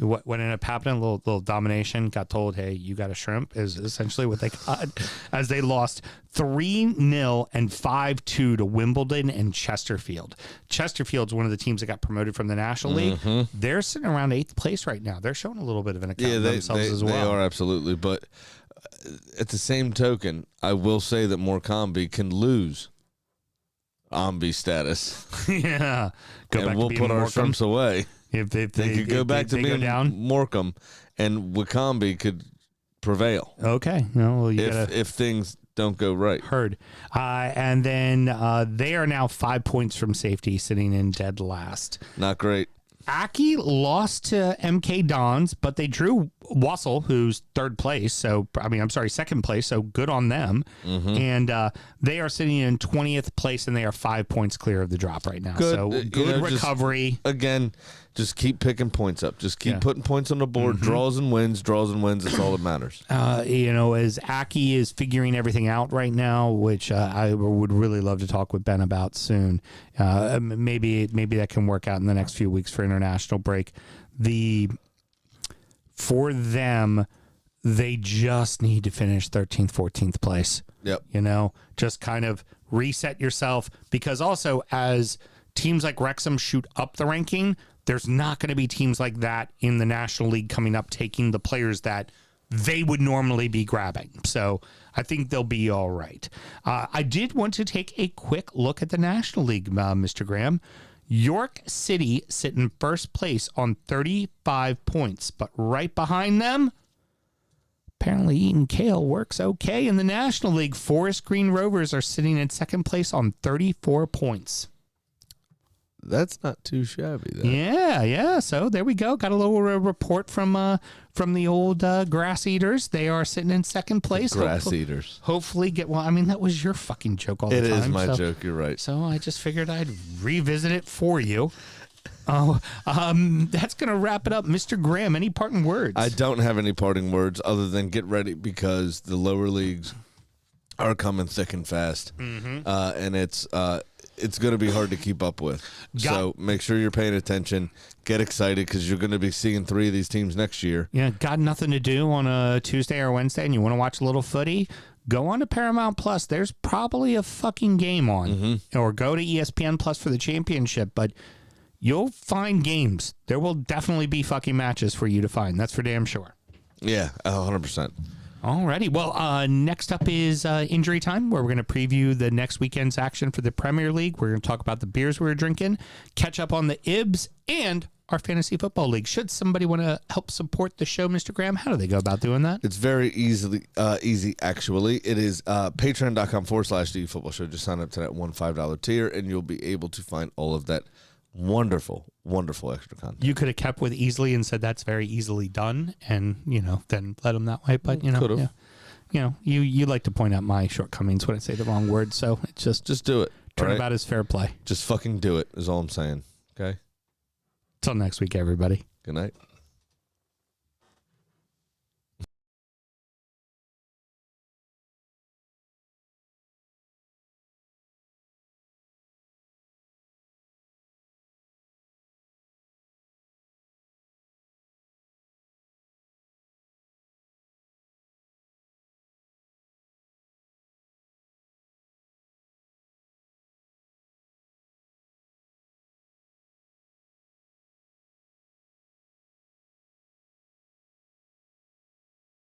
what ended up happening, a little domination, got told, hey, you got a shrimp, is essentially what they got, as they lost 3-0 and 5-2 to Wimbledon and Chesterfield. Chesterfield's one of the teams that got promoted from the National League. They're sitting around 8th place right now. They're showing a little bit of an account of themselves as well. They are, absolutely. But at the same token, I will say that Morecambe can lose Ombi status. Yeah. We'll put our shrimps away. If they could go back to being Morecambe, and Wakambi could prevail. Okay. No, if things don't go right. Heard. And then they are now 5 points from safety, sitting in dead last. Not great. Aki lost to MK Dons, but they drew Wassel, who's second place. So good on them. And they are sitting in 20th place, and they are 5 points clear of the drop right now. Good, so good recovery. Just keep picking points up. Just keep putting points on the board. Draws and wins. That's all that matters. As Aki is figuring everything out right now, which I would really love to talk with Ben about soon. Maybe that can work out in the next few weeks for international break. For them, they just need to finish 13th, 14th place. Yep. Just kind of reset yourself, because also as teams like Wrexham shoot up the ranking, there's not going to be teams like that in the National League coming up taking the players that they would normally be grabbing. So I think they'll be all right. I did want to take a quick look at the National League, Mr. Graham. York City sit in first place on 35 points, but right behind them, apparently eating kale works okay in the National League. Forest Green Rovers are sitting in second place on 34 points. That's not too shabby. Though. Yeah. So there we go. Got a little report from the old Grass Eaters. They are sitting in second place. Grass Eaters. Hopefully get well. I mean, that was your fucking joke all the time. It is my joke. You're right. So I just figured I'd revisit it for you. That's gonna wrap it up, Mr. Graham. Any parting words? I don't have any parting words other than get ready because the lower leagues are coming thick and fast, and it's going to be hard to keep up with. So make sure you're paying attention. Get excited because you're going to be seeing 3 of these teams next year. Yeah, got nothing to do on a Tuesday or Wednesday, and you want to watch a little footy? Go on to Paramount Plus. There's probably a fucking game on, or go to ESPN Plus for the championship. But you'll find games. There will definitely be fucking matches for you to find. That's for damn sure. Yeah, 100%. Alrighty. Well, next up is Injury Time, where we're going to preview the next weekend's action for the Premier League. We're going to talk about the beers we were drinking, catch up on the IBS, and our Fantasy Football League. Should somebody want to help support the show, Mr. Graham, how do they go about doing that? It's very easy, actually. It is patreon.com/the football show. Just sign up to that $5 tier, and you'll be able to find all of that wonderful extra content. You could have kept with easily and said that's very easily done, and then let them that way. But you like to point out my shortcomings when I say the wrong word, so it's just do it. Turnabout is fair play. Just fucking do it is all I'm saying. Okay. Till next week, everybody. Good night.